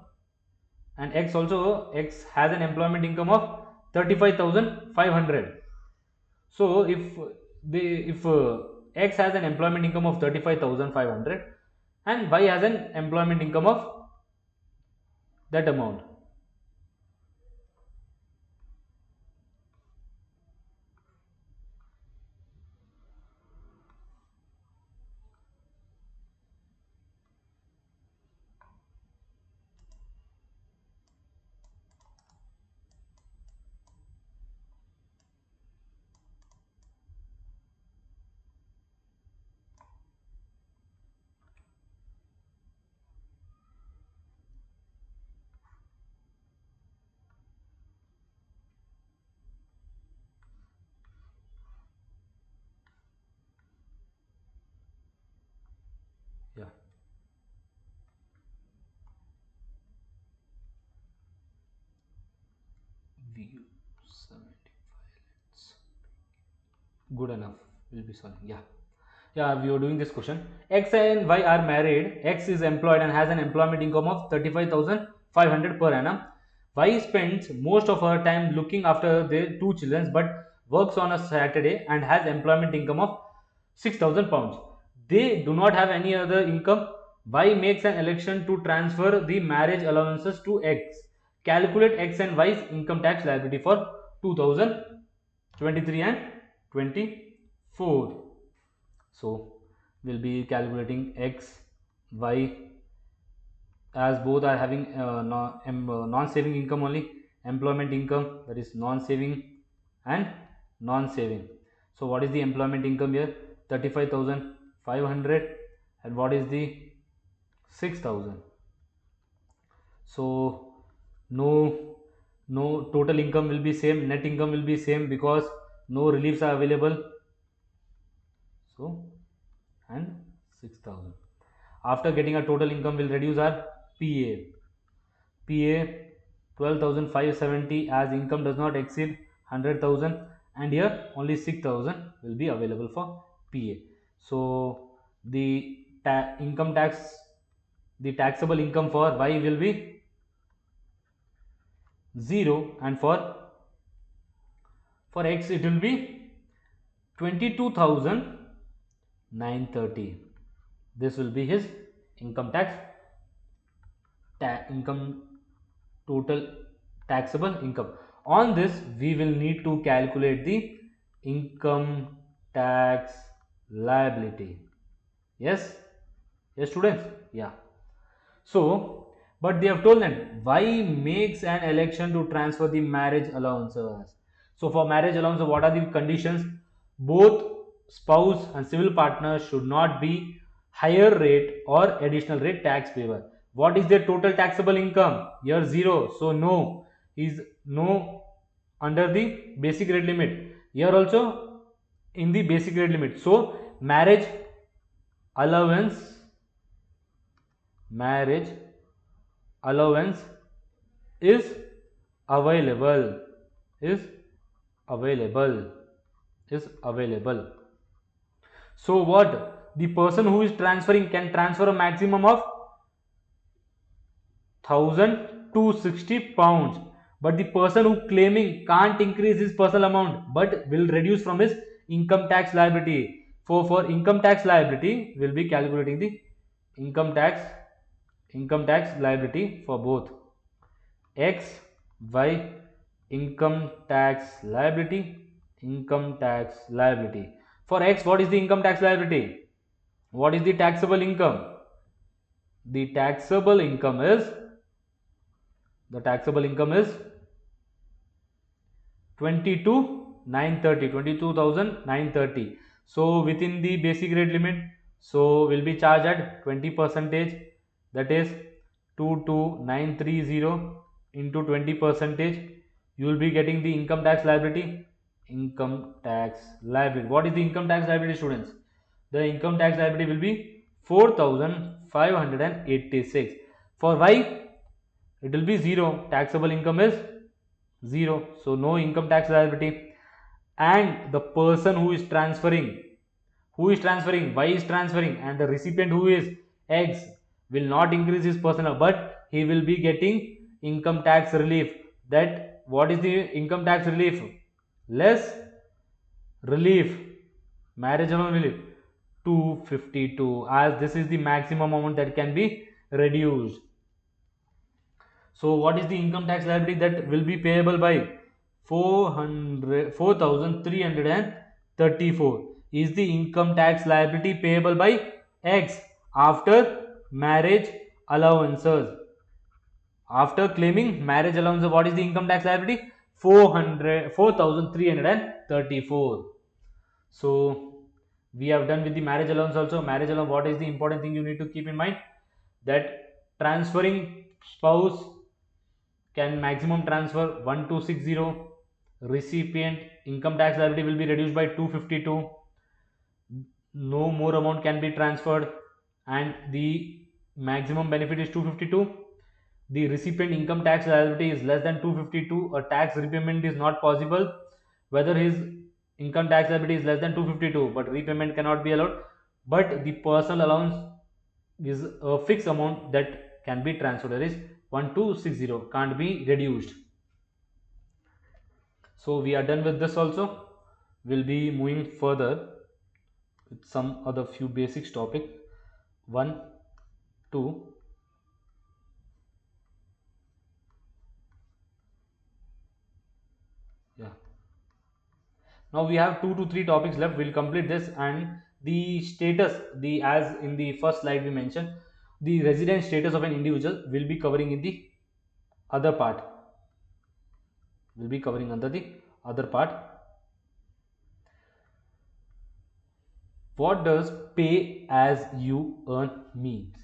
and X has an employment income of 35,500. So if X has an employment income of 35,500 and Y has an employment income of that amount. Yeah. View 75. Good enough. We'll be solving. Yeah. Yeah, we are doing this question. X and Y are married. X is employed and has an employment income of 35,500 per annum. Y spends most of her time looking after their two children but works on a Saturday and has employment income of 6,000 pounds. They do not have any other income. Y makes an election to transfer the marriage allowances to X. Calculate X and Y's income tax liability for 2023 and 24. So we'll be calculating X, Y, as both are having non-saving income only, employment income, that is non-saving and non-saving. So what is the employment income here? 35,500. And what is the 6,000? So no no total income will be same, net income will be same because no reliefs are available. So and 6,000. After getting a total income, we'll reduce our PA. PA 12,570 as income does not exceed 100,000 and here only 6,000 will be available for PA. So the income tax, the taxable income for Y will be 0 and for X it will be 22,930. This will be his income tax, income total taxable income. On this we will need to calculate the income tax liability. Yes, yes students. Yeah. So but they have told that why makes an election to transfer the marriage allowances. So for marriage allowance, what are the conditions? Both spouse and civil partners should not be higher rate or additional rate tax payer. What is their total taxable income? Here 0. So no, is no under the basic rate limit. Here also in the basic rate limit. So allowance marriage allowance is available is available is available. So what, the person who is transferring can transfer a maximum of 1,260 pounds, but the person who claiming can't increase his personal amount but will reduce from his income tax liability. For income tax liability, we'll be calculating the income tax liability for both X, Y, income tax liability. For X, what is the income tax liability? What is the taxable income? The taxable income is 22,930. So within the basic rate limit, so will be charged at 20%, that is 22,930 into 20%. You will be getting the income tax liability. What is the income tax liability, students? The income tax liability will be 4,586. For Y, it will be 0. Taxable income is 0. So no income tax liability. And the person who is transferring, Y is transferring, and the recipient who is X will not increase his personal, but he will be getting income tax relief. That what is the income tax relief? Less relief, marriage allowance relief, 252, as this is the maximum amount that can be reduced. So what is the income tax liability that will be payable by 4,334 is the income tax liability payable by X after marriage allowances. After claiming marriage allowance, what is the income tax liability? 4,334. So we have done with the marriage allowance also. Marriage allowance, what is the important thing you need to keep in mind? That transferring spouse can maximum transfer 1260. Recipient income tax liability will be reduced by 252. No more amount can be transferred, and the maximum benefit is 252. The recipient income tax liability is less than 252, a tax repayment is not possible. Whether his income tax liability is less than 252 but repayment cannot be allowed, but the personal allowance is a fixed amount that can be transferred, that is 1260, can't be reduced. So we are done with this also. We'll be moving further with some other few basics topic. 1, 2, yeah. Now we have 2 to 3 topics left. We'll complete this, and the status, the as in the first slide we mentioned, the resident status of an individual will be covering in the other part. Will be covering under the other part. What does pay as you earn means?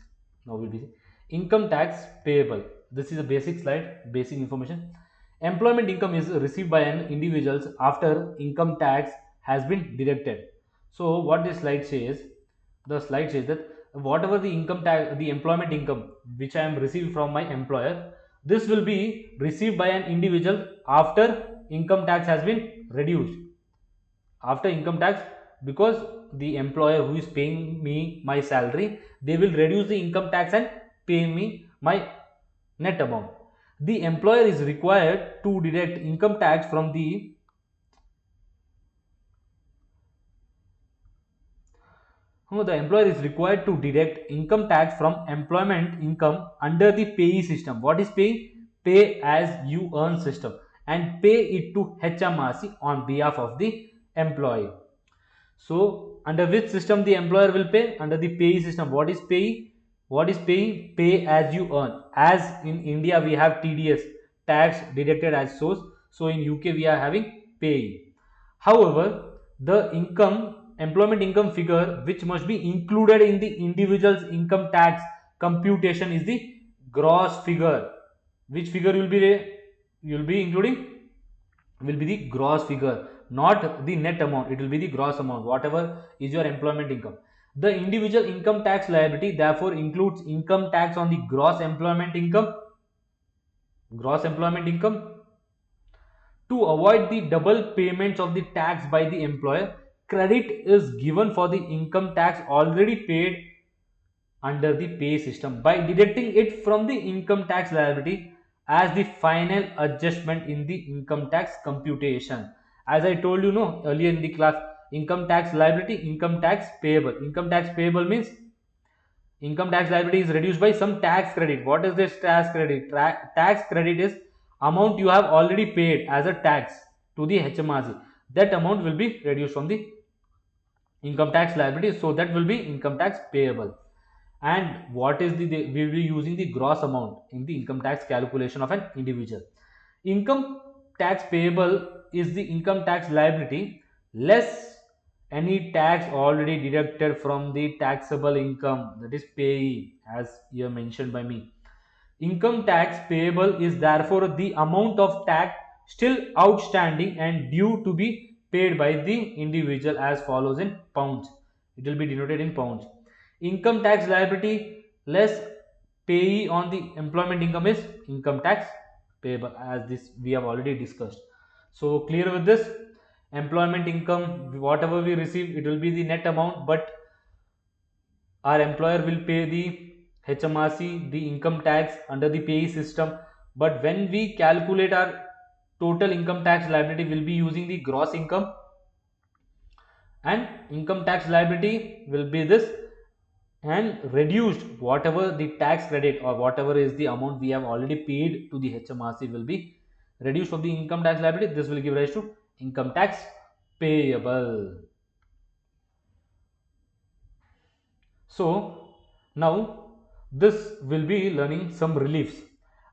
Now we'll be income tax payable. This is a basic slide, basic information. Employment income is received by an individual after income tax has been deducted. So what this slide says, the slide says that whatever the income tax, the employment income which I am receiving from my employer, this will be received by an individual after income tax has been reduced. After income tax, because the employer who is paying me my salary, they will reduce the income tax and pay me my net amount. The employer is required to deduct income tax from the the employer is required to deduct income tax from employment income under the payee system. What is paying? Pay as you earn system, and pay it to HMRC on behalf of the employee. So under which system the employer will pay? Under the payee system. What is payee? What is payee? Pay as you earn. As in India we have TDS, tax deducted as source. So in UK we are having payee. However, the employment income figure which must be included in the individual's income tax computation is the gross figure. Which figure you will be including? Will be the gross figure, not the net amount. It will be the gross amount, whatever is your employment income. The individual income tax liability therefore includes income tax on the gross employment income. Gross employment income. To avoid the double payments of the tax by the employer, credit is given for the income tax already paid under the pay system by deducting it from the income tax liability as the final adjustment in the income tax computation. As I told you no earlier in the class, income tax liability, income tax payable. Income tax payable means income tax liability is reduced by some tax credit. What is this tax credit? Tax credit is amount you have already paid as a tax to the HMRC. That amount will be reduced from the income tax liability, so that will be income tax payable. And what is the we will be using the gross amount in the income tax calculation of an individual. Income tax payable is the income tax liability less any tax already deducted from the taxable income, that is payee, as here mentioned by me. Income tax payable is therefore the amount of tax still outstanding and due to be paid by the individual as follows in pounds. It will be denoted in pounds. Income tax liability less payee on the employment income is income tax payable, as this we have already discussed. So clear with this? Employment income, whatever we receive, it will be the net amount, but our employer will pay the HMRC the income tax under the payee system. But when we calculate our total income tax liability, will be using the gross income, and income tax liability will be this and reduced whatever the tax credit or whatever is the amount we have already paid to the HMRC will be reduced from the income tax liability. This will give rise to income tax payable. So now this will be learning some reliefs.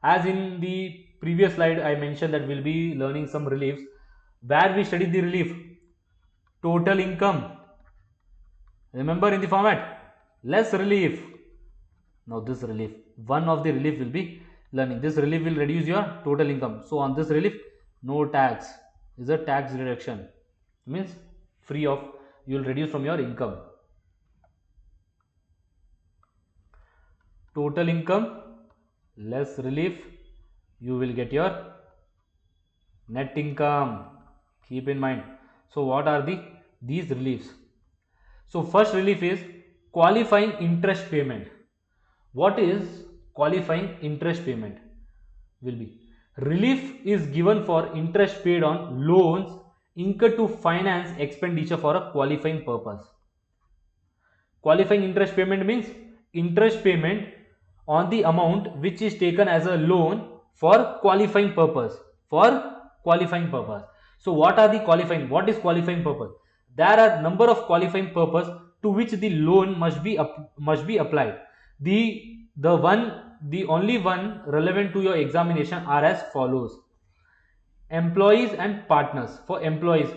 As in the previous slide I mentioned that we'll be learning some reliefs. Where we studied the relief, total income, remember in the format, less relief. Now this relief, one of the relief will be learning. This relief will reduce your total income. So on this relief, no tax, is a tax reduction, means free of, you will reduce from your income. Total income less relief, you will get your net income. Keep in mind. So what are these reliefs? So first relief is qualifying interest payment. What is qualifying interest payment? Will be relief is given for interest paid on loans incurred to finance expenditure for a qualifying purpose. Qualifying interest payment means interest payment on the amount which is taken as a loan for qualifying purpose. For qualifying purpose. So what are the qualifying? What is qualifying purpose? There are number of qualifying purpose to which the loan must be applied. The only one relevant to your examination are as follows. Employees and partners. For employees,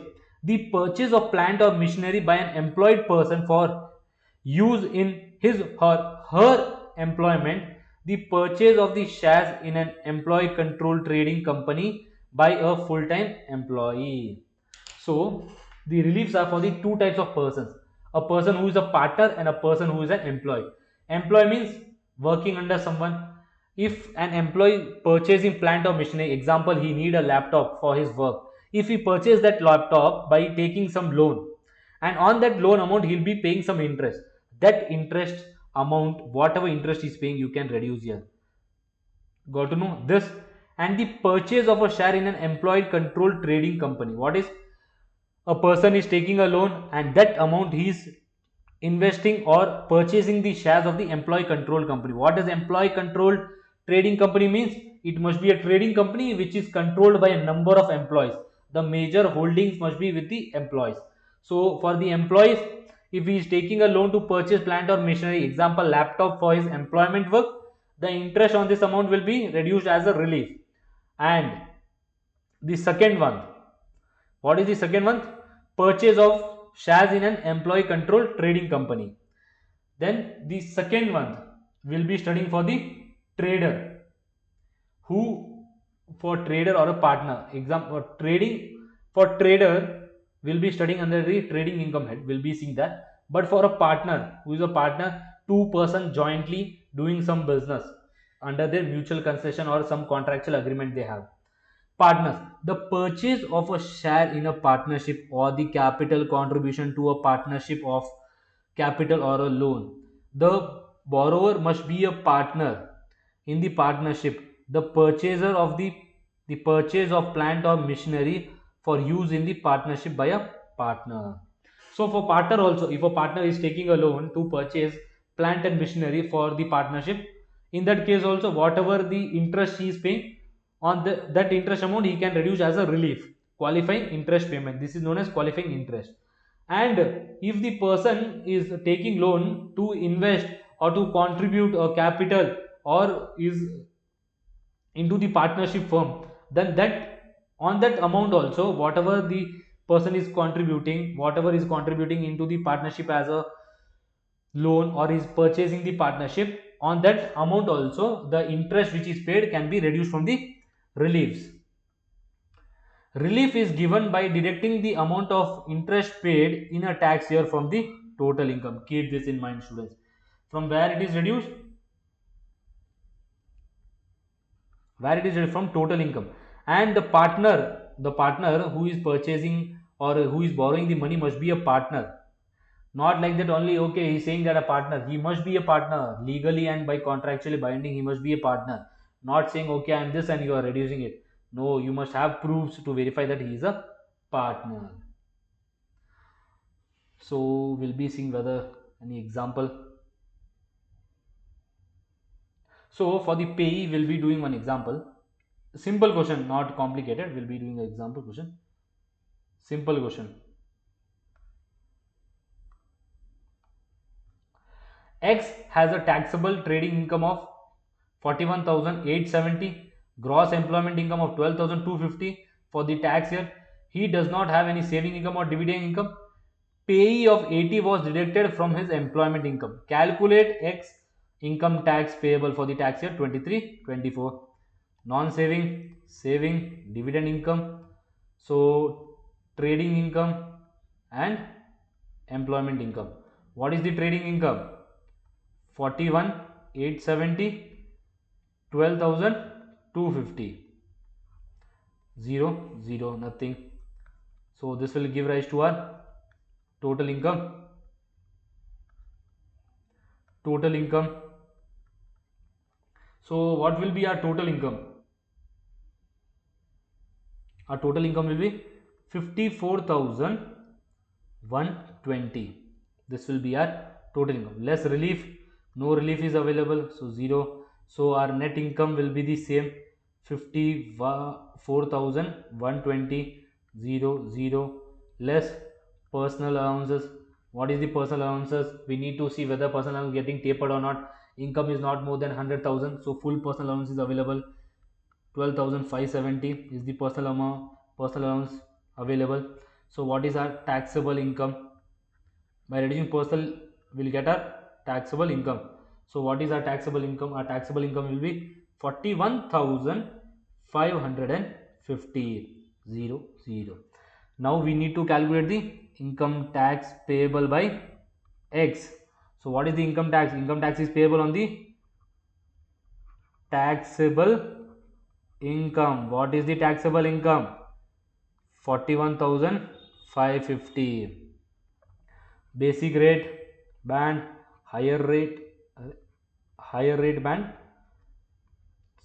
the purchase of plant or machinery by an employed person for use in his or her employment, the purchase of the shares in an employee controlled trading company by a full-time employee. So the reliefs are for the two types of persons, a person who is a partner and a person who is an employee. Employee means working under someone. If an employee purchasing plant or machinery, example, he need a laptop for his work. If he purchase that laptop by taking some loan, and on that loan amount he'll be paying some interest, that interest amount, whatever interest he's paying, you can reduce here. Got to know this. And the purchase of a share in an employee controlled trading company. What is, a person is taking a loan and that amount he is investing or purchasing the shares of the employee controlled company. What does employee controlled trading company means? It must be a trading company which is controlled by a number of employees. The major holdings must be with the employees. So for the employees, if he is taking a loan to purchase plant or machinery, example laptop for his employment work, the interest on this amount will be reduced as a relief. And the second one, what is the second one? Purchase of shares in an employee controlled trading company. Then the second one will be studying for the trader, who, for trader or a partner, example trading, for trader will be studying under the trading income head, will be seeing that. But for a partner, who is a partner, two person jointly doing some business under their mutual concession or some contractual agreement they have. Partners, the purchase of a share in a partnership or the capital contribution to a partnership of capital or a loan. The borrower must be a partner in the partnership. The purchaser of the purchase of plant or machinery for use in the partnership by a partner. So for partner also, if a partner is taking a loan to purchase plant and machinery for the partnership, in that case also whatever the interest he is paying on that interest amount, he can reduce as a relief, qualifying interest payment. This is known as qualifying interest. And if the person is taking loan to invest or to contribute a capital or is into the partnership firm, then that on that amount also, whatever the person is contributing, whatever is contributing into the partnership as a loan or is purchasing the partnership, on that amount also the interest which is paid can be reduced from the reliefs. Relief is given by deducting the amount of interest paid in a tax year from the total income. Keep this in mind, students. From where it is reduced? Where it is reduced? From total income. And the partner who is purchasing or who is borrowing the money must be a partner. Not like that only, okay, he's saying that a partner. He must be a partner. Legally and by contractually binding, he must be a partner. Not saying, okay, I am this and you are reducing it. No, you must have proofs to verify that he is a partner. So we'll be seeing whether any example. So for the payee, we'll be doing one example. Simple question, not complicated. We'll be doing an example question. Simple question. X has a taxable trading income of 41,870, gross employment income of 12,250 for the tax year. He does not have any saving income or dividend income. Payee of 80 was deducted from his employment income. Calculate X income tax payable for the tax year 23-24. Non-saving, saving, dividend income. So trading income and employment income. What is the trading income? 41,870, 12,250. 0, 0, nothing. So this will give rise to our total income. Total income. So what will be our total income? Our total income will be 54,120. This will be our total income. Less relief, no relief is available, so 0. So our net income will be the same, 54,120, 0, 0. Less personal allowances. What is the personal allowances? We need to see whether personal allowance is getting tapered or not. Income is not more than 100,000, so full personal allowance is available. 12,570 is the personal allowance available. So what is our taxable income? By reducing personal, we'll get our taxable income. So what is our taxable income? Our taxable income will be 41,550. 0, 0. Now we need to calculate the income tax payable by X. So what is the income tax? Income tax is payable on the taxable income. What is the taxable income? 41,550. Basic rate band, higher rate band,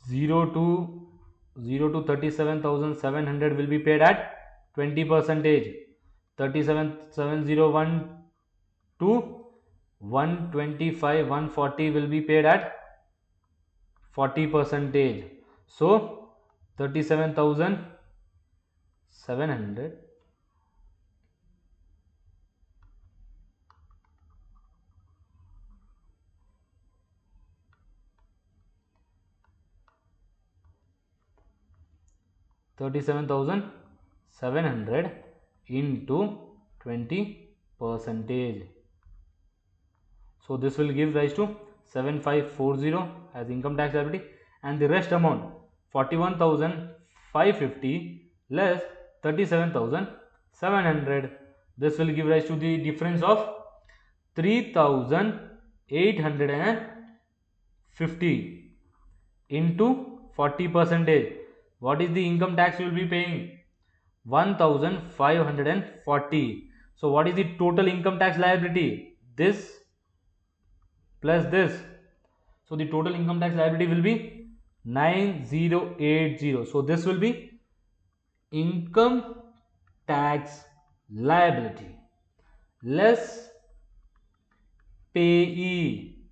0 to 37,700 will be paid at 20%. 37,701 to 125 140 will be paid at 40%. So 37,700 37,700 into 20%. So this will give rise to 7540 as income tax liability, and the rest amount 41,550 less 37,700. This will give rise to the difference of 3,850 into 40%. What is the income tax you will be paying? 1,540. So what is the total income tax liability? This plus this. So the total income tax liability will be 9080. So this will be income tax liability less payee.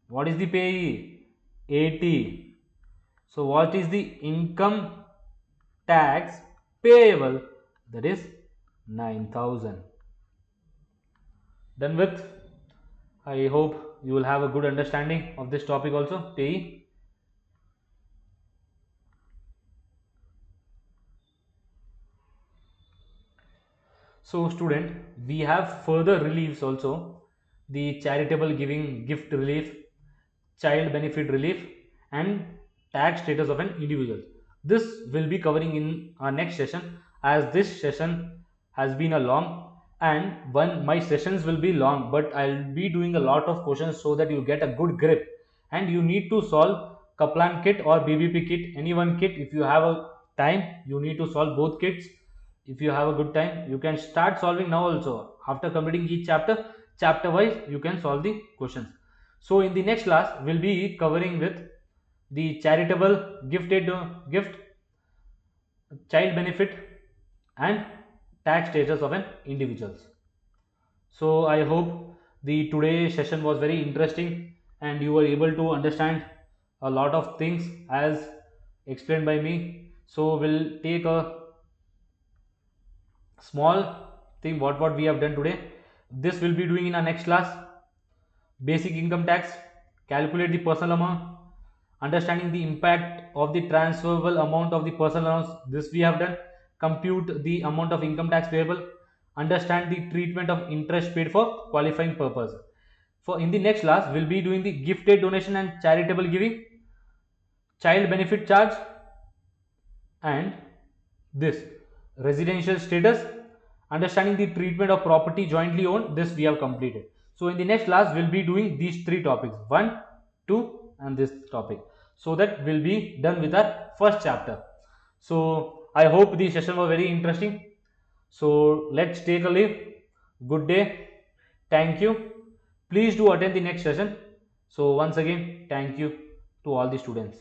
What is the payee? 80. So what is the income tax payable? That is 9,000. Done with. I hope you will have a good understanding of this topic also, payee. So student, we have further reliefs also, the charitable giving gift relief, child benefit relief, and tax status of an individual. This will be covering in our next session, as this session has been a long, and my sessions will be long, but I'll be doing a lot of questions so that you get a good grip, and you need to solve Kaplan kit or BBP kit, any one kit. If you have a time, you need to solve both kits. If you have a good time, you can start solving now also. After completing each chapter wise, you can solve the questions. So in the next class, we'll be covering with the charitable gift, child benefit, and tax status of an individuals. So I hope the today's session was very interesting, and you were able to understand a lot of things as explained by me. So we'll take a small thing what we have done today. This will be doing in our next class: basic income tax, calculate the personal amount, understanding the impact of the transferable amount of the personal allowance, this we have done, compute the amount of income tax payable, understand the treatment of interest paid for qualifying purpose. For in the next class we'll be doing the gifted donation and charitable giving, child benefit charge, and this residential status, understanding the treatment of property jointly owned, this we have completed. So in the next class we'll be doing these three topics, 1, 2 and this topic, so that we'll be done with our first chapter. So I hope the session was very interesting. So let's take a leave. Good day, thank you, please do attend the next session. So once again, thank you to all the students.